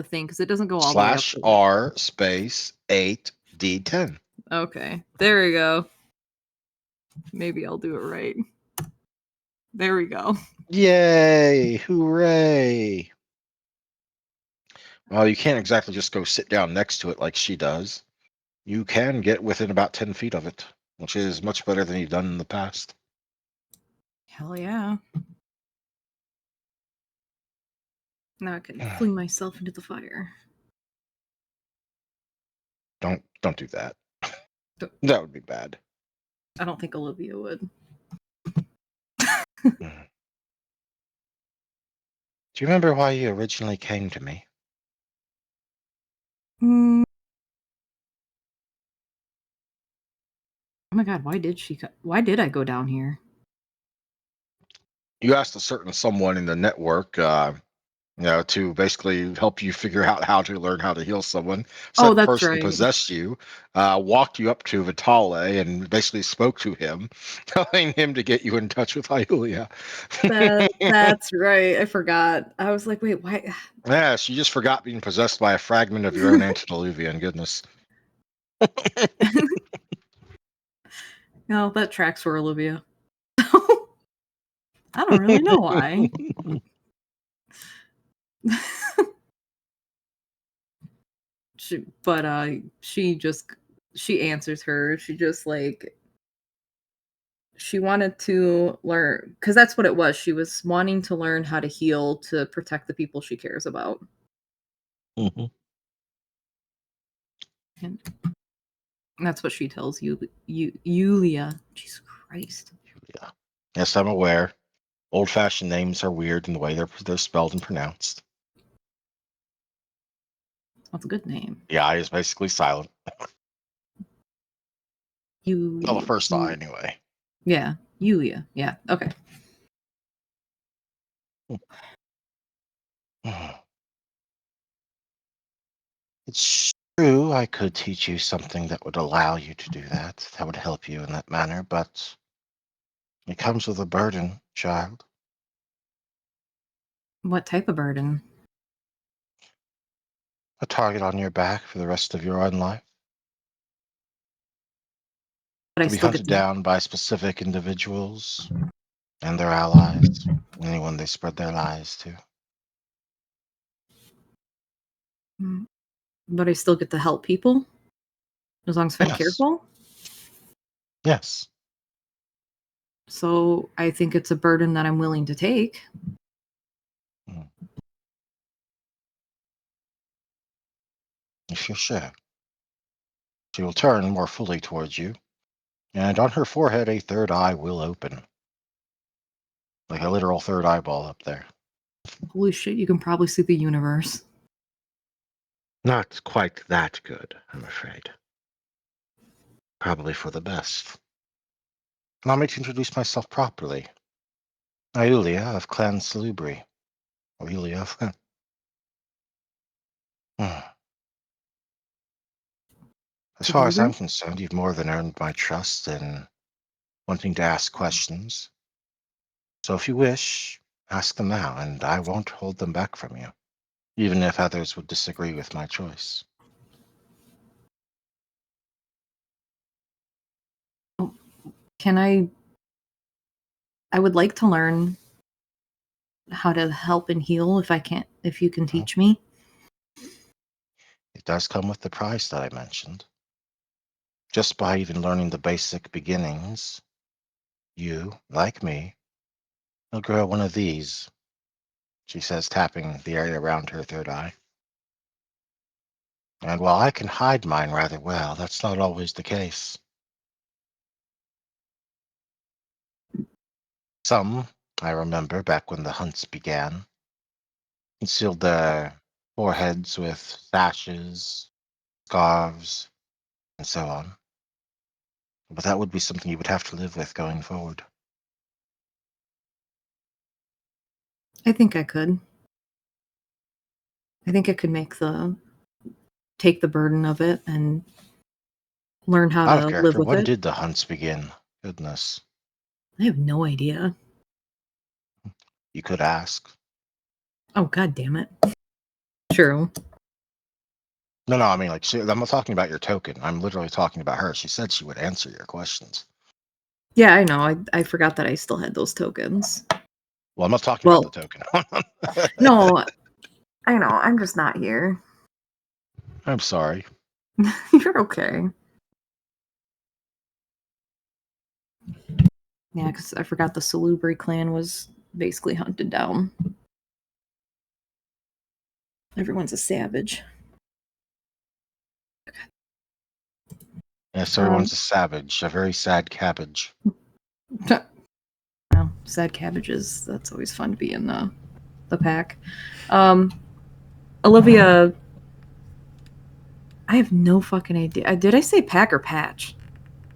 thing? Because it doesn't go all the way up. /R space 8d10. Okay, there we go. Maybe I'll do it right. There we go. Yay! Hooray! Well, you can't exactly just go sit down next to it like she does. You can get within about 10 feet of it, which is much better than you've done in the past. Hell yeah. Now I can fling myself into the fire. Don't do that. Don't- That would be bad. I don't think Olivia would. Do you remember why you originally came to me? Oh my god, why did I go down here? You asked a certain someone in the network, to basically help you figure out how to learn how to heal someone. Oh, Said that's person right. possessed you, walked you up to Vitale and basically spoke to him, telling him to get you in touch with Hyulia. That's right. I forgot. I was like, wait, why? Yes, you just forgot being possessed by a fragment of your own antediluvian goodness. No, that tracks for Olivia. I don't really know why. She answers her. She just like she wanted to learn because that's what it was. She was wanting to learn how to heal to protect the people she cares about. Mm-hmm. And that's what she tells you, Yulia. Jesus Christ. Yeah. Yes, I'm aware. Old-fashioned names are weird in the way they're spelled and pronounced. That's a good name. The I is basically silent. Well, the first I, anyway. Yeah, Yulia. Yeah. Okay. It True, I could teach you something that would allow you to do that. That would help you in that manner, but it comes with a burden, child. What type of burden? A target on your back for the rest of your own life. But I To be still get hunted to. down by specific individuals and their allies, anyone they spread their lies to. But I still get to help people as long as I'm Yes, careful. yes. So I think it's a burden that I'm willing to take. Mm. If you're sure. She will turn more fully towards you, and on her forehead a third eye will open. Like a literal third eyeball up there. Holy shit, you can probably see the universe. Not quite that good, I'm afraid. Probably for the best. Allow me to introduce myself properly. Iulia of Clan Salubri. Or Iulia of... As far as I'm Salubri? concerned, you've more than earned my trust in wanting to ask questions. So if you wish, ask them now, and I won't hold them back from you, even if others would disagree with my choice. Can I would like to learn how to help and heal if you can Well, teach me. it does come with the price that I mentioned. Just by even learning the basic beginnings, you, like me, will grow one of these, she says, tapping the area around her third eye. And while I can hide mine rather well, that's not always the case. Some, I remember back when the hunts began, concealed their foreheads with sashes, scarves, and so on. But that would be something you would have to live with going forward. I think I could. I think I could take the burden of it and learn how Out of to live character, with when it. did the hunts begin? Goodness, I have no idea. you could ask. Oh god damn it. True. No, I mean, like, I'm not talking about your token. I'm literally talking about her. She said she would answer your questions. Yeah, I know. I forgot that I still had those tokens. Well, I'm not talking about the Well, token. no, I know. I'm just not here. I'm sorry. You're okay. Yeah, because I forgot the Salubri clan was basically hunted down. Everyone's a savage. Yes, Um, everyone's a savage, a very sad cabbage. well, sad cabbages. That's always fun to be in the pack. Um, Olivia, I have no fucking idea. Did I say pack or patch?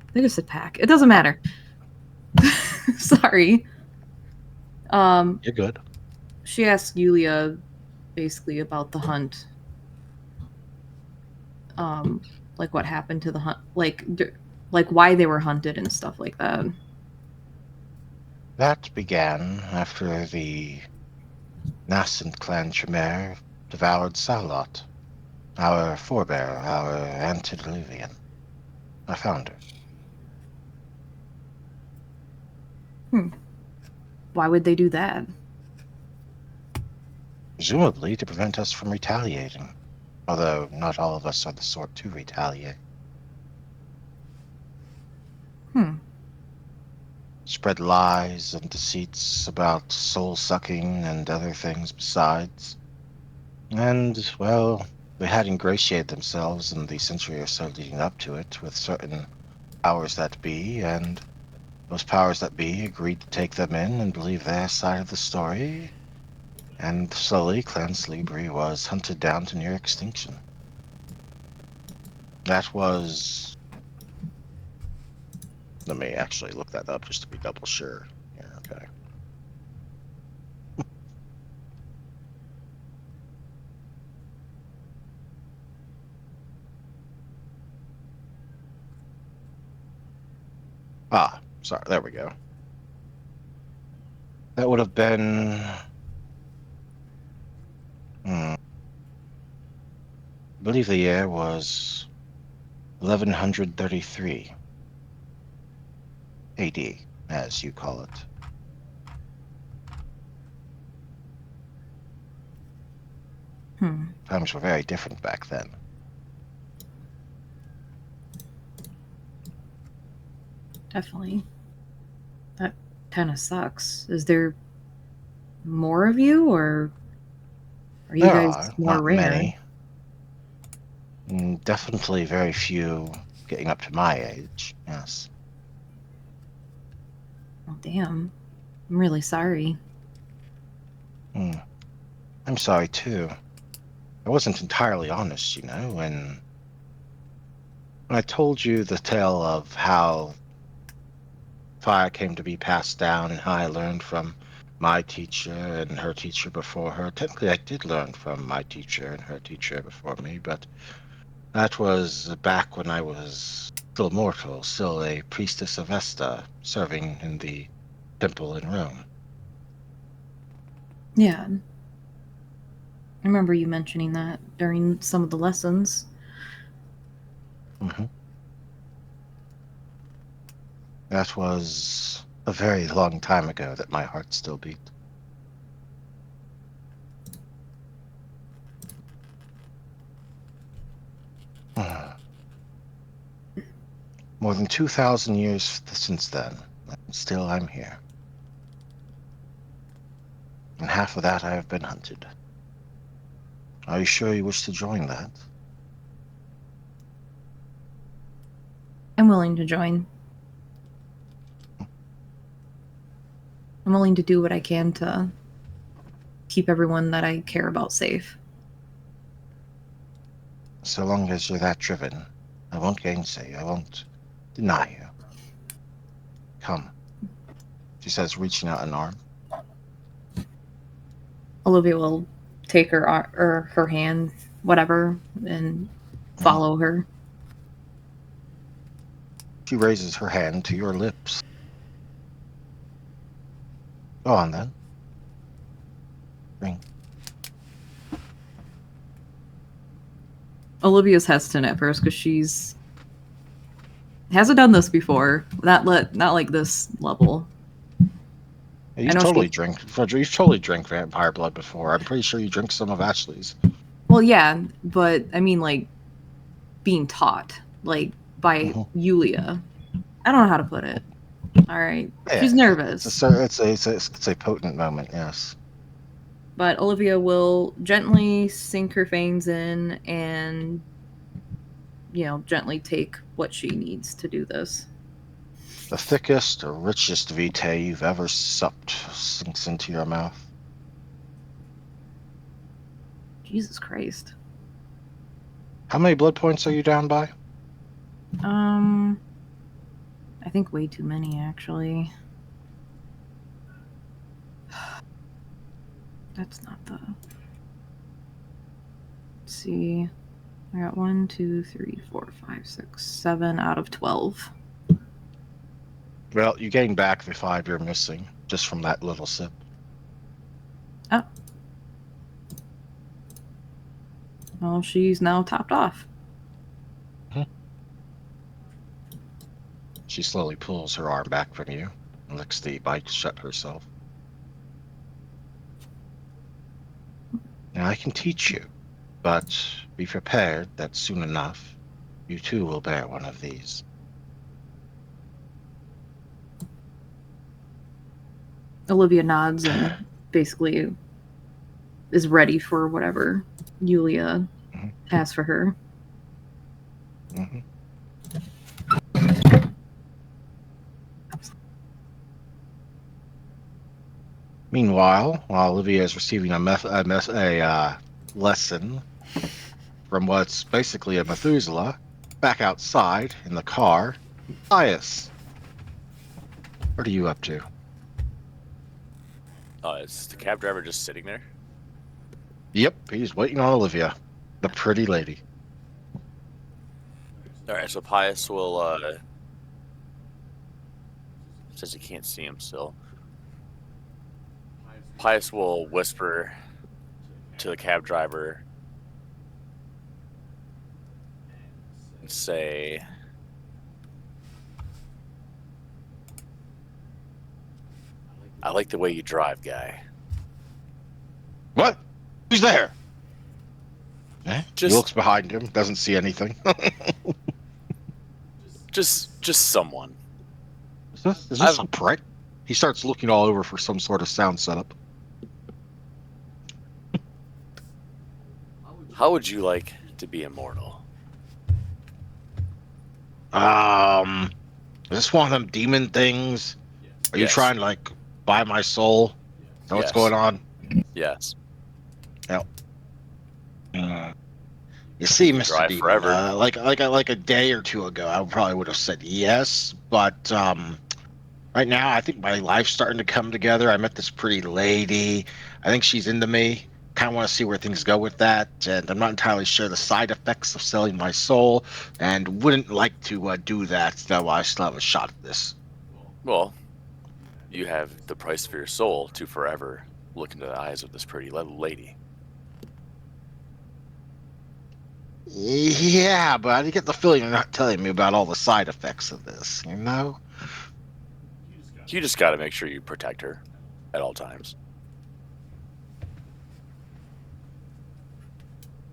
I think I said pack. It doesn't matter. Sorry. You're good. She asked Yulia basically about the hunt. Um, like what happened to the hunt, like why they were hunted and stuff like that. That began after the nascent clan Tremere devoured Salot, our forebear, our antediluvian, our founder. Hmm. Why would they do that? Presumably to prevent us from retaliating, although not all of us are the sort to retaliate. Hmm. Spread lies and deceits about soul-sucking and other things besides. And, well, they had ingratiated themselves in the century or so leading up to it with certain powers that be, and those powers that be agreed to take them in and believe their side of the story, and slowly Clan Sleebry was hunted down to near extinction. That was... Let me actually look that up just to be double sure. Yeah, okay. Ah, sorry, there we go. That would have been... I believe the year was 1133 AD, as you call it. Times were very different back then. Definitely. That kind of sucks. Is there more of you, or are you There guys are, more not rare? many. Definitely very few getting up to my age, yes. Oh, damn. I'm really sorry. I'm sorry, too. I wasn't entirely honest, when I told you the tale of how fire came to be passed down and how I learned from my teacher and her teacher before her. Technically, I did learn from my teacher and her teacher before me, but that was back when I was still mortal, still a priestess of Vesta, serving in the temple in Rome. Yeah. I remember you mentioning that during some of the lessons. Mm-hmm. That was a very long time ago that my heart still beat. More than 2,000 years since then, and still I'm here. And half of that I have been hunted. Are you sure you wish to join that? I'm willing to join. I'm willing to do what I can to keep everyone that I care about safe. So long as you're that driven, I won't gainsay you. I won't deny you. Come, she says, reaching out an arm. Olivia will take her hand, whatever, and follow her. She raises her hand to your lips. Go on, then. Drink. Olivia's hesitant at first because she's hasn't done this before. Not like this level. Yeah, I know she. You've totally drank vampire blood before. I'm pretty sure you drink some of Ashley's. Well, yeah, but I mean, like being taught, like by Yulia. I don't know how to put it. All right, she's Yeah, nervous, it's a potent moment. Yes. but Olivia will gently sink her fangs in and, gently take what she needs to do this. The thickest or richest vitae you've ever supped sinks into your mouth. Jesus Christ. How many blood points are you down by? I think way too many, actually. That's not the... Let's see. I got 1, 2, 3, 4, 5, 6, 7 out of 12. Well, you gain back the 5 you're missing just from that little sip. Oh. Well, she's now topped off. She slowly pulls her arm back from you and licks the bite shut herself. Now, I can teach you, but be prepared that soon enough, you too will bear one of these. Olivia nods and basically is ready for whatever Yulia has for her. Mm-hmm. Meanwhile, while Olivia is receiving a lesson from what's basically a Methuselah, back outside in the car, Pius, what are you up to? Is the cab driver just sitting there? Yep, he's waiting on Olivia, the pretty lady. All right, so Pius will Says he can't see him still. Pius will whisper to the cab driver and say, I like the way you drive, guy. What? Who's there? He Just- looks behind him, doesn't see anything. Just someone. Is this a prick? He starts looking all over for some sort of sound setup. How would you like to be immortal? Is this one of them demon things? Are you Yes. trying to, like, buy my soul? Is that what's Yes. going on? Yes. You see, can Mr. drive Demon, forever. like a day or two ago, I probably would have said yes, but right now I think my life's starting to come together. I met this pretty lady. I think she's into me. Kind of want to see where things go with that, and I'm not entirely sure the side effects of selling my soul, and wouldn't like to do that. Though I still have a shot at this. Well, you have the price for your soul to forever look into the eyes of this pretty lady. Yeah, but I get the feeling you're not telling me about all the side effects of this, you know? You just got to make sure you protect her at all times.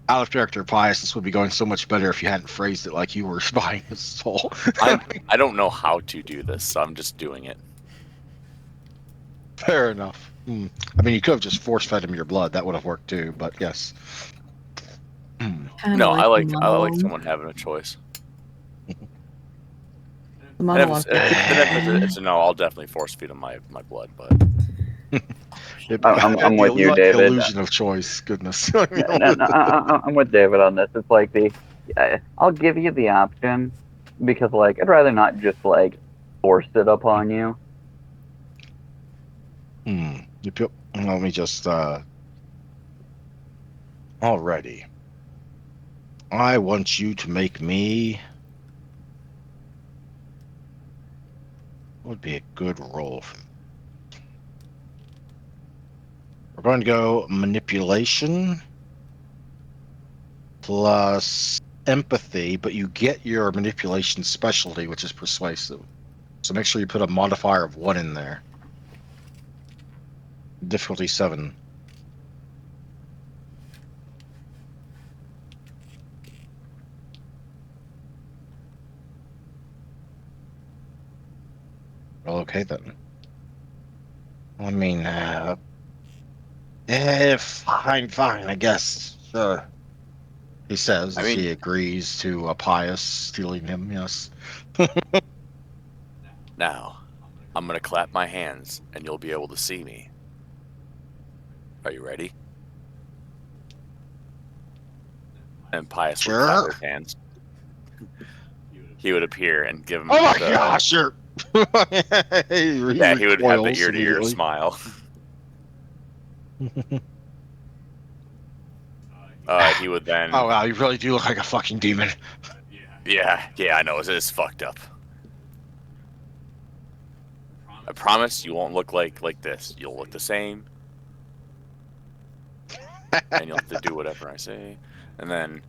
Out of character, Pius, this would be going so much better if you hadn't phrased it like you were buying his soul. I don't know how to do this, so I'm just doing it. Fair enough. I mean, you could have just force-fed him your blood. That would have worked too, but yes. Kinda No, I like the someone having a choice. The And monologue. if it's a no, I'll definitely force feed him my blood. But I'm with you, The David. illusion of choice. Goodness. No, I'm with David on this. It's like I'll give you the option because like I'd rather not just like force it upon you. Let me just. Alrighty. I want you to make me. What would be a good role for? We're going to go manipulation plus empathy, but you get your manipulation specialty, which is persuasive. So make sure you put a modifier of 1 in there. Difficulty 7. Well, okay then. I mean, fine, I guess. Sure. He says as he agrees to a Pius stealing him, yes. now, I'm gonna clap my hands, and you'll be able to see me. Are you ready? And Pius would clap his hands. He would appear and give him. Oh my gosh, sure. He would have the ear-to-ear smile. He would then. Oh wow, you really do look like a fucking demon. Yeah, I know. It's fucked up. I promise you won't look like this. You'll look the same. And you'll have to do whatever I say. And then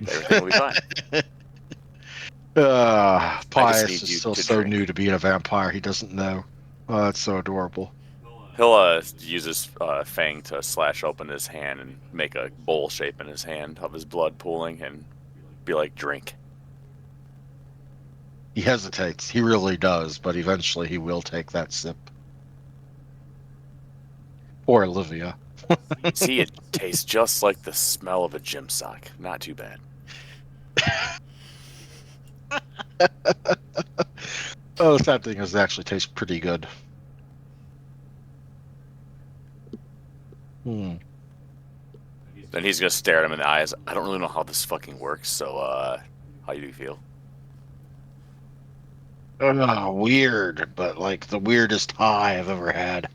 everything will be fine. Pius is still so new to being a vampire, he doesn't know. Oh, that's so adorable. He'll use his fang to slash open his hand and make a bowl shape in his hand of his blood pooling and be like, drink. He hesitates. He really does, but eventually he will take that sip. Poor Olivia. See, it tastes just like the smell of a gym sock. Not too bad. Oh, the sad thing is it actually tastes pretty good. Then he's gonna stare at him in the eyes. I don't really know how this fucking works, so how do you feel? Weird, but like the weirdest high I've ever had.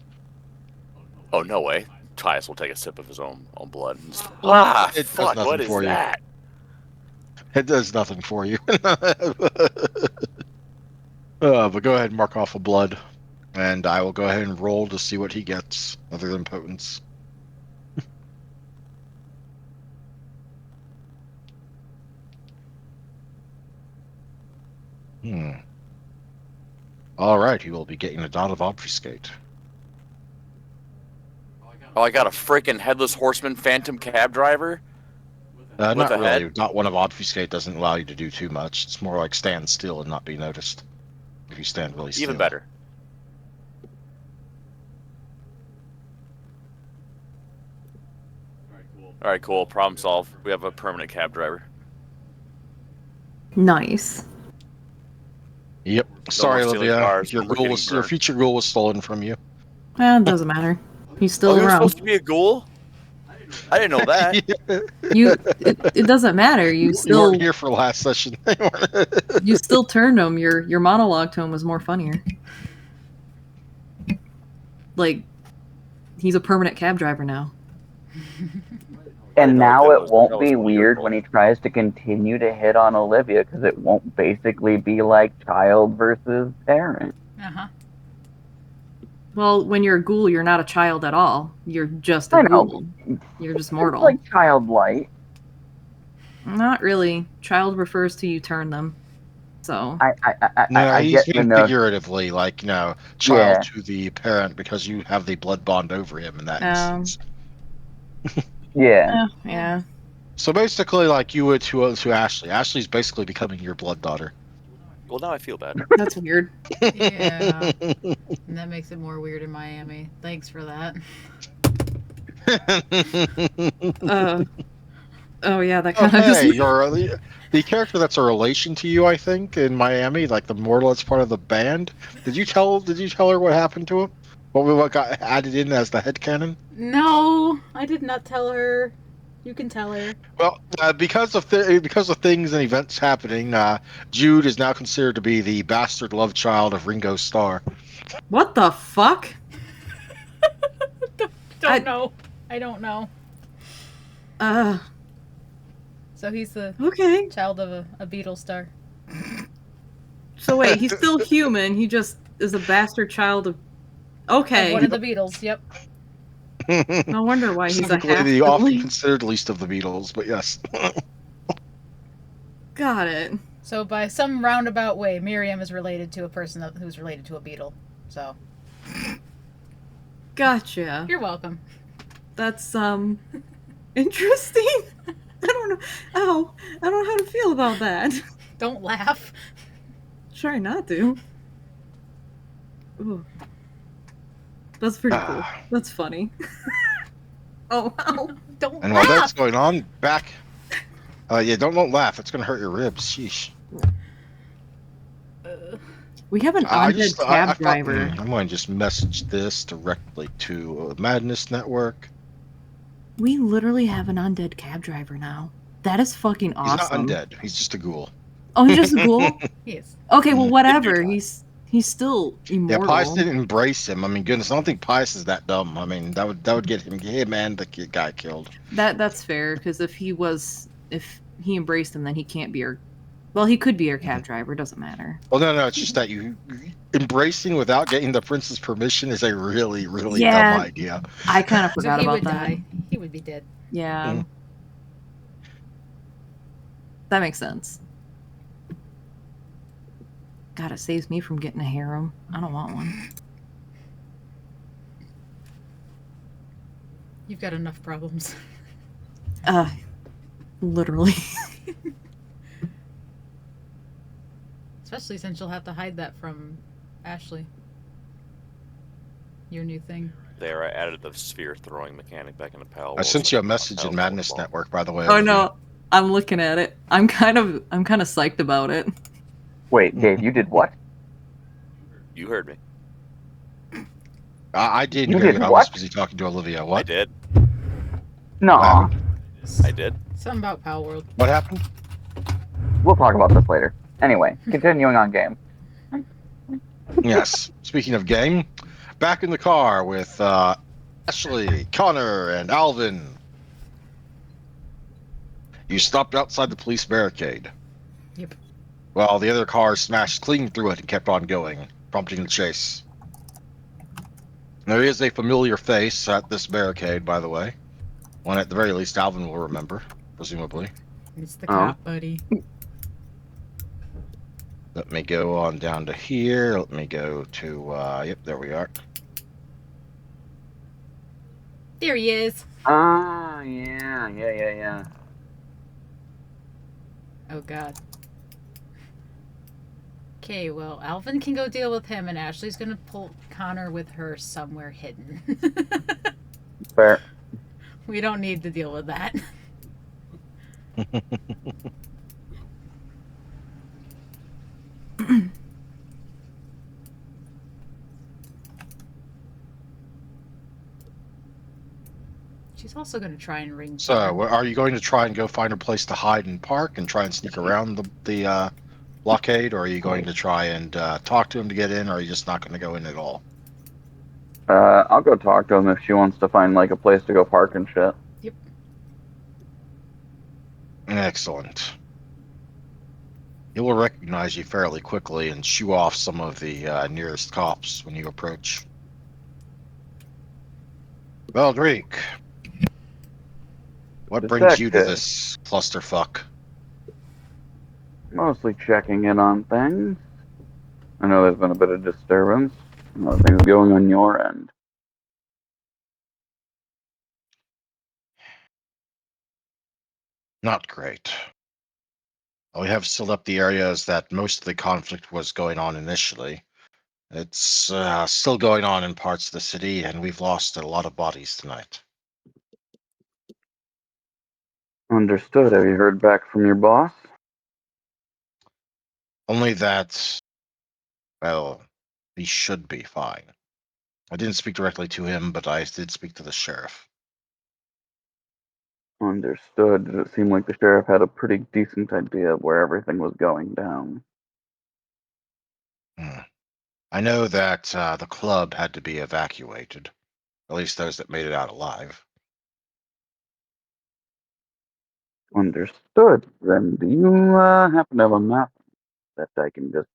Oh, no way. Tyus will take a sip of his own blood. And just, It fuck, does what nothing is for you. that? It does nothing for you. But go ahead and mark off a blood, and I will go ahead and roll to see what he gets, other than potence. All right, he will be getting a dot of obfuscate. Oh, I got a freaking headless horseman phantom cab driver? With Not a really. head? Not one of obfuscate doesn't allow you to do too much. It's more like stand still and not be noticed. If you stand really still. Even better. Alright, cool. Problem solved. We have a permanent cab driver. Nice. Yep. Sorry, more stealing Olivia. cars, Your but we're ghoul getting was your burned. future ghoul was stolen from you. It doesn't matter. He's still Oh, he was around. supposed to be a ghoul? I didn't know that. It doesn't matter. You You still weren't here for last session. you still turned him. Your monologue to him was more funnier. Like, he's a permanent cab driver now. And know now what that it was. won't That was be weird beautiful. when he tries to continue to hit on Olivia, because it won't basically be like child versus parent. Uh-huh. Well, when you're a ghoul, you're not a child at all. You're just a I know. ghoul. You're just It's mortal. like childlike. Not really. Child refers to you turn them. So No, I he's get the being notion. figuratively, like, child Yeah. to the parent because you have the blood bond over him in that instance. Yeah. yeah. So basically, like you would to Ashley. Ashley's basically becoming your blood daughter. Well, now I feel bad. That's weird. Yeah. And that makes it more weird in Miami. Thanks for that. Oh yeah, that Oh, kind of hey, just. you're the character that's a relation to you, I think, in Miami, like the mortal that's part of the band. Did you tell her what happened to him? What got added in as the headcanon? No, I did not tell her. You can tell her. Well, because of things and events happening, Jude is now considered to be the bastard love child of Ringo Starr. What the fuck? Don't know. I don't know. Uh. So he's the Okay. child of a Beatles star. So wait, he's still human. He just is a bastard child of. Okay. Of one of the Beatles, yep. No wonder why he's a Specifically, half the often sibling. considered least of the Beatles, but yes. Got it. So by some roundabout way, Miriam is related to a person who's related to a Beatle. So Gotcha. you're welcome. That's interesting. I don't know. Oh, I don't know how to feel about that. Don't laugh. Try not to. Ooh. That's pretty cool. That's funny. Oh, wow. Don't And while that's laugh. going on, back. Yeah, don't laugh. It's gonna hurt your ribs. Sheesh. We have an undead cab driver. I'm going to just message this directly to Madness Network. We literally have an undead cab driver now. That is fucking awesome. He's not undead. He's just a ghoul. Oh, he's just a ghoul? He is. Okay, well, whatever. He's still Yeah, immortal. Pius didn't embrace him. I mean, goodness, I don't think Pius is that dumb. I mean, that would get him and the guy killed. That's fair, because if he embraced him, then he can't be our. Well, he could be our cab driver. Doesn't matter. Well, no, it's just that you embracing without getting the prince's permission is a really, really Yeah. dumb idea. I kind of So forgot he about would that. die. He would be dead. Yeah. Mm. That makes sense. God, it saves me from getting a harem. I don't want one. You've got enough problems. Literally. Especially since you'll have to hide that from Ashley. Your new thing. There, I added the sphere throwing mechanic back into Pal. I sent you a message in Madness Network, by the way. Oh no, I'm looking at it. I'm kind of psyched about it. Wait, Dave, you did what? You heard me. I didn't You hear did you. I what? was busy talking to Olivia. I What? did. No. What I did. Something about Pal World. What happened? We'll talk about this later. Anyway, continuing on game. Yes. Speaking of game, back in the car with Ashley, Connor, and Alvin. You stopped outside the police barricade. Yep. while the other car smashed clean through it and kept on going, prompting the chase. There is a familiar face at this barricade, by the way. One at the very least Alvin will remember, presumably. It's the Oh. cop, buddy. Let me go on down to here. Let me go to, yep, there we are. There he is. Ah, yeah. Oh god. Okay, well, Alvin can go deal with him, and Ashley's gonna pull Connor with her somewhere hidden. Fair. We don't need to deal with that. She's also gonna try and ring. So, are you going to try and go find a place to hide and park and try and sneak around the blockade, or are you going to try and talk to him to get in, or are you just not going to go in at all? I'll go talk to him if she wants to find like a place to go park and shit. Yep. Excellent. He will recognize you fairly quickly and shoo off some of the nearest cops when you approach. Well, Drake, what brings you to Detective. this clusterfuck? Mostly checking in on things. I know there's been a bit of disturbance. A lot of things going on your end. Not great. We have sealed up the areas that most of the conflict was going on initially. It's still going on in parts of the city, and we've lost a lot of bodies tonight. Understood. Have you heard back from your boss? Only that, well, he should be fine. I didn't speak directly to him, but I did speak to the sheriff. Understood. Did it seem like the sheriff had a pretty decent idea of where everything was going down? Hmm. I know that the club had to be evacuated, at least those that made it out alive. Understood. Then do you happen to have a map that I can just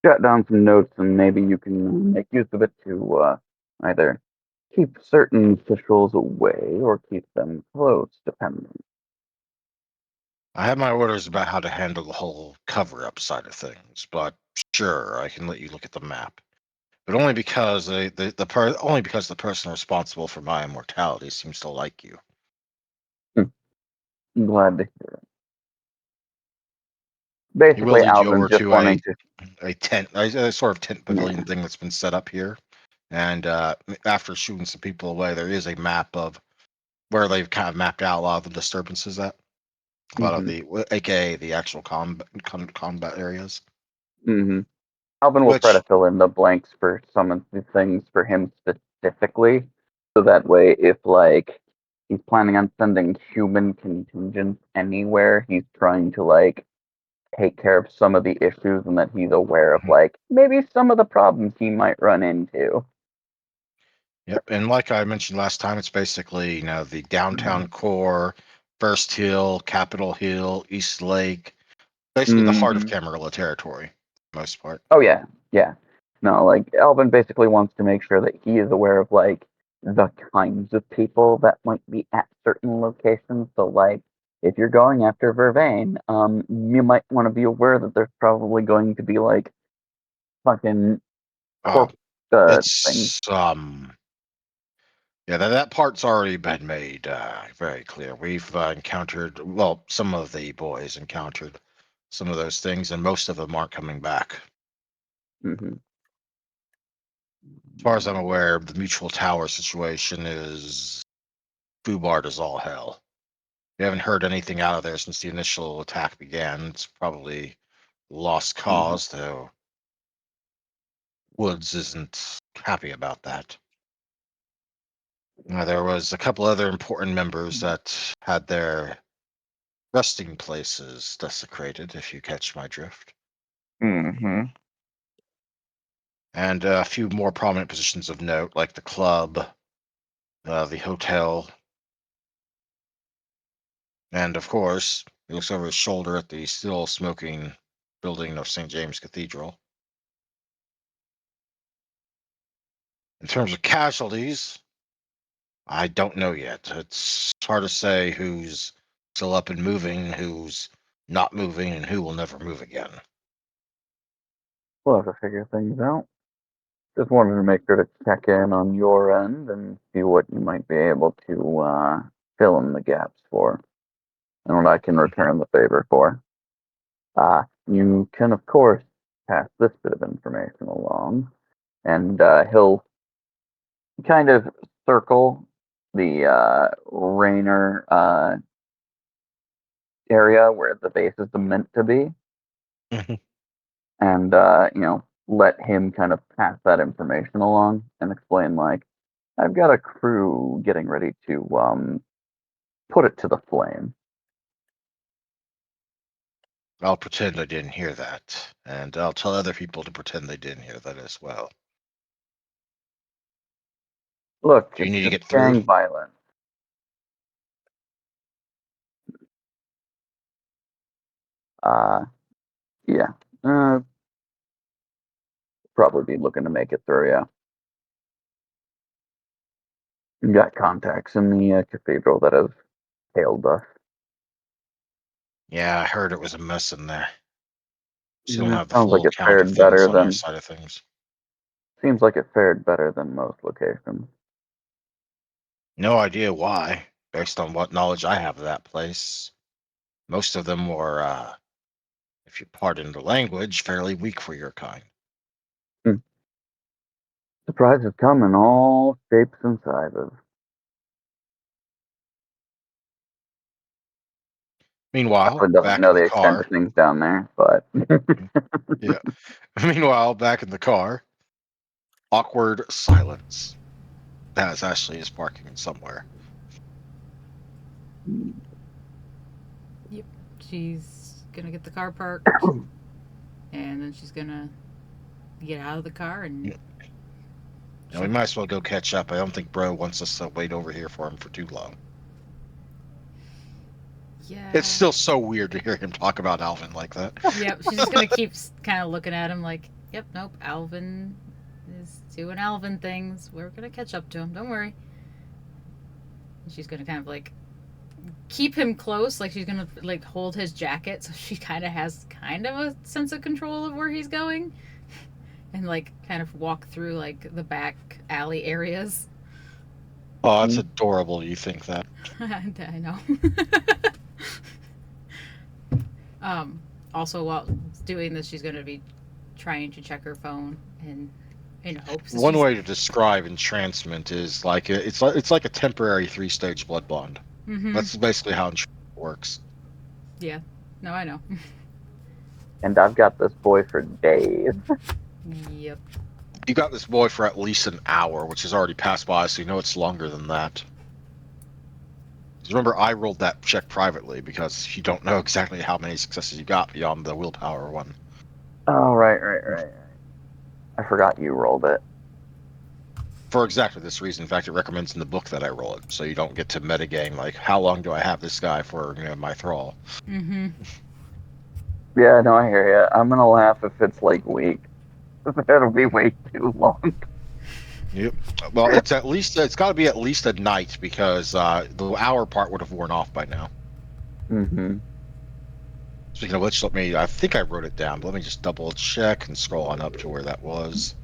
jot down some notes and maybe you can make use of it to either keep certain officials away or keep them close, depending. I have my orders about how to handle the whole cover-up side of things, but sure, I can let you look at the map. But only because only because the person responsible for my immortality seems to like you. I'm glad to hear it. He will Basically, lead you Alvin's over just to wanting to. a tent, a sort of tent pavilion Yeah. thing that's been set up here. And after shooting some people away, there is a map of where they've kind of mapped out a lot of the disturbances at a lot of Hmm. the, aka the actual combat areas. Hmm. Alvin will try to Which, fill in the blanks for some of the things for him specifically, so that way, if like he's planning on sending human contingents anywhere, he's trying to like take care of some of the issues and that he's aware of like maybe some of the problems he might run into. yep, and like I mentioned last time, it's basically the downtown core, First Hill, Capitol Hill, East Lake, basically the heart of Hmm. Camarilla territory, for the most part. Oh yeah. No, like Alvin basically wants to make sure that he is aware of like the kinds of people that might be at certain locations. So like if you're going after Vervain, you might want to be aware that there's probably going to be like fucking Oh, corp things. it's yeah, that part's already been made very clear. We've encountered, well, some of the boys encountered some of those things, and most of them aren't coming back. Hmm. As far as I'm aware, the Mutual Tower situation is foobarred as all hell. We haven't heard anything out of there since the initial attack began. It's probably lost cause, though Woods isn't happy about that. There was a couple other important members that had their resting places desecrated, if you catch my drift, Hmm. and a few more prominent positions of note, like the club, the hotel, and of course, he looks over his shoulder at the still smoking building of St. James Cathedral. In terms of casualties, I don't know yet. It's hard to say who's still up and moving, who's not moving, and who will never move again. We'll have to figure things out. Just wanted to make sure to check in on your end and see what you might be able to fill in the gaps for, and what I can return the favor for. You can, of course, pass this bit of information along, and he'll kind of circle the Rainer area where the base is meant to be, Mhm. and let him kind of pass that information along and explain, like, I've got a crew getting ready to put it to the flame. I'll pretend I didn't hear that, and I'll tell other people to pretend they didn't hear that as well. Look, Do you it's need to just get through? gang violence. Yeah. Probably be looking to make it through, yeah. You got contacts in the cathedral that have hailed us. Yeah, I heard it was a mess in there. So you don't Yeah, have the sounds like full it count of fared things better on your than side of things. seems like it fared better than most locations. No idea why, based on what knowledge I have of that place. Most of them were, if you pardon the language, fairly weak for your kind. Surprises come in all shapes and sizes. Meanwhile, Probably doesn't back in know the the extent car. of things down there, but Yeah. Meanwhile, back in the car, awkward silence. As Ashley is parking somewhere. Yep. She's gonna get the car parked, and then she's gonna get out of the car and. And we might as well go catch up. I don't think Bro wants us to wait over here for him for too long. Yeah. It's still so weird to hear him talk about Alvin like that. Yep. She's just gonna keep kind of looking at him like, "Yep, nope. Alvin is doing Alvin things. We're gonna catch up to him. Don't worry." And she's gonna kind of like keep him close, like she's gonna like hold his jacket, so she kind of has kind of a sense of control of where he's going, and like kind of walk through like the back alley areas. Oh, that's adorable. You think that? I know. Also, while doing this, she's gonna be trying to check her phone and in hopes. That One she's... way to describe entrancement is like it's like a temporary 3-stage blood bond. Mm-hmm. That's basically how entrancement works. Yeah. No, I know. and I've got this boy for days. Yep. You got this boy for at least an hour, which has already passed by, so you know it's longer than that. Remember, I rolled that check privately because you don't know exactly how many successes you got beyond the willpower one. Oh, right. I forgot you rolled it. For exactly this reason. In fact, it recommends in the book that I roll it, so you don't get to metagame like, how long do I have this guy for my thrall? Mm-hmm. Yeah, no, I hear you. I'm gonna laugh if it's like weak. That'll be way too long. Yep. Well, it's got to be at least a night because the hour part would have worn off by now. Mm-hmm. Speaking of which, I think I wrote it down, but let me just double check and scroll on up to where that was.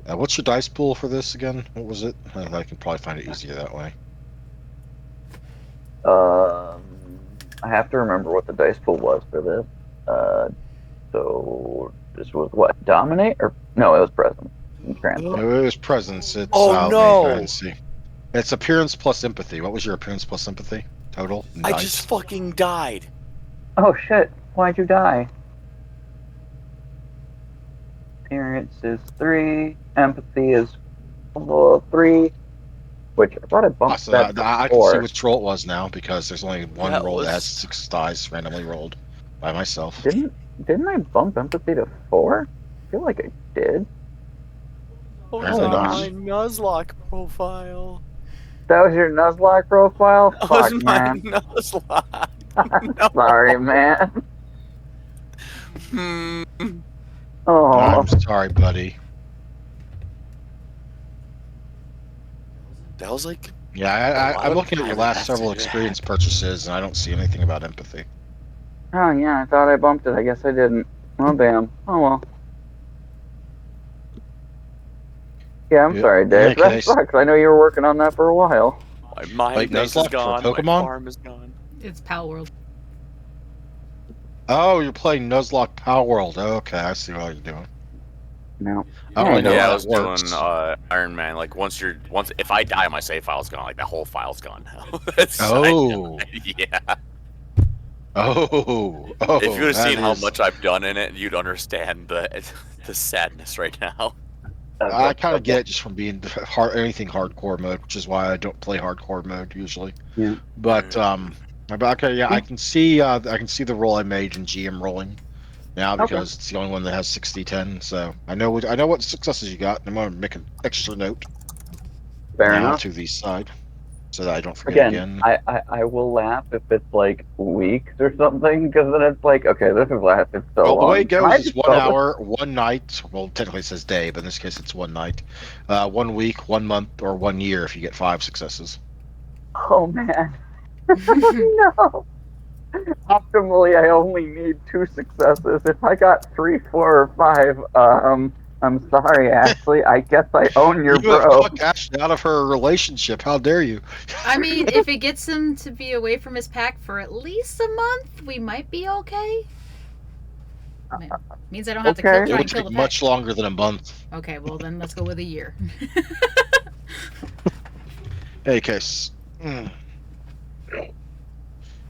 What's your dice pool for this again? What was it? I can probably find it easier that way. I have to remember what the dice pool was for this. So this was what? Dominate or no? It was presence. No, it was presence. It's Oh, let me no. go ahead and see. It's appearance plus empathy. What was your appearance plus empathy total? I Dice? just fucking died. Oh shit! Why'd you die? Appearance is 3. Empathy is 3. Which I thought I bumped So that to I can see 4. which roll it was now because there's only one That roll that has was- 6 dice randomly rolled by myself. Didn't I bump empathy to 4? I feel like I did. What was Apparently on not. my Nuzlocke profile? That was your Nuzlocke profile? That Fuck, was my man. Nuzlocke. No. Sorry, man. Hmm. Oh. I'm sorry, buddy. That was like Yeah, a lot I'm of looking at your time last several invested. experience purchases, and I don't see anything about empathy. Oh, yeah, I thought I bumped it. I guess I didn't. Oh, damn. Oh, well. Yeah, I'm Yeah, sorry, in Dave. any That case, sucks. I know you were working on that for a while. My mine like base is Nuzlocke for gone. My Pokemon. farm is gone. It's Pal World. Oh, you're playing Nuzlocke Power World. Okay, I see what you're doing. No. I don't really know Yeah, how I that was doing works. Iron Man. Like once if I die, my save file's gone. Like that whole file's gone now. Oh, Yeah. oh, If you oh, would have that seen how is. much I've done in it, you'd understand the sadness right now. I kind of get it just from being anything hardcore mode, which is why I don't play hardcore mode usually. Yeah. But okay, yeah, I can see the roll I made in GM rolling now Okay. because it's the only one that has 60-10. So I know what successes you got. I'm gonna make an extra note Fair now enough. to the side so that I don't forget Again, again. I will laugh if it's like weeks or something, because then it's like, okay, this has lasted so Well, the way long. it Can I goes is just 1 spell this? hour, 1 night. Well, technically it says day, but in this case it's 1 night. 1 week, 1 month, or 1 year if you get 5 successes. Oh, man. No. Optimally, I only need 2 successes. If I got 3, 4, or 5, I'm sorry, Ashley. I guess I own your You have bro. talked Ashley out of her relationship. How dare you? I mean, if it gets him to be away from his pack for at least a month, we might be okay. Means I don't have to Okay. It try would and kill take the pack. much longer than a month. Okay, well then let's go with a year. Any case.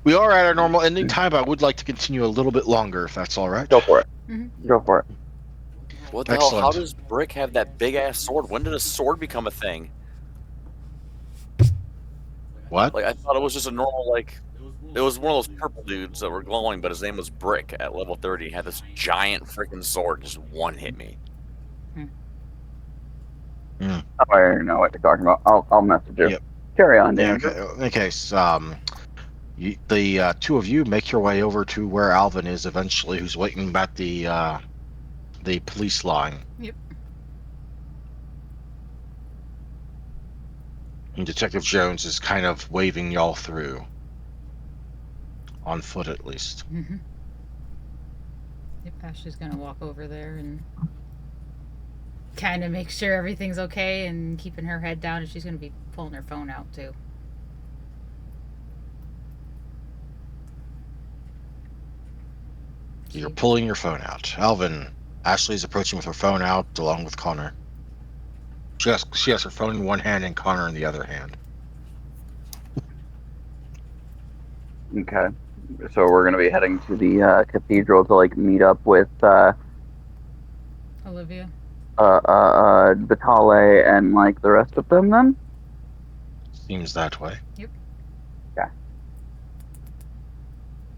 We are at our normal ending time, but I would like to continue a little bit longer, if that's all right. Go for it. Mhm. Go for it. What the hell? How Excellent. does Brick have that big ass sword? When did a sword become a thing? What? Like I thought it was just a normal like. It was one of those purple dudes that were glowing, but his name was Brick at level 30. He had this giant freaking sword, just one hit me. Oh, I already know what you're talking about. I'll message you. Yep. Carry on, Yeah. Dan. Okay. In any case, the two of you make your way over to where Alvin is eventually, who's waiting at the police line. Yep. And Detective Jones is kind of waving y'all through, on foot at least. Mm-hmm. Yep, Ashley's gonna walk over there and kind of make sure everything's okay and keeping her head down, and she's gonna be pulling her phone out too. You're pulling your phone out. Alvin, Ashley's approaching with her phone out, along with Connor. She has her phone in one hand and Connor in the other hand. Okay. So we're gonna be heading to the cathedral to like meet up with Olivia. Vitale and like the rest of them then? Seems that way. Yep. Yeah.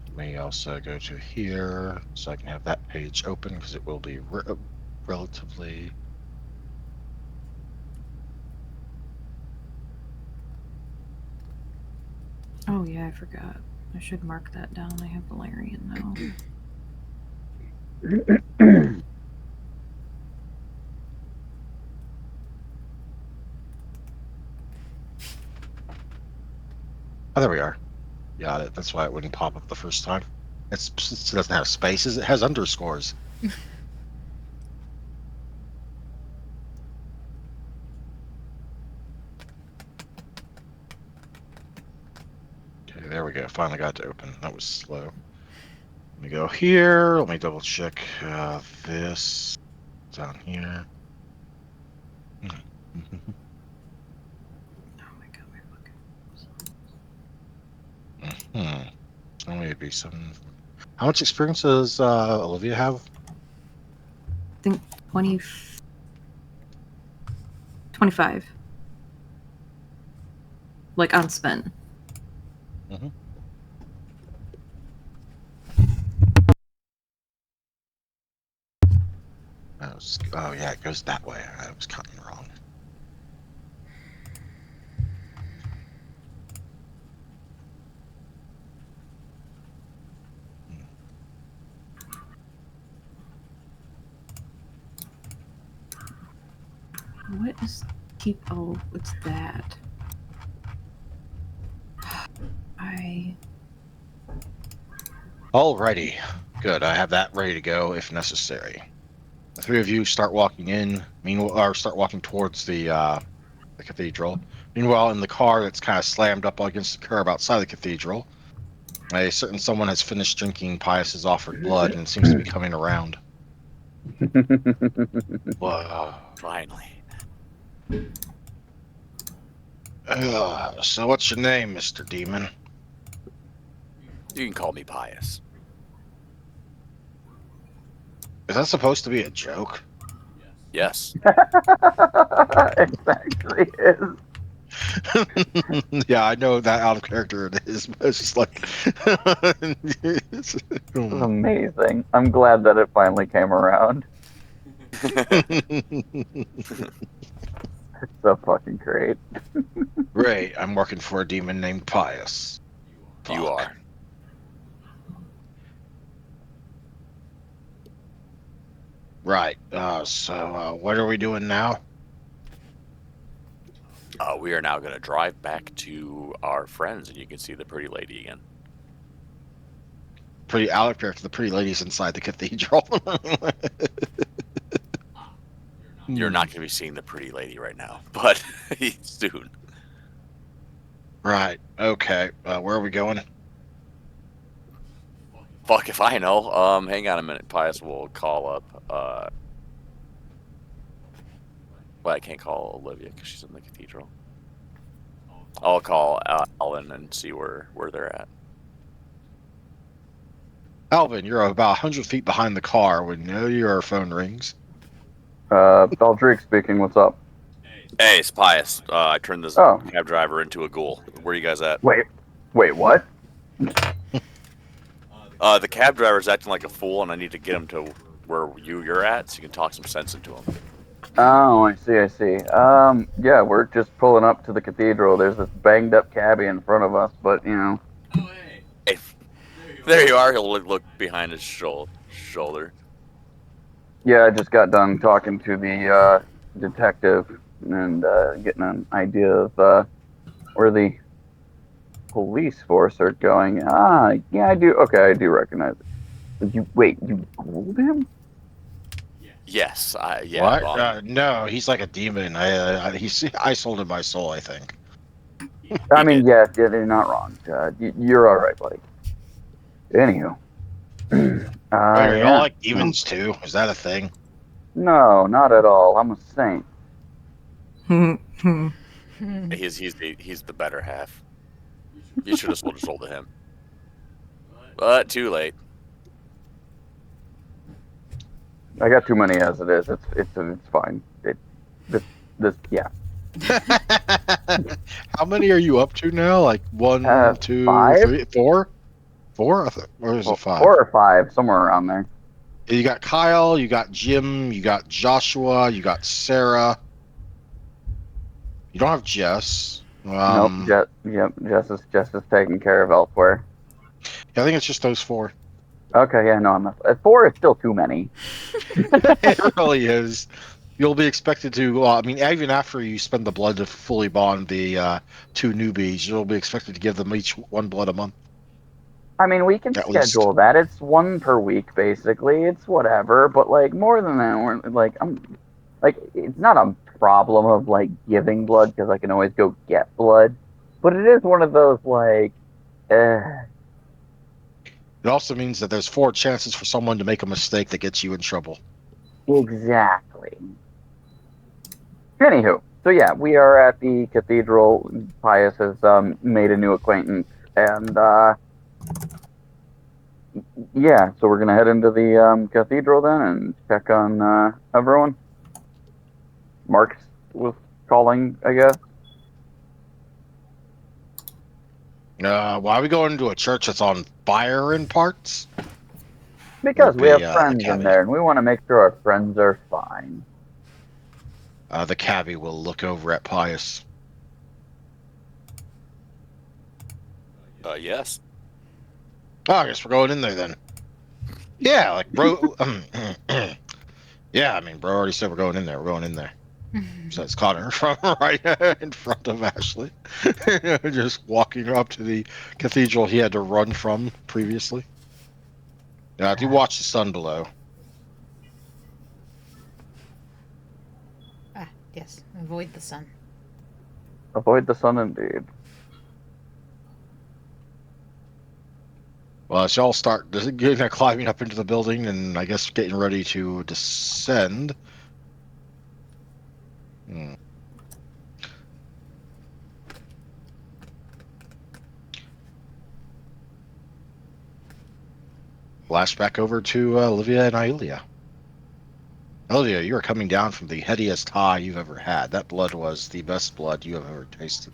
Let me also go to here so I can have that page open because it will be relatively. Oh yeah, I forgot. I should mark that down. I have Valerian now. Oh, there we are. Got it. That's why it wouldn't pop up the first time. It doesn't have spaces. It has underscores. Okay, there we go. Finally got to open. That was slow. Let me go here. Let me double check this down here. Oh my god, my fucking. Only it'd be 7. How much experience does Olivia have? I think 20. 25. Like unspent. Mm-hmm. Oh yeah, it goes that way. I was counting wrong. What is keep? Oh, what's that? Alrighty. Good. I have that ready to go if necessary. The three of you start walking in. Meanwhile, or start walking towards the cathedral. Meanwhile, in the car that's kind of slammed up against the curb outside the cathedral, a certain someone has finished drinking Pius's offered blood and seems to be coming around. Whoa. Finally. So what's your name, Mr. Demon? You can call me Pius. Is that supposed to be a joke? Yes. It actually is. Yeah, I know that out of character it is, but it's just like This is amazing. I'm glad that it finally came around. It's so fucking great. Right, I'm working for a demon named Pius. You Fuck. are. Right. So what are we doing now? We are now going to drive back to our friends, and you can see the pretty lady again. Pretty out of character. The pretty lady's inside the cathedral. You're not going to be seeing the pretty lady right now, but soon. Right. Okay. Where are we going? Fuck if I know. Hang on a minute. Pius will call up. Well, I can't call Olivia because she's in the cathedral. I'll call Alan and see where they're at. Alvin, you're about 100 feet behind the car when your phone rings. Baldrick speaking. What's up? Hey, it's Pius. I turned this Oh. cab driver into a ghoul. Where are you guys at? Wait, what? The cab driver's acting like a fool, and I need to get him to where you're at so you can talk some sense into him. Oh, I see. Yeah, we're just pulling up to the cathedral. There's this banged up cabbie in front of us, but you know. Hey, there you are. He'll look behind his shoulder. Yeah, I just got done talking to the detective and getting an idea of where the police force are going. Yeah, I do. Okay, I do recognize it. You Googled him? Yes, yeah. What? No, he's like a demon. I sold him my soul, I think. I mean, yeah, they're not wrong. You're all right, buddy. Anywho. Are y'all Yeah. like demons too? Is that a thing? No, not at all. I'm a saint. He's the better half. You should have sold your soul to him, but too late. I got too many as it is. It's fine. Yeah. How many are you up to now? Like 1, 2, 5? 3, 4? 4? Or is it 5? 4 or 5, somewhere around there. You got Kyle, you got Jim, you got Joshua, you got Sarah. You don't have Jess. Nope. Jess is taken care of elsewhere. I think it's just those 4. Okay, yeah, no, I'm not. 4 is still too many. It really is. You'll be expected to. I mean, even after you spend the blood to fully bond the 2 newbies, you'll be expected to give them each 1 blood a month. I mean, we can At schedule least. that. It's 1 per week, basically. It's whatever. But like more than that, we're like, it's not a problem of like giving blood because I can always go get blood. But it is one of those like, It also means that there's 4 chances for someone to make a mistake that gets you in trouble. exactly. Anywho, so yeah, we are at the cathedral. Pius has made a new acquaintance, and yeah, so we're gonna head into the cathedral then and check on everyone. Mark was calling, I guess. Why are we going to a church that's on fire in parts? Because Would we have be, friends in cabbie. there, and we want to make sure our friends are fine. The cabbie will look over at Pius. Yes. Oh, I guess we're going in there then. Yeah, like bro. Yeah, I mean, bro already said we're going in there. We're going in there. says Connor from right in front of Ashley. Just walking up to the cathedral he had to run from previously. Now, do watch the sun below. Ah, yes. Avoid the sun. Avoid the sun, indeed. Well, as y'all start climbing up into the building and I guess getting ready to descend. Flashback over to Olivia and Aelia. Olivia, you are coming down from the headiest high you've ever had. That blood was the best blood you have ever tasted.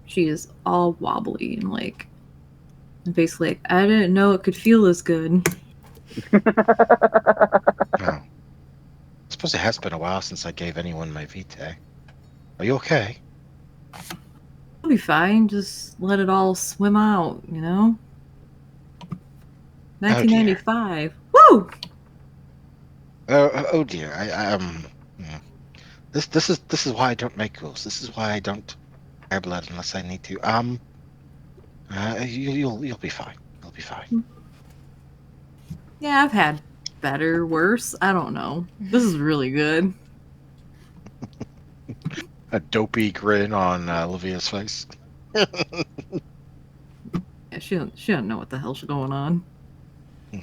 She is all wobbly and like basically like, I didn't know it could feel this good. Oh. I suppose it has been a while since I gave anyone my vitae. Are you okay? I'll be fine. Just let it all swim out, you know? 1995. Woo! Oh dear. This is why I don't make rules. This is why I don't air blood unless I need to. You'll be fine. You'll be fine. Yeah, I've had better, worse. I don't know. This is really good. A dopey grin on Olivia's face. Yeah, she don't know what the hell's going on.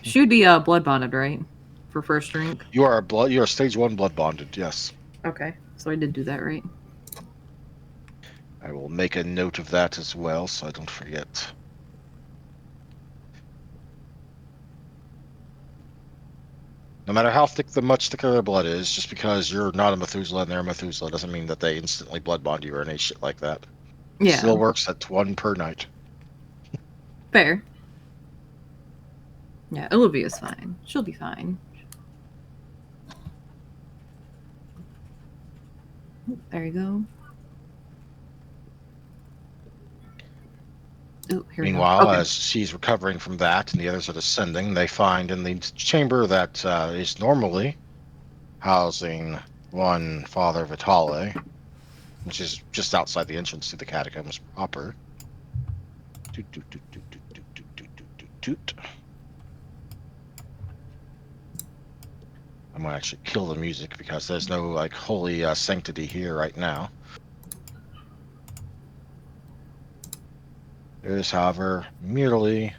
She would be blood bonded, right? For first drink. You are stage 1 blood bonded. Yes. Okay, so I did do that right. I will make a note of that as well, so I don't forget. No matter how thick much thicker their blood is, just because you're not a Methuselah and they're a Methuselah doesn't mean that they instantly blood bond you or any shit like that. It Yeah, still works at 1 per night. fair. Yeah, Olivia's fine. She'll be fine. Oh, there you go. Oh, here we go. Meanwhile, Okay. as she's recovering from that and the others are descending, they find in the chamber that is normally housing one Father Vitale, which is just outside the entrance to the catacombs proper. Toot, toot, toot, toot, toot, toot, toot, toot, toot, toot. I'm gonna actually kill the music because there's no like holy sanctity here right now. There is, however, merely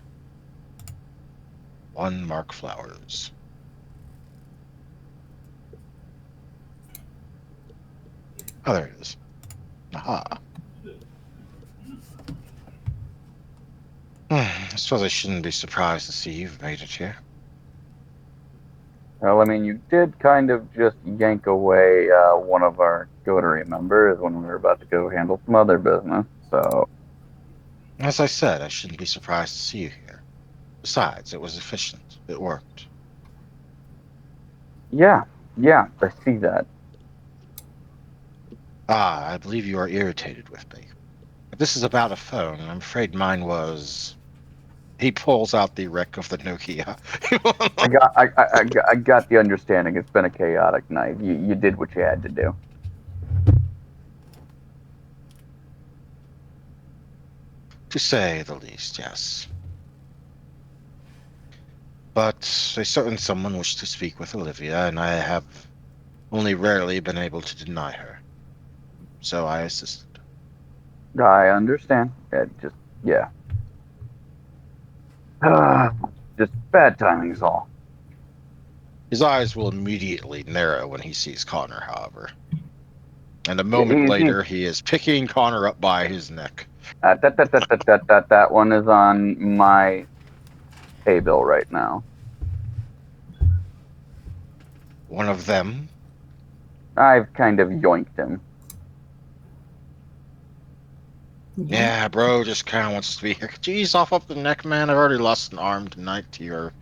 one Mark Flowers. Oh, there it is. Aha. I suppose I shouldn't be surprised to see you've made it here. Well, I mean, you did kind of just yank away one of our coterie members when we were about to go handle some other business, so... As I said, I shouldn't be surprised to see you here. Besides, it was efficient. It worked. Yeah, I see that. Ah, I believe you are irritated with me. If this is about a phone, I'm afraid mine was... He pulls out the wreck of the Nokia. I got the understanding. It's been a chaotic night. You did what you had to do. To say the least, yes. But a certain someone wished to speak with Olivia, and I have only rarely been able to deny her. So I assisted. I understand. Yeah. Just bad timing is all. His eyes will immediately narrow when he sees Connor, however. And a Yeah, moment later, he is picking Connor up by his neck. That one is on my pay bill right now. One of them? I've kind of yoinked him. Yeah, bro, just kind of wants to be here. Could you ease off up the neck, man? I've already lost an arm tonight to your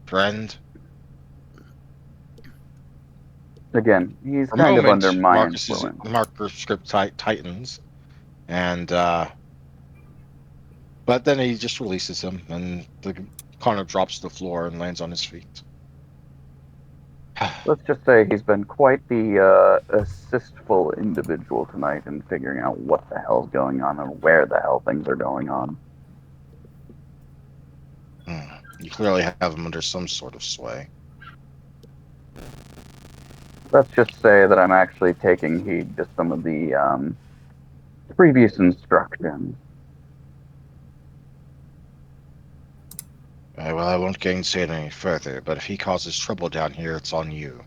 friend. Again, he's For a kind of under moment, my influence. Marcus script tightens, and but then he just releases him, and the Connor drops to the floor and lands on his feet. Let's just say he's been quite the assistful individual tonight in figuring out what the hell's going on and where the hell things are going on. You clearly have him under some sort of sway. Let's just say that I'm actually taking heed to some of the previous instructions. Well, I won't gainsay it any further, but if he causes trouble down here, it's on you.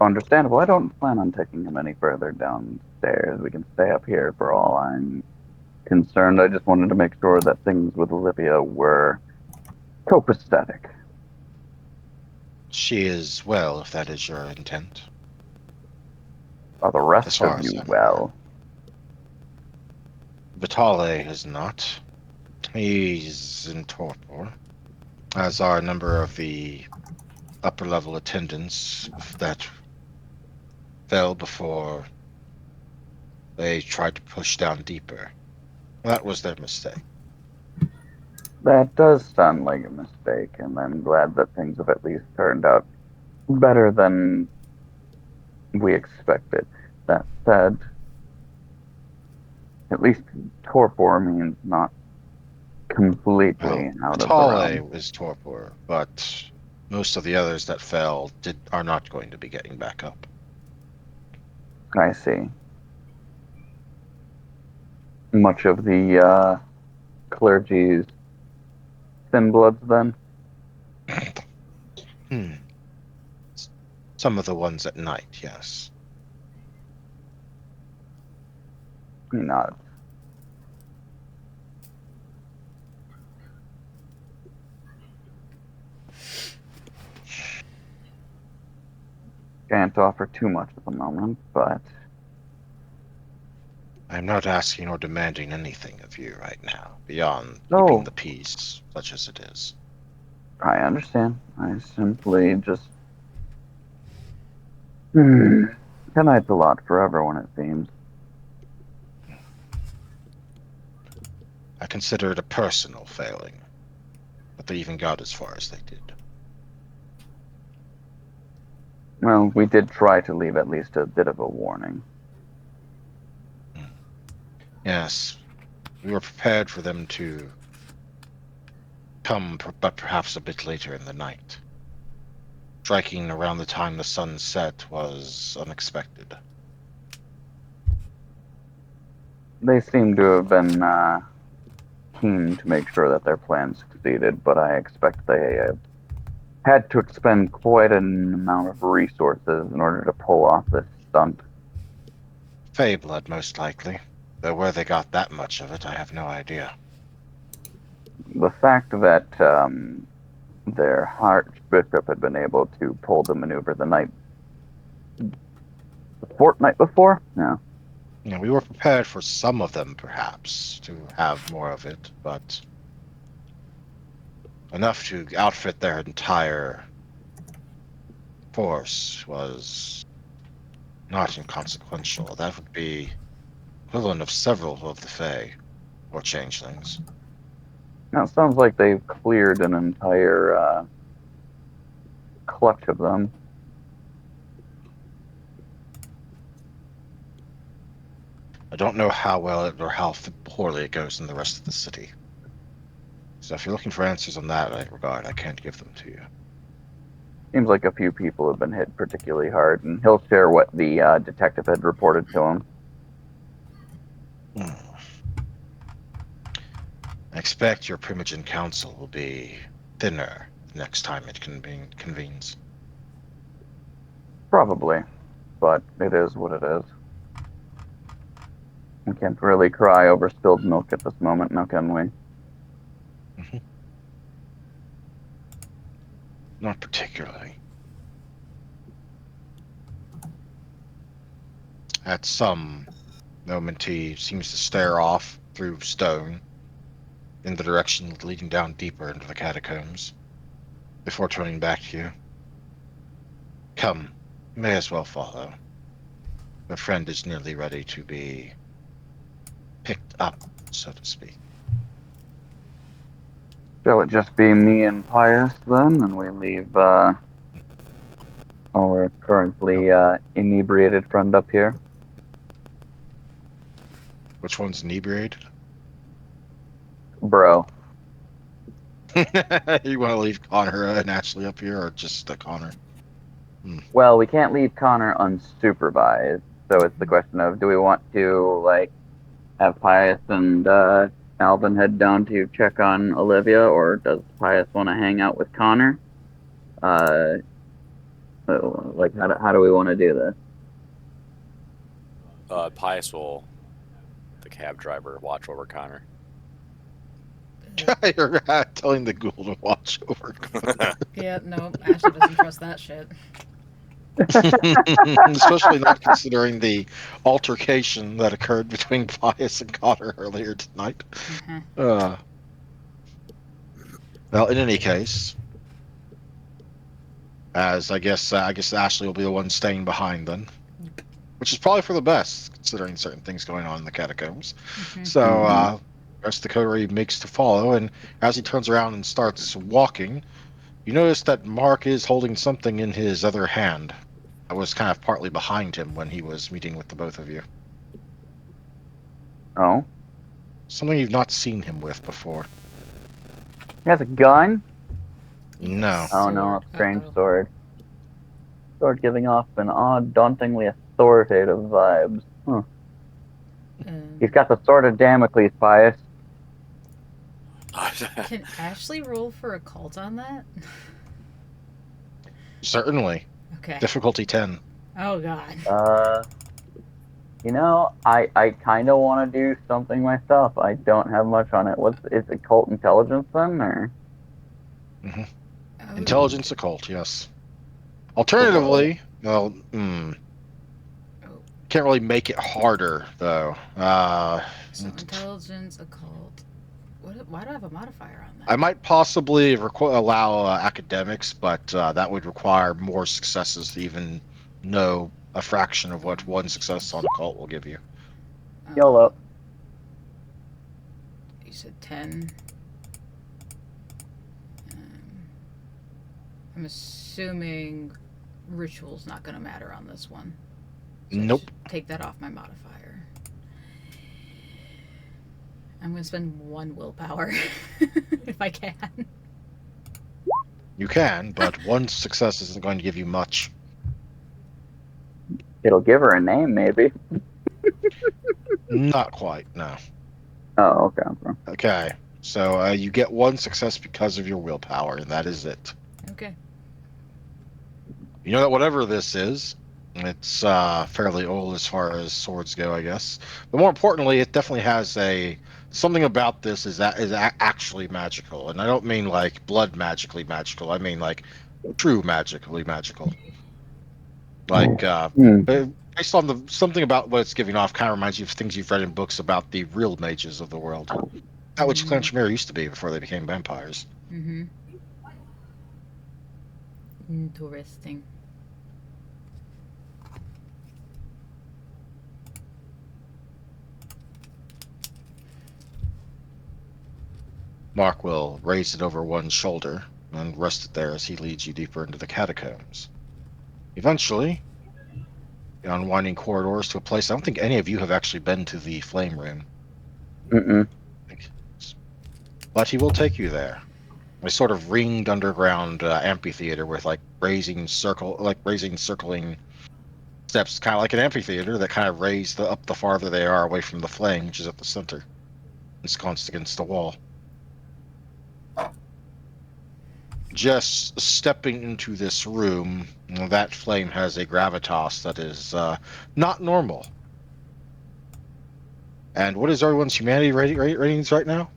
Understandable. I don't plan on taking him any further downstairs. We can stay up here for all I'm concerned. I just wanted to make sure that things with Olivia were copacetic. She is well, if that is your intent. Are the As rest far of as you I'm well? Vitale is not. He's in torpor, as are a number of the upper level attendants that fell before they tried to push down deeper. That was their mistake. That does sound like a mistake, and I'm glad that things have at least turned out better than we expected. That said, at least torpor means not completely Well, out of the Vitale realm. was torpor, but most of the others that fell are not going to be getting back up. I see. Much of the clergy's thin bloods, then? Some of the ones at night, yes. He nods. Can't offer too much at the moment, but I'm not asking or demanding anything of you right now, beyond keeping oh, the peace, such as it is. I understand. I simply just tonight's a lot for everyone, it seems. I consider it a personal failing, but they even got as far as they did. Well, we did try to leave at least a bit of a warning. Yes, we were prepared for them to come, but perhaps a bit later in the night. Striking around the time the sun set was unexpected. They seem to have been keen to make sure that their plan succeeded, but I expect they have had to expend quite an amount of resources in order to pull off this stunt. Fey blood, most likely. Though where they got that much of it, I have no idea. The fact that their archbishop had been able to pull the maneuver the fortnight before? No. We were prepared for some of them, perhaps, to have more of it, but enough to outfit their entire force was not inconsequential. That would be equivalent of several of the Fae, or changelings. Now it sounds like they've cleared an entire clutch of them. I don't know how well it or how poorly it goes in the rest of the city. So if you're looking for answers on that regard, I can't give them to you. Seems like a few people have been hit particularly hard, and he'll share what the detective had reported to him. I expect your Primogen Council will be thinner next time it convenes. Probably, but it is what it is. We can't really cry over spilled milk at this moment, now can we? Not particularly. At some moment, he seems to stare off through stone in the direction leading down deeper into the catacombs before turning back to you. Come, you may as well follow. Your friend is nearly ready to be picked up, so to speak. Shall it just be me and Pius then, and we leave Our currently inebriated friend up here. Which one's inebriated? Bro. You want to leave Connor and Ashley up here, or just Connor? Well, we can't leave Connor unsupervised, so it's the question of, do we want to, like, have Pius and Alvin head down to check on Olivia, or does Pius want to hang out with Connor? So, like, how do we want to do this? Pius will, the cab driver, watch over Connor. You're telling the ghoul to watch over Connor. Yeah, no, Ashley doesn't trust that shit. Especially not considering the altercation that occurred between Pius and Connor earlier tonight. Uh-huh. Well, in any case, as I guess Ashley will be the one staying behind then, which is probably for the best considering certain things going on in the catacombs. Mhm. So, rest of the coterie makes to follow, and as he turns around and starts walking, you notice that Mark is holding something in his other hand. That was kind of partly behind him when he was meeting with the both of you. Oh? Something you've not seen him with before. He has a gun? No. Oh no, a strange Uh-oh. sword. Sword giving off an odd, dauntingly authoritative vibes. Huh. He's got the sword of Damocles, Pius. Can Ashley roll for a cult on that? Certainly. Okay. Difficulty 10. Oh god. You know, I kind of want to do something myself. I don't have much on it. Is it cult intelligence then, or? Mm-hmm. Oh. Intelligence occult, yes. Alternatively, well, can't really make it harder, though. So intelligence, occult. Why do I have a modifier on that? I might possibly allow academics, but that would require more successes to even know a fraction of what one success on occult will give you. YOLO. You said 10. I'm assuming ritual's not going to matter on this one. So Nope. I should take that off my modifier. I'm going to spend 1 willpower if I can. You can, but one success isn't going to give you much. It'll give her a name, maybe. Not quite, no. Oh, okay. Okay, so you get one success because of your willpower, and that is it. Okay. You know that whatever this is, it's fairly old as far as swords go, I guess. But more importantly, it definitely has something about this is actually magical, and I don't mean like blood magically magical. I mean like true magically magical. Like based on something about what it's giving off, kind of reminds you of things you've read in books about the real mages of the world. That which Clan Chimera used to be before they became vampires. Mm-hmm. Interesting. Mark will raise it over one shoulder and rest it there as he leads you deeper into the catacombs. Eventually, on winding corridors to a place I don't think any of you have actually been to the Flame Room. Mm-mm. But he will take you there. A sort of ringed underground amphitheater with raising circling steps, kind of like an amphitheater that kind of raise up the farther they are away from the flame, which is at the center, ensconced against the wall. Just stepping into this room, that flame has a gravitas that is not normal. And what is everyone's humanity ratings right now?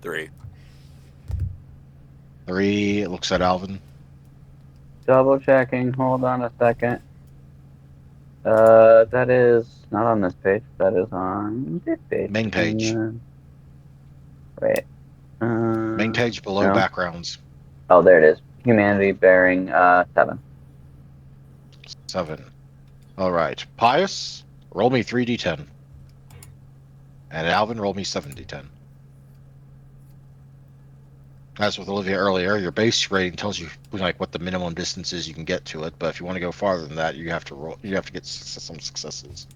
3. 3. It looks at Alvin. Double checking. Hold on a second. That is not on this page. That is on this page. Main page. Wait. Main page below no. backgrounds. Oh, there it is. Humanity bearing 7. 7. All right. Pius, roll me 3d10. And Alvin, roll me 7d10. as with Olivia earlier, your base rating tells you like what the minimum distance is you can get to it. But if you want to go farther than that, you have to roll. You have to get some successes.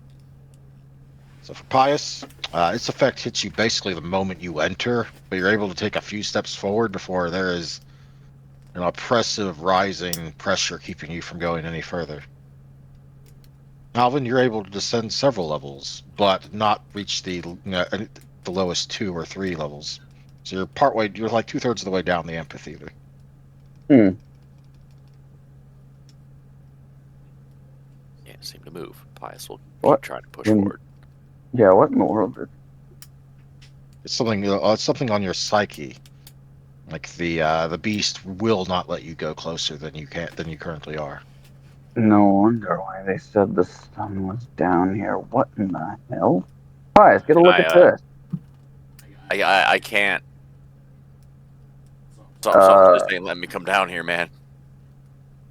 So for Pius, its effect hits you basically the moment you enter, but you're able to take a few steps forward before there is an oppressive rising pressure keeping you from going any further. Alvin, you're able to descend several levels, but not reach the lowest 2 or 3 levels. So you're partway. You're like 2/3 of the way down the amphitheater. Hmm. Can't seem to move. Pius will keep What? trying to push In- forward. Yeah, what in the world? It's something. It's something on your psyche. Like the beast will not let you go closer than you currently are. No wonder why they said the sun was down here. What in the hell? Pius, get a look at this. I can't. Something just ain't letting me come down here, man.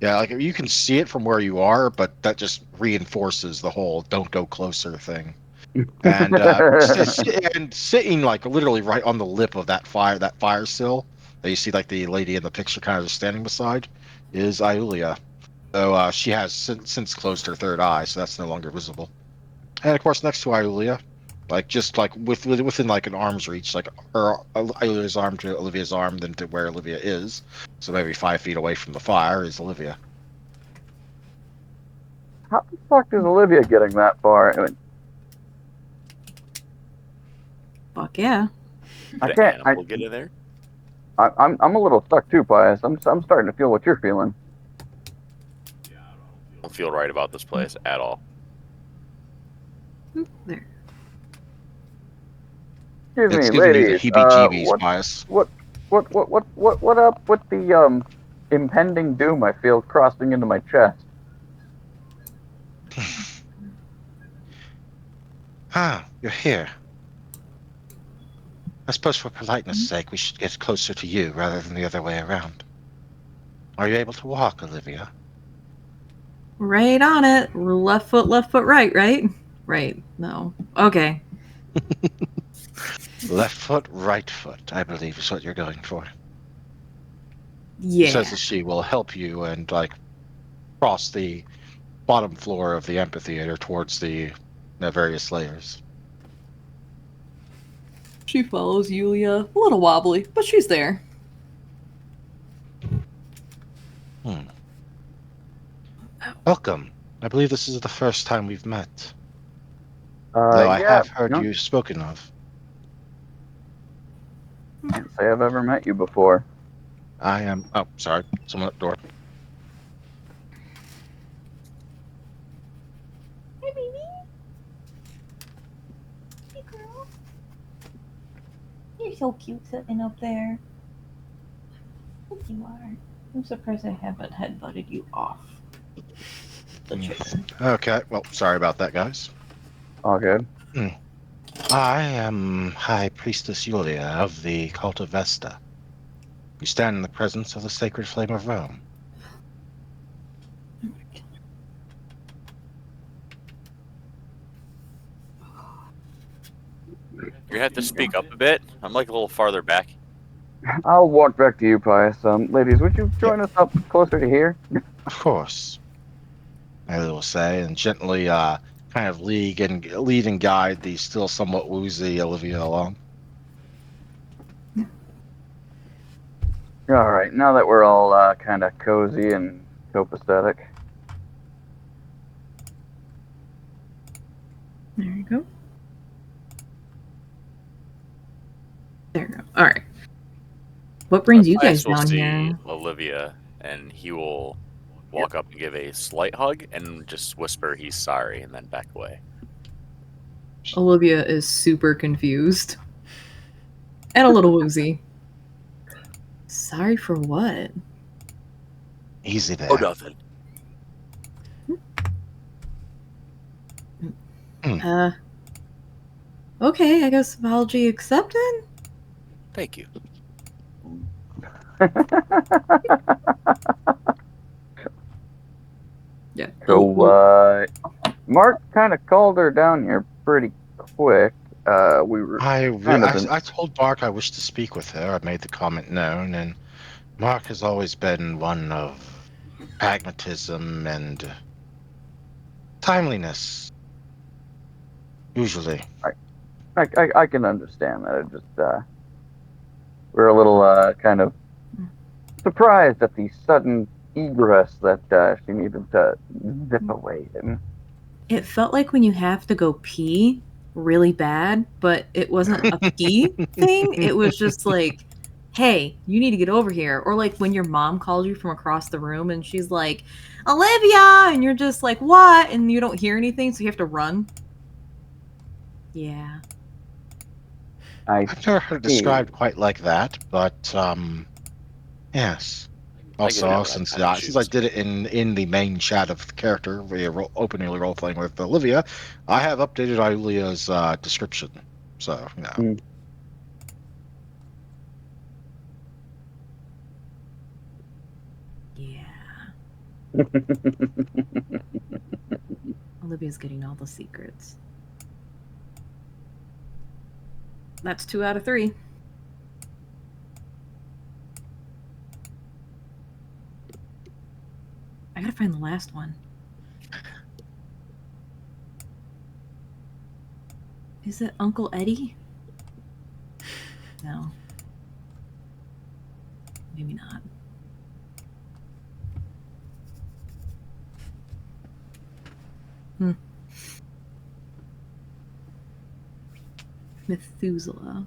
Yeah, like you can see it from where you are, but that just reinforces the whole "don't go closer" thing. And and sitting like literally right on the lip of that fire sill that you see, like the lady in the picture kind of just standing beside, is Iulia. So she has since closed her third eye, so that's no longer visible. And of course, next to Iulia, like just like within like an arm's reach, like her Iulia's arm to Olivia's arm, then to where Olivia is, so maybe 5 feet away from the fire is Olivia. How the fuck is Olivia getting that far? I mean, Fuck yeah. I Could can't. an animal get in there? I'm a little stuck too, Pius. I'm starting to feel what you're feeling. I don't feel right about this place at all. There. Excuse It's me, giving you the ladies. heebie-jeebies, Pius. What up with the impending doom I feel crossing into my chest? You're here. I suppose for politeness' sake, we should get closer to you rather than the other way around. Are you able to walk, Olivia? Right on it. Left foot, right, right? Right. No. Okay. Left foot, right foot, I believe is what you're going for. Yeah. She says that she will help you and like cross the bottom floor of the amphitheater towards the various layers. She follows Yulia. A little wobbly, but she's there. Welcome. I believe this is the first time we've met. Though I Yeah. have heard No, you spoken of. can't say I've ever met you before. I am. Oh, sorry. Someone at the door. Hey, baby. Hey, girl. You're so cute sitting up there. Yes, you are. I'm surprised I haven't headbutted you off the chair. Okay. Well, sorry about that, guys. All good. I am High Priestess Yulia of the Cult of Vesta. You stand in the presence of the sacred flame of Rome. You're gonna have to speak up a bit. I'm like a little farther back. I'll walk back to you, Pius. Ladies, would you join us up closer to here? Of course, I will say, and gently kind of lead and guide the still somewhat woozy Olivia along. All right. Now that we're all kind of cozy and copacetic. There you go. There you go. All right. What brings you guys Pius will down see here? Olivia, and he will walk up and give a slight hug and just whisper he's sorry, and then back away. Olivia is super confused and a little woozy. Sorry for what? Easy there. Oh, nothing. Okay, I guess apology accepted? Thank you. Yeah. So, Mark kind of called her down here pretty quick. we were I told Mark I wished to speak with her. I made the comment known, and Mark has always been one of pragmatism and timeliness. Usually. I can understand that. It just we're a little kind of surprised at the sudden egress that she needed to zip away in. It felt like when you have to go pee really bad, but it wasn't a pee thing. It was just like, hey, you need to get over here. Or like when your mom calls you from across the room and she's like, Olivia! And you're just like, what? And you don't hear anything, so you have to run. Yeah. I've never heard it described quite like that, but yes. I get Also, it. since I since I did it in the main chat of the character via openly role playing with Olivia, I have updated Olivia's description. So Yeah. Olivia's getting all the secrets. That's 2 out of 3. I gotta find the last one. Is it Uncle Eddie? No. Maybe not. Methuselah.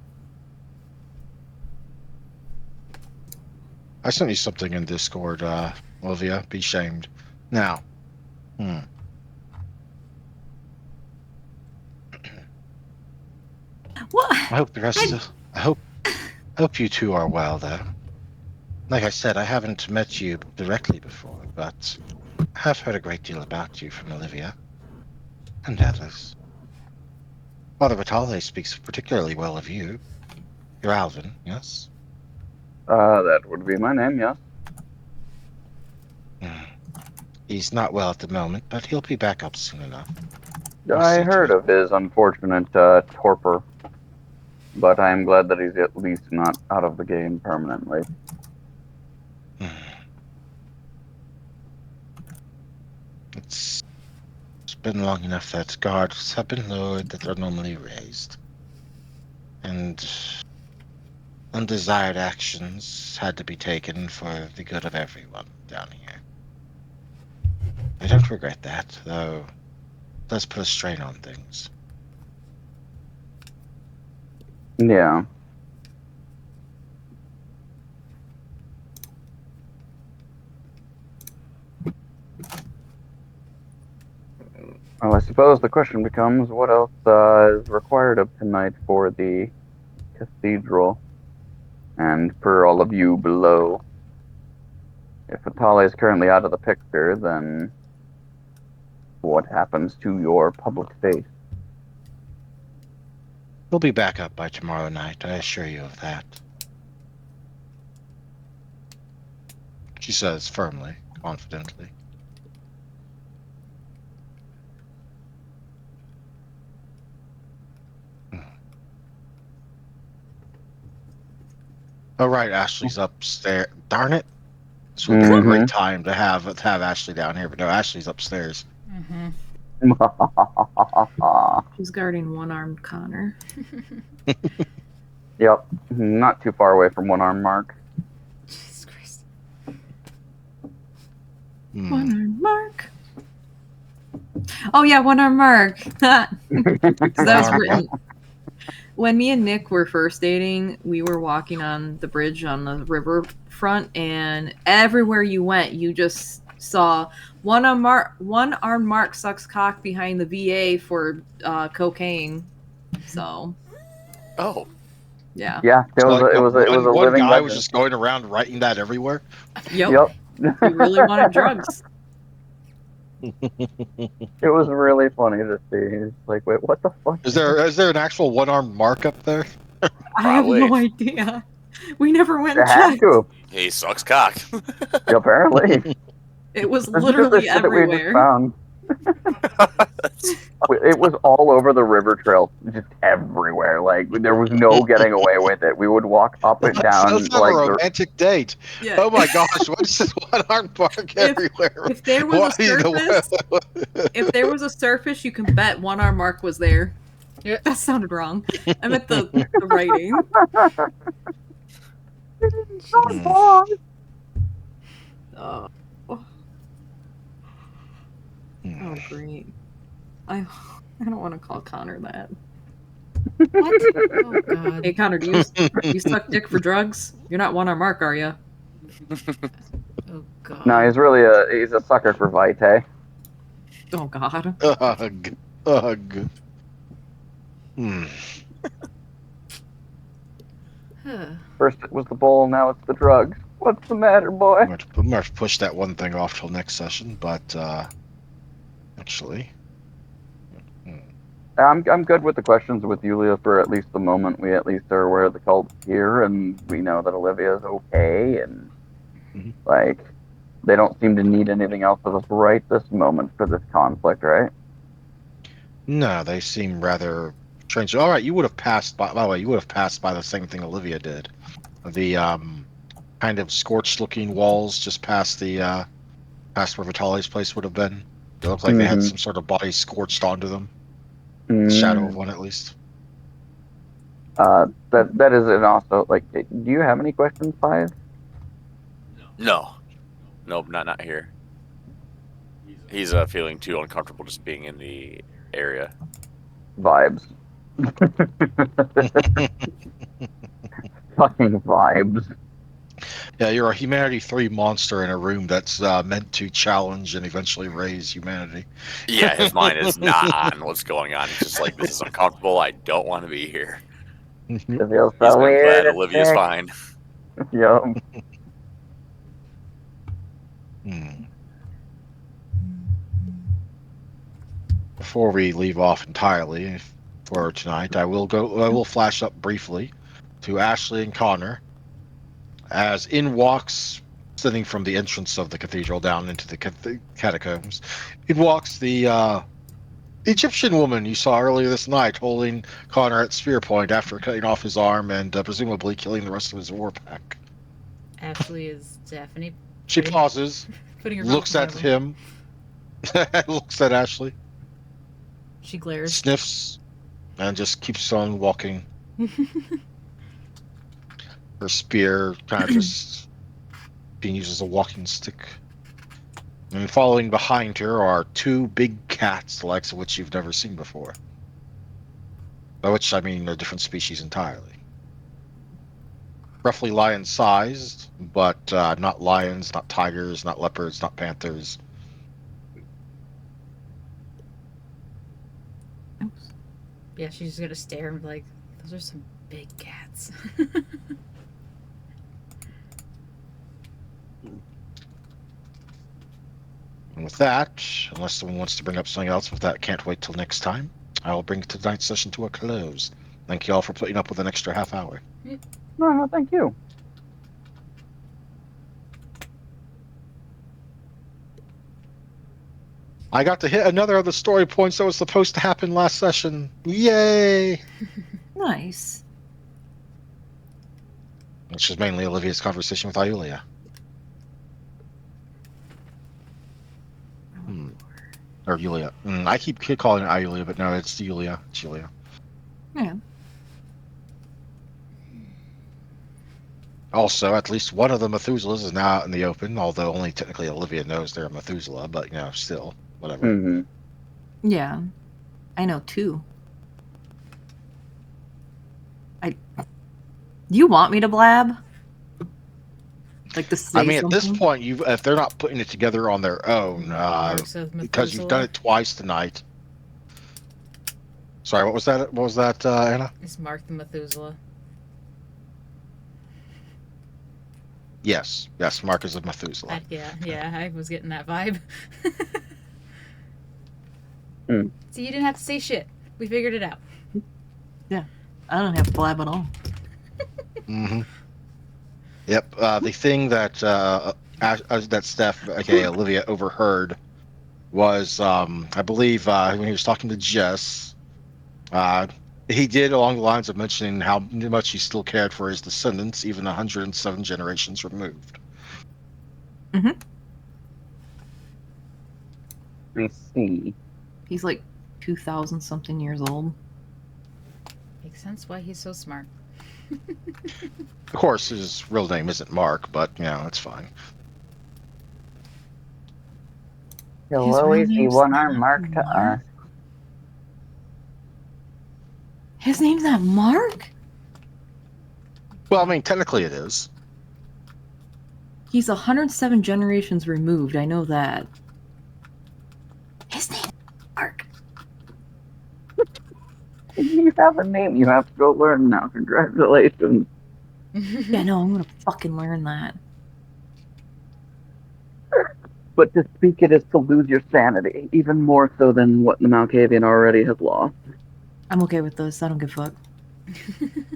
I sent you something in Discord, Olivia. Be shamed. Now. What? I hope the rest of I hope you two are well though. Like I said, I haven't met you directly before, but I have heard a great deal about you from Olivia and others. Father Vitale speaks particularly well of you. You're Alvin, yes? That would be my name, yes. He's not well at the moment, but he'll be back up soon enough. I heard of his unfortunate torpor, but I am glad that he's at least not out of the game permanently. It's been long enough that guards have been lowered that are normally raised. And undesired actions had to be taken for the good of everyone down here. I don't regret that, though it does put a strain on things. Yeah. Well, I suppose the question becomes, what else is required of tonight for the cathedral? And for all of you below, if Vitale is currently out of the picture, then what happens to your public face? We'll be back up by tomorrow night, I assure you of that. She says firmly, confidently. Oh right, Ashley's upstairs. Darn it! This would be a great time to have Ashley down here, but no, Ashley's upstairs. She's guarding one-armed Connor. Yep, not too far away from one-armed Mark. Jesus Christ. One-armed Mark. Oh yeah, one-armed Mark. That was written. When me and Nick were first dating, we were walking on the bridge on the river front, and everywhere you went, you just saw one-armed Mark sucks cock behind the VA for cocaine. So. Oh. Yeah. Yeah, it was a one living guy legend. was just going around writing that everywhere. Yep. He really wanted drugs. It was really funny to see. It's like, wait, what the fuck? Is there an actual one-armed Mark up there? I have no idea. We never went and It had checked. to. He sucks cock. Apparently. It was This is just the literally shit that we just everywhere. found. It was all over the river trail, just everywhere. Like there was no getting away with it. We would walk up and down Let's have a like the. romantic date. Yeah. Oh my gosh, what's this one arm park everywhere? If there was Why a surface, the if there was a surface, you can bet one arm mark was there. Yeah. That sounded wrong. I meant the writing. Oh, Oh, oh, great. I don't want to call Connor that. What? Oh god. Hey Connor, do you suck dick for drugs? You're not one arm mark, are you? Oh god. no, he's a sucker for Vitae. Oh God. Ugh. Ugh. Hmm. Huh. First it was the bowl, now it's the drugs. What's the matter, boy? I'm going to push that one thing off till next session, but actually, I'm good with the questions with Yulia for at least the moment. We at least are aware of the cult's here, and we know that Olivia's okay, and Mhm. like they don't seem to need anything else of us right this moment for this conflict, right? no, they seem rather strange. All right, you would have passed by the way, you would have passed by the same thing Olivia did. The kind of scorched-looking walls just past the past where Vitali's place would have been. It looked like they had some sort of body scorched onto them. The shadow of one, at least. That is an also like. Do you have any questions, Pius? No. Nope, not here. He's feeling too uncomfortable just being in the area. Vibes. Fucking vibes. Yeah, you're a Humanity 3 monster in a room that's meant to challenge and eventually raise humanity. Yeah, his mind is not on what's going on. He's just like, this is uncomfortable. I don't want to be here. It feels He's so been weird. glad Olivia's fine. Yep. Hmm. Before we leave off entirely for tonight, I will flash up briefly to Ashley and Connor as in walks, sitting from the entrance of the cathedral down into the catacombs. In walks the Egyptian woman you saw earlier this night, holding Connor at spear point after cutting off his arm and presumably killing the rest of his war pack. Ashley is Daphne She Putting- pauses, putting her looks mouth at in him, looks at Ashley, She glares. sniffs, and just keeps on walking. Her spear kind of just being used as a walking stick. And following behind her are two big cats, the likes of which you've never seen before. By which I mean they're different species entirely. Roughly lion-sized, but not lions, not tigers, not leopards, not panthers. Yeah, she's just gonna stare and be like, those are some big cats. And with that, unless someone wants to bring up something else, with that, can't wait till next time. I will bring tonight's session to a close. Thank you all for putting up with an extra half hour. No, thank you. I got to hit another of the story points that was supposed to happen last session. Yay! Nice. Which is mainly Olivia's conversation with Iulia. Or Yulia. I keep calling it Iulia, but no, it's Yulia. It's Yulia. Yeah. Also, at least one of the Methuselahs is now out in the open, although only technically Olivia knows they're a Methuselah, but, you know, still, whatever. Mm-hmm. Yeah. I know too. You want me to blab? Like to say I mean, at this something? point, if they're not putting it together on their own, Marks of because you've Methuselah. done it twice tonight. Sorry, what was that? What was that, Anna? It's Mark the Methuselah. Yes, Marcus of Methuselah. Yeah, I was getting that vibe. Hmm. So you didn't have to say shit. We figured it out. I don't have to blab at all. Mm-hmm. Yep. The thing that that Steph, aka Olivia, overheard was, I believe, when he was talking to Jess, uh, he did along the lines of mentioning how much he still cared for his descendants, even 107 generations removed. I see. He's like 2,000 something years old. Makes sense why he's so smart. Of course, his real name isn't Mark, but it's fine. He'll His real always be name's one-armed not Mark to Mark? us. His name's not Mark? Well, I mean, technically it is. He's 107 generations removed. I know that. His name's Mark. You have a name you have to go learn now. Congratulations. Yeah, no, I'm gonna fucking learn that. But to speak it is to lose your sanity, even more so than what the Malkavian already has lost. I'm okay with this. I don't give a fuck.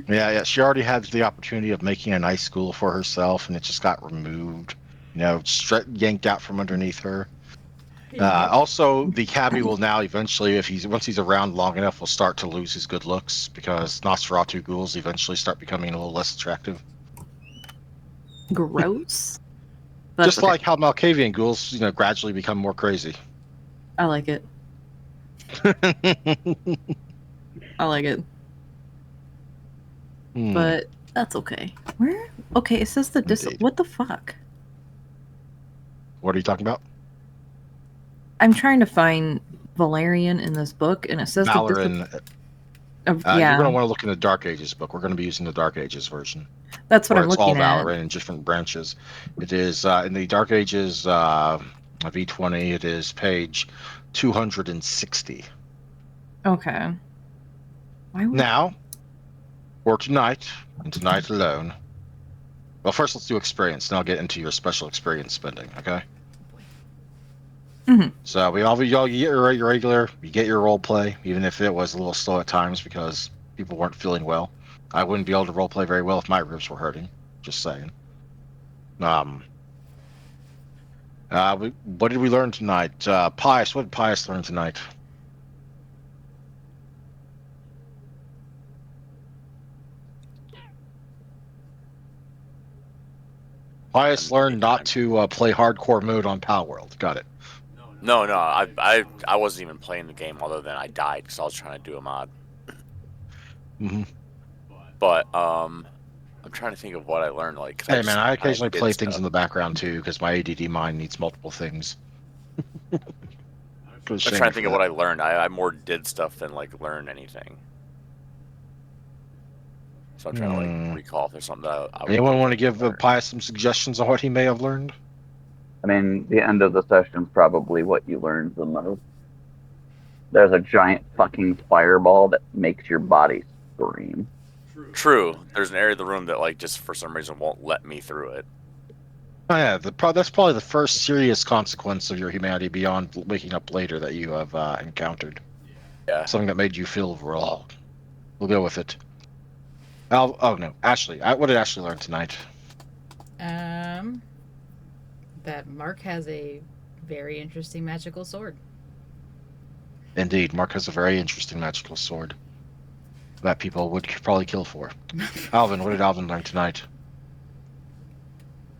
Yeah. She already had the opportunity of making a nice school for herself, and it just got removed. Yanked out from underneath her. Also, the cabbie will now eventually, once he's around long enough, will start to lose his good looks because Nosferatu ghouls eventually start becoming a little less attractive. Gross. But Just okay. like how Malkavian ghouls, gradually become more crazy. I like it. I like it. But that's okay. Where? Okay, it says the Indeed. What the fuck? What are you talking about? I'm trying to find Valerian in this book, and it says Valoran. yeah, You're going to want to look in the Dark Ages book. We're going to be using the Dark Ages version. that's what Where I'm it's all looking at. Valoran in different branches. It is in the Dark Ages V20. It is page 260. Okay. Why would Now, for tonight, and tonight alone. Well, first let's do experience, then I'll get into your special experience spending. Okay. Mhm. So y'all get your regular, you get your role play, even if it was a little slow at times because people weren't feeling well. I wouldn't be able to role play very well if my ribs were hurting. Just saying. What did we learn tonight? Pius, what did Pius learn tonight? Pius learned not to play hardcore mode on Pal World. Got it. No, I wasn't even playing the game other than I died because I was trying to do a mod. Mm-hmm. But I'm trying to think of what I learned. Like, Hey man, I occasionally did play things stuff. in the background too because my ADD mind needs multiple things. I'm trying to think of what I learned. I more did stuff than like learn anything. So I'm trying to like recall if there's something that I Anyone want to give Pius some suggestions on what he may have learned? I mean, the end of the session's probably what you learned the most. There's a giant fucking fireball that makes your body scream. True. There's an area of the room that like just for some reason won't let me through it. Oh yeah, that's probably the first serious consequence of your humanity beyond waking up later that you have encountered. Yeah. Something that made you feel raw. We'll go with it. Oh no, Ashley. What did Ashley learn tonight? That Mark has a very interesting magical sword. Indeed, Mark has a very interesting magical sword that people would probably kill for. Alvin, what did Alvin learn tonight?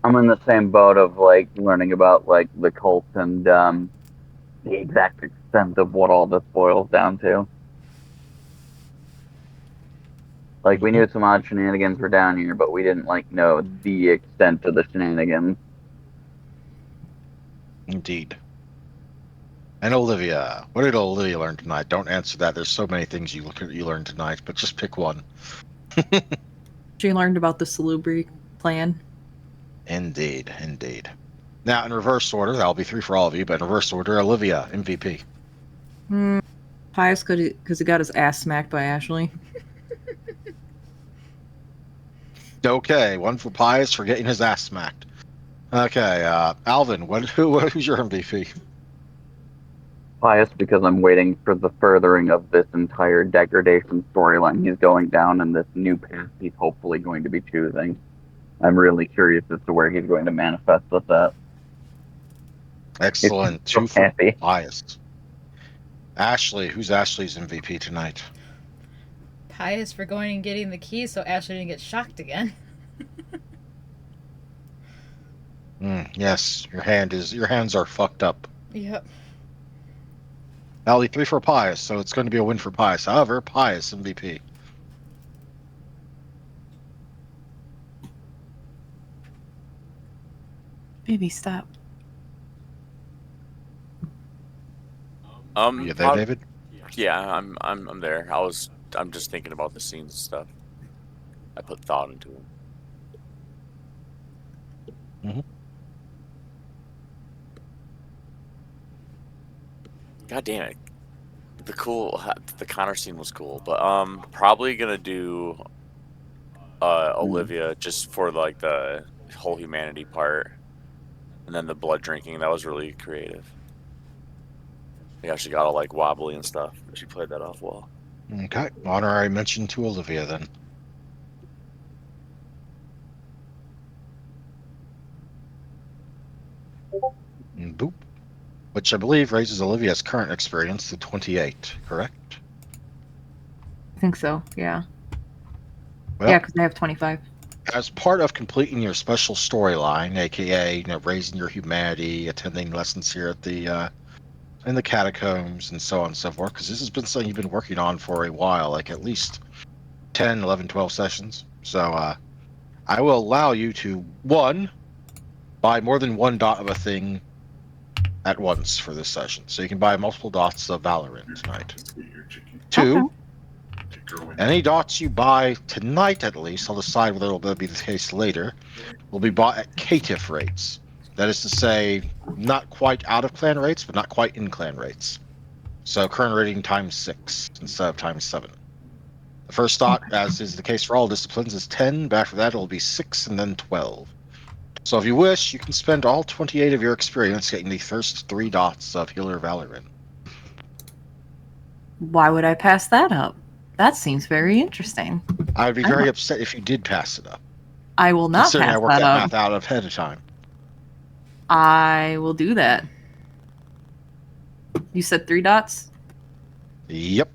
I'm in the same boat of like learning about like the cult and the exact extent of what all this boils down to. Like we knew some odd shenanigans were down here, but we didn't like know the extent of the shenanigans. Indeed. And Olivia, what did Olivia learn tonight? Don't answer that. There's so many things you learned tonight, but just pick one. She learned about the Salubri plan. Indeed. Now, in reverse order, that'll be 3 for all of you, but in reverse order, Olivia, MVP. Pius because he got his ass smacked by Ashley. Okay, 1 for Pius for getting his ass smacked. Okay, Alvin, who's your MVP? Pius, because I'm waiting for the furthering of this entire degradation storyline he's going down and this new path he's hopefully going to be choosing. I'm really curious as to where he's going to manifest with that. Excellent. so 2 for happy. Pius. Ashley, who's Ashley's MVP tonight? Pious for going and getting the key so Ashley didn't get shocked again. Yes, your hands are fucked up. Yep. Allie, 3 for Pius, so it's going to be a win for Pius. However, Pius MVP. Baby, stop. You there, David? Yeah, I'm there. I'm just thinking about the scenes and stuff. I put thought into them. Mhm. God damn it. The Connor scene was cool, but probably gonna do Olivia just for like the whole humanity part, and then the blood drinking. That was really creative. Yeah, she got all like wobbly and stuff. She played that off well. Okay. Honorary mention to Olivia then. Boop. Which I believe raises Olivia's current experience to 28, correct? I think so. Yeah. Well, Yeah, because I have 25. as part of completing your special storyline, aka raising your humanity, attending lessons here at the in the catacombs and so on and so forth, because this has been something you've been working on for a while, like at least 10, 11, 12 sessions. So I will allow you to, 1, buy more than 1 dot of a thing at once for this session. So you can buy multiple dots of Valorant tonight. 2, Okay. any dots you buy tonight at least, I'll decide whether it'll be the case later, will be bought at caitiff rates. That is to say, not quite out of clan rates, but not quite in clan rates. So current rating times 6 instead of times 7. The first dot, as is the case for all disciplines, is 10, but after that it'll be 6 and then 12. So if you wish, you can spend all 28 of your experience getting the first 3 dots of Healer Valorant. Why would I pass that up? That seems very interesting. I would be I very know. upset if you did pass it up, I will not considering I pass worked that that up. math out ahead of time. I will do that. You said 3 dots? Yep.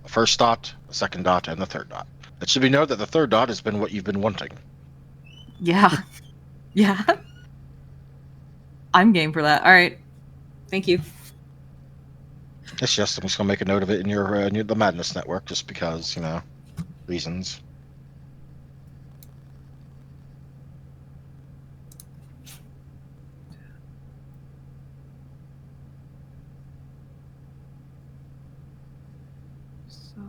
The first dot, the second dot, and the third dot. It should be noted that the third dot has been what you've been wanting. Yeah. Yeah. I'm game for that. All right. Thank you. It's just I'm just gonna make a note of it in the Madness Network, just because reasons. So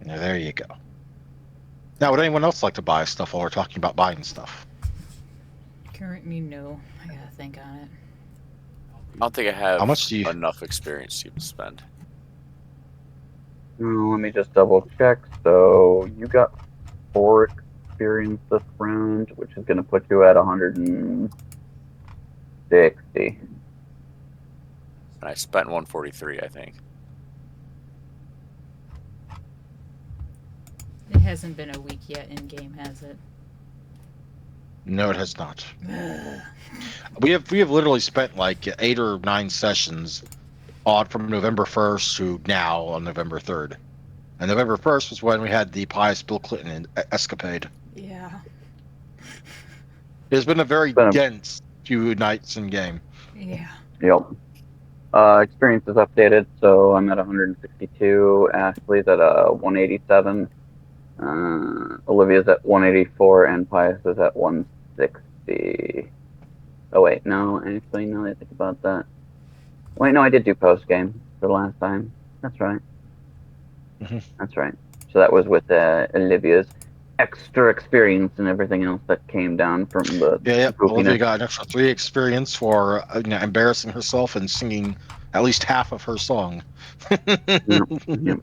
Yeah, there you go. Now, would anyone else like to buy stuff while we're talking about buying stuff? Currently, no. I gotta think on it. I don't think I have How much do you? enough experience to even spend. Let me just double check. So you got 4 experience this round, which is going to put you at 160. And I spent 143, I think. It hasn't been a week yet in game, has it? No, it has not. We have literally spent like 8 or 9 sessions on from November 1st to now on November 3rd. And November 1st was when we had the Pius Bill Clinton escapade. Yeah. It's been a very Been a- dense few nights in game. Yeah. Yep. Experience is updated, so I'm at 162. Ashley's at 187. Olivia's at 184, and Pius is at 160. Oh wait, no, actually, now that I think about that. Wait, no, I did do post game for the last time. That's right. Mhm. That's right. So that was with Olivia's extra experience and everything else that came down from the Yeah. Olivia goofiness. got an extra 3 experience for embarrassing herself and singing at least half of her song. Yep.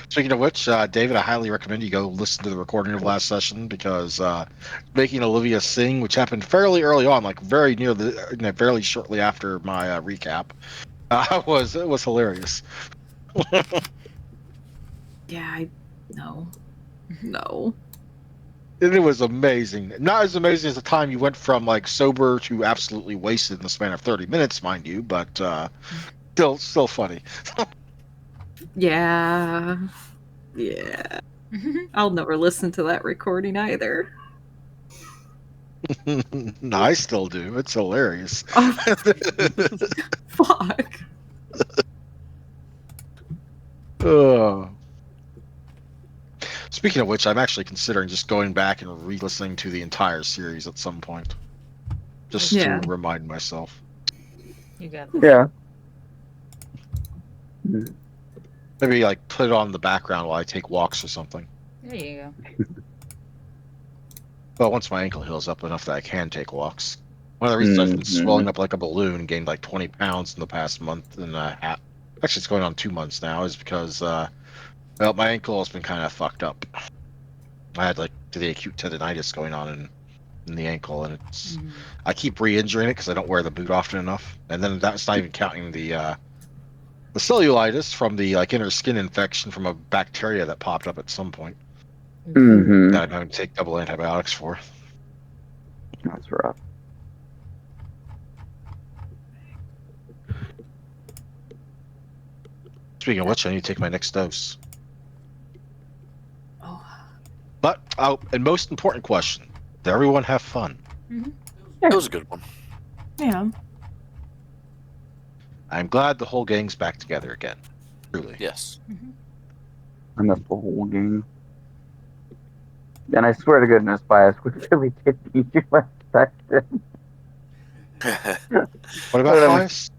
Speaking of which, David, I highly recommend you go listen to the recording of last session, because making Olivia sing, which happened fairly early on, like very near fairly shortly after my recap, was hilarious. yeah, no. No. it was amazing. Not as amazing as the time you went from like sober to absolutely wasted in the span of 30 minutes, mind you, but still funny. Yeah. Yeah. I'll never listen to that recording either. No, I still do. It's hilarious. Oh, fuck. Oh. Speaking of which, I'm actually considering just going back and re-listening to the entire series at some point, just Yeah. to remind myself. You got this. Yeah. Maybe like put it on the background while I take walks or something. There you But once my ankle heals up enough that I can take walks. One of the reasons I've been swelling up like a balloon, gained like 20 pounds in the past month and a half. Actually, it's going on 2 months now, is because well, my ankle has been kind of fucked up. I had like the acute tendonitis going on in the ankle, and it's go. I keep re-injuring it because I don't wear the boot often enough, and then that's not even counting the cellulitis from the like inner skin infection from a bacteria that popped up at some point Mm-hmm. that I'm having to take double antibiotics for. That's rough. Speaking of which, I need to take my next dose. Oh. But and most important question: did everyone have fun? That was a good one. Yeah. I'm glad the whole gang's back together again. Truly. Yes. I missed the whole game. And I swear to goodness, Bias, we really did need you last section. What about Pius?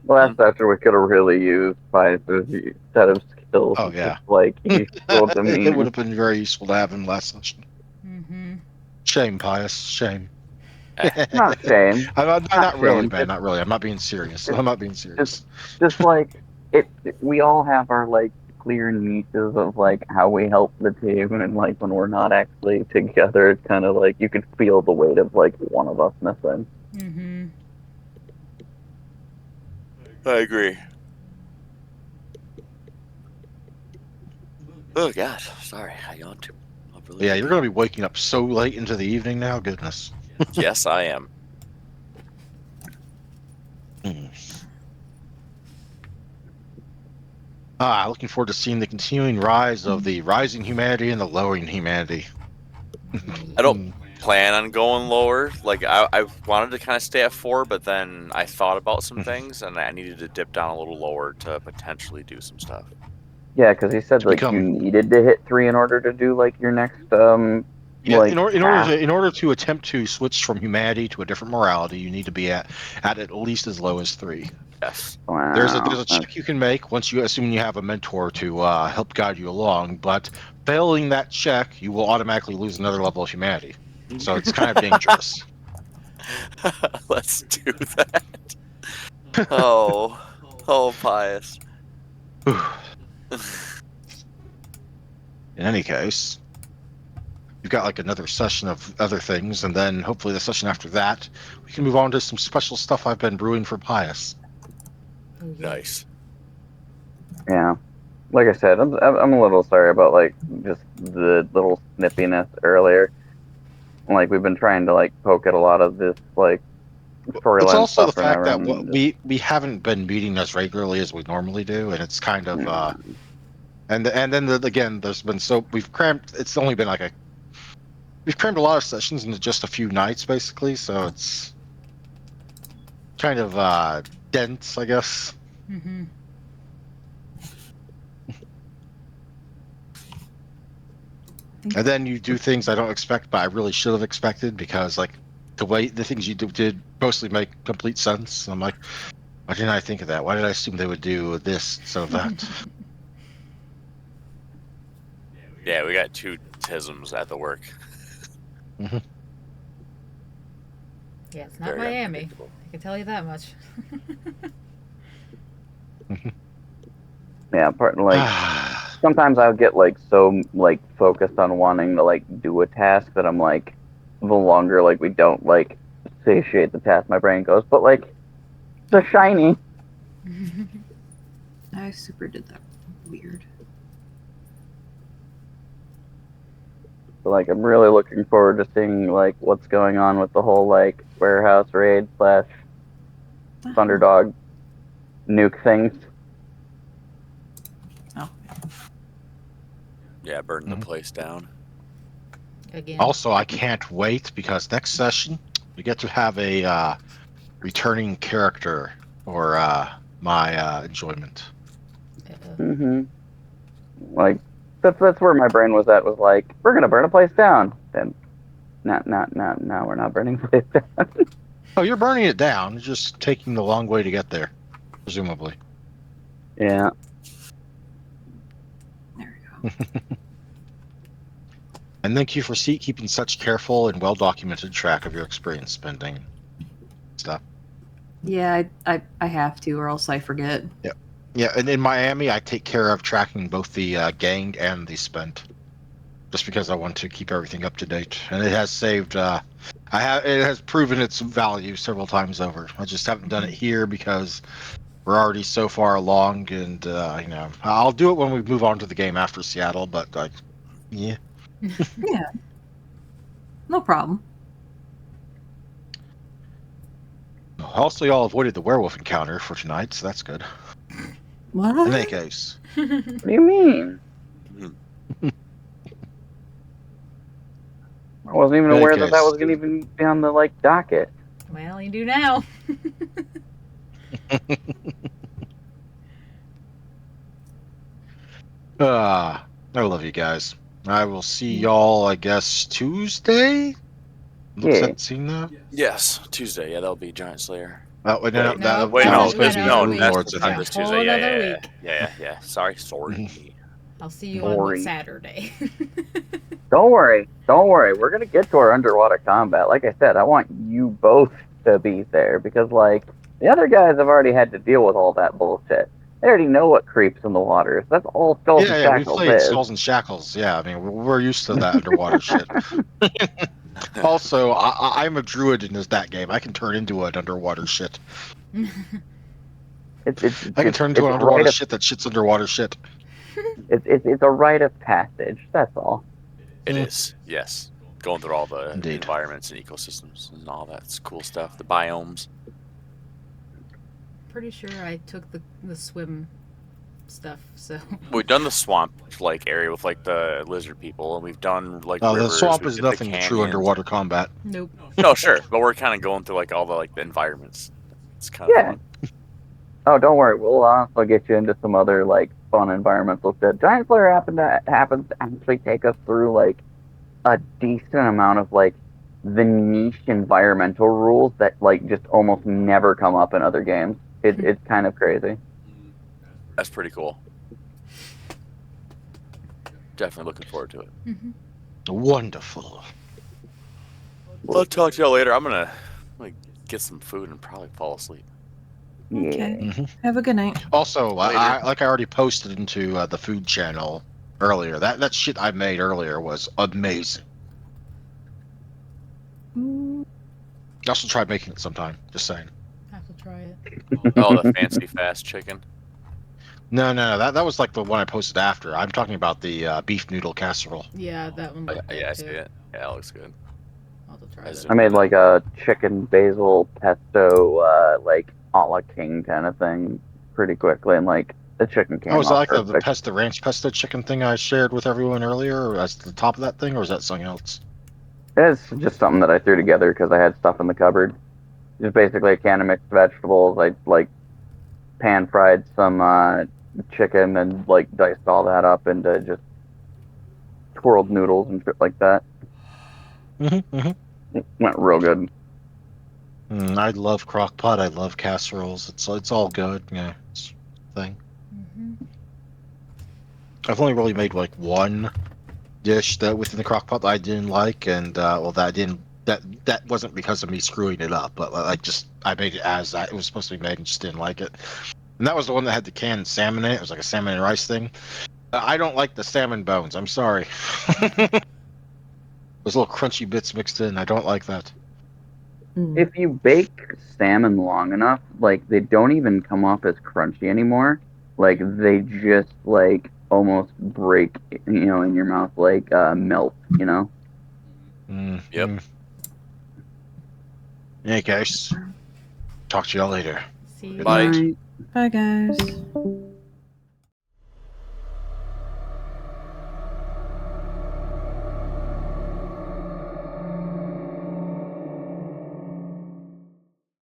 Last session, we could have really used Bias's set of skills. Oh yeah. Just like useful It demeanor. would have been very useful to have him last session. Mm-hmm. Shame, Pius. Shame. Not shame. Not really, shame. man. Not really. I'm not being serious. I'm not being serious. Just like we all have our like clear niches of like how we help the team, and like when we're not actually together, it's kind of like you could feel the weight of like one of us missing. Mm-hmm. I agree. Oh God, sorry, I yawned too. Yeah, you're going to be waking up so late into the evening now. Goodness. Yes, I am. Looking forward to seeing the continuing rise of the rising humanity and the lowering humanity. I don't plan on going lower. Like I wanted to kind of stay at 4, but then I thought about some things, and I needed to dip down a little lower to potentially do some stuff. Yeah, because he said To like you become- needed to hit 3 in order to do like your next Yeah, like in order to attempt to switch from humanity to a different morality, you need to be at least as low as 3. Yes. wow. There's a check you can make once you assume you have a mentor to help guide you along, but failing that check, you will automatically lose another level of humanity. So it's kind of dangerous. Let's do that. Oh, Pius. In any case, we've got like another session of other things, and then hopefully the session after that, we can move on to some special stuff I've been brewing for Pius. Oh, yeah. Nice. Yeah. Like I said, I'm a little sorry about like just the little snippiness earlier. Like we've been trying to like poke at a lot of this like storyline It's also stuff the fact that and we haven't been meeting as regularly as we normally do, and it's kind of and then again, there's been we've crammed. It's only been like we've crammed a lot of sessions into just a few nights, basically. So it's kind of dense, I guess. Mm-hmm. And then you do things I don't expect, but I really should have expected because like the things you did mostly make complete sense. I'm like, why didn't I think of that? Why did I assume they would do this instead of that? Yeah, we got 2 tisms at the work. Mm-hmm. Yeah, it's not Very Miami. unpredictable. I can tell you that much. yeah, part like sometimes I'll get like so like focused on wanting to like do a task that I'm like the longer like we don't like satiate the task, my brain goes, but like the shiny. I super did that weird. Like, I'm really looking forward to seeing like what's going on with the whole like warehouse raid / Thunderdog nuke things. Oh. Yeah, burning the Mhm. place down. Again. Also, I can't wait because next session we get to have a returning character for my enjoyment. Uh-oh. Mm-hmm. Like that's where my brain was at. Was like, we're gonna burn a place down. Then, no, we're not burning a place down. Oh, you're burning it down. You're just taking the long way to get there, presumably. Yeah. There we go. And thank you for keeping such careful and well-documented track of your experience spending stuff. Yeah, I have to, or else I forget. Yeah, and in Miami, I take care of tracking both the gained and the spent, just because I want to keep everything up to date. And it has saved. It has proven its value several times over. I just haven't done it here because we're already so far along, and I'll do it when we move on to the game after Seattle. But yeah. Yeah, no problem. Also, y'all avoided the werewolf encounter for tonight, so that's good. What? In any case, What do you mean? I wasn't even In any aware that case. was gonna even be on the like docket. Well, you do now. I love you guys. I will see y'all, I guess, Tuesday. Looks Yeah. at seeing that. Yes, Tuesday. Yeah, that'll be Giant Slayer. Oh, wait, no, Wait, that, wait, that no, was supposed to be no, Moon that's Lords, I not think. this Whole Tuesday. Yeah, another yeah, week. yeah. Sorry. I'll see you on what, Boring. Saturday. Don't worry. We're gonna get to our underwater combat. Like I said, I want you both to be there because like the other guys have already had to deal with all that bullshit. They already know what creeps in the waters. That's all Skulls and Yeah, we Shackles played is. Skulls and Shackles. Yeah, I mean, we're used to that underwater shit. Also, I'm a druid in that game. I can turn into an underwater shit. I can turn into It's an a underwater rite of shit that shits underwater shit. it's a rite of passage. That's all. It is. Yes, going through all the Indeed. environments and ecosystems and all that cool stuff. The biomes. Pretty sure I took the swim stuff, so We've done the swamp like area with like the lizard people, and we've done like The rivers. swamp we is did the nothing to true canyons. underwater combat. nope. No, sure, but we're kind of going through like all the like the environments. It's kind of Yeah. fun. Oh, don't worry. We'll also get you into some other like fun environmental shit. Giant Slayer happens to actually take us through like a decent amount of like the niche environmental rules that like just almost never come up in other games. It's kind of crazy. That's pretty cool. Definitely looking forward to it. Mm-hmm. Wonderful. I'll talk to y'all later. I'm gonna get some food and probably fall asleep. Okay. Yeah. Have a good night. Also, Later. I already posted into the food channel earlier. That shit I made earlier was amazing. I also tried making it sometime. Just saying. Have to try it. Oh, the fancy fast chicken. No, that was like the one I posted after. I'm talking about the beef noodle casserole. Yeah, that one. Oh, looked yeah, I good see too. it. Yeah, it looks good. I'll have to try That's that. I made like a chicken basil pesto like a la king kind of thing pretty quickly, and like the chicken came Oh, is that out like the perfect. ranch pesto chicken thing I shared with everyone earlier? Or that's the top of that thing, or is that something else? It's just something that I threw together because I had stuff in the cupboard. Just basically a can of mixed vegetables. I like pan fried some chicken and like diced all that up into just twirled noodles and shit like that. It went real good. I love crock pot. I love casseroles. It's all good. Yeah, it's a thing. Mm-hmm. I've only really made like one dish that within the crock pot that I didn't like, and that I didn't. That wasn't because of me screwing it up, but like just I made it as it was supposed to be made and just didn't like it. And that was the one that had the canned salmon in it. It was like a salmon and rice thing. I don't like the salmon bones. I'm sorry. Those little crunchy bits mixed in. I don't like that. If you bake salmon long enough, like they don't even come off as crunchy anymore. Like they just like almost break, in your mouth like melt. Mm-hmm. Yeah, guys. Talk to y'all later. See you. Bye. Bye, guys.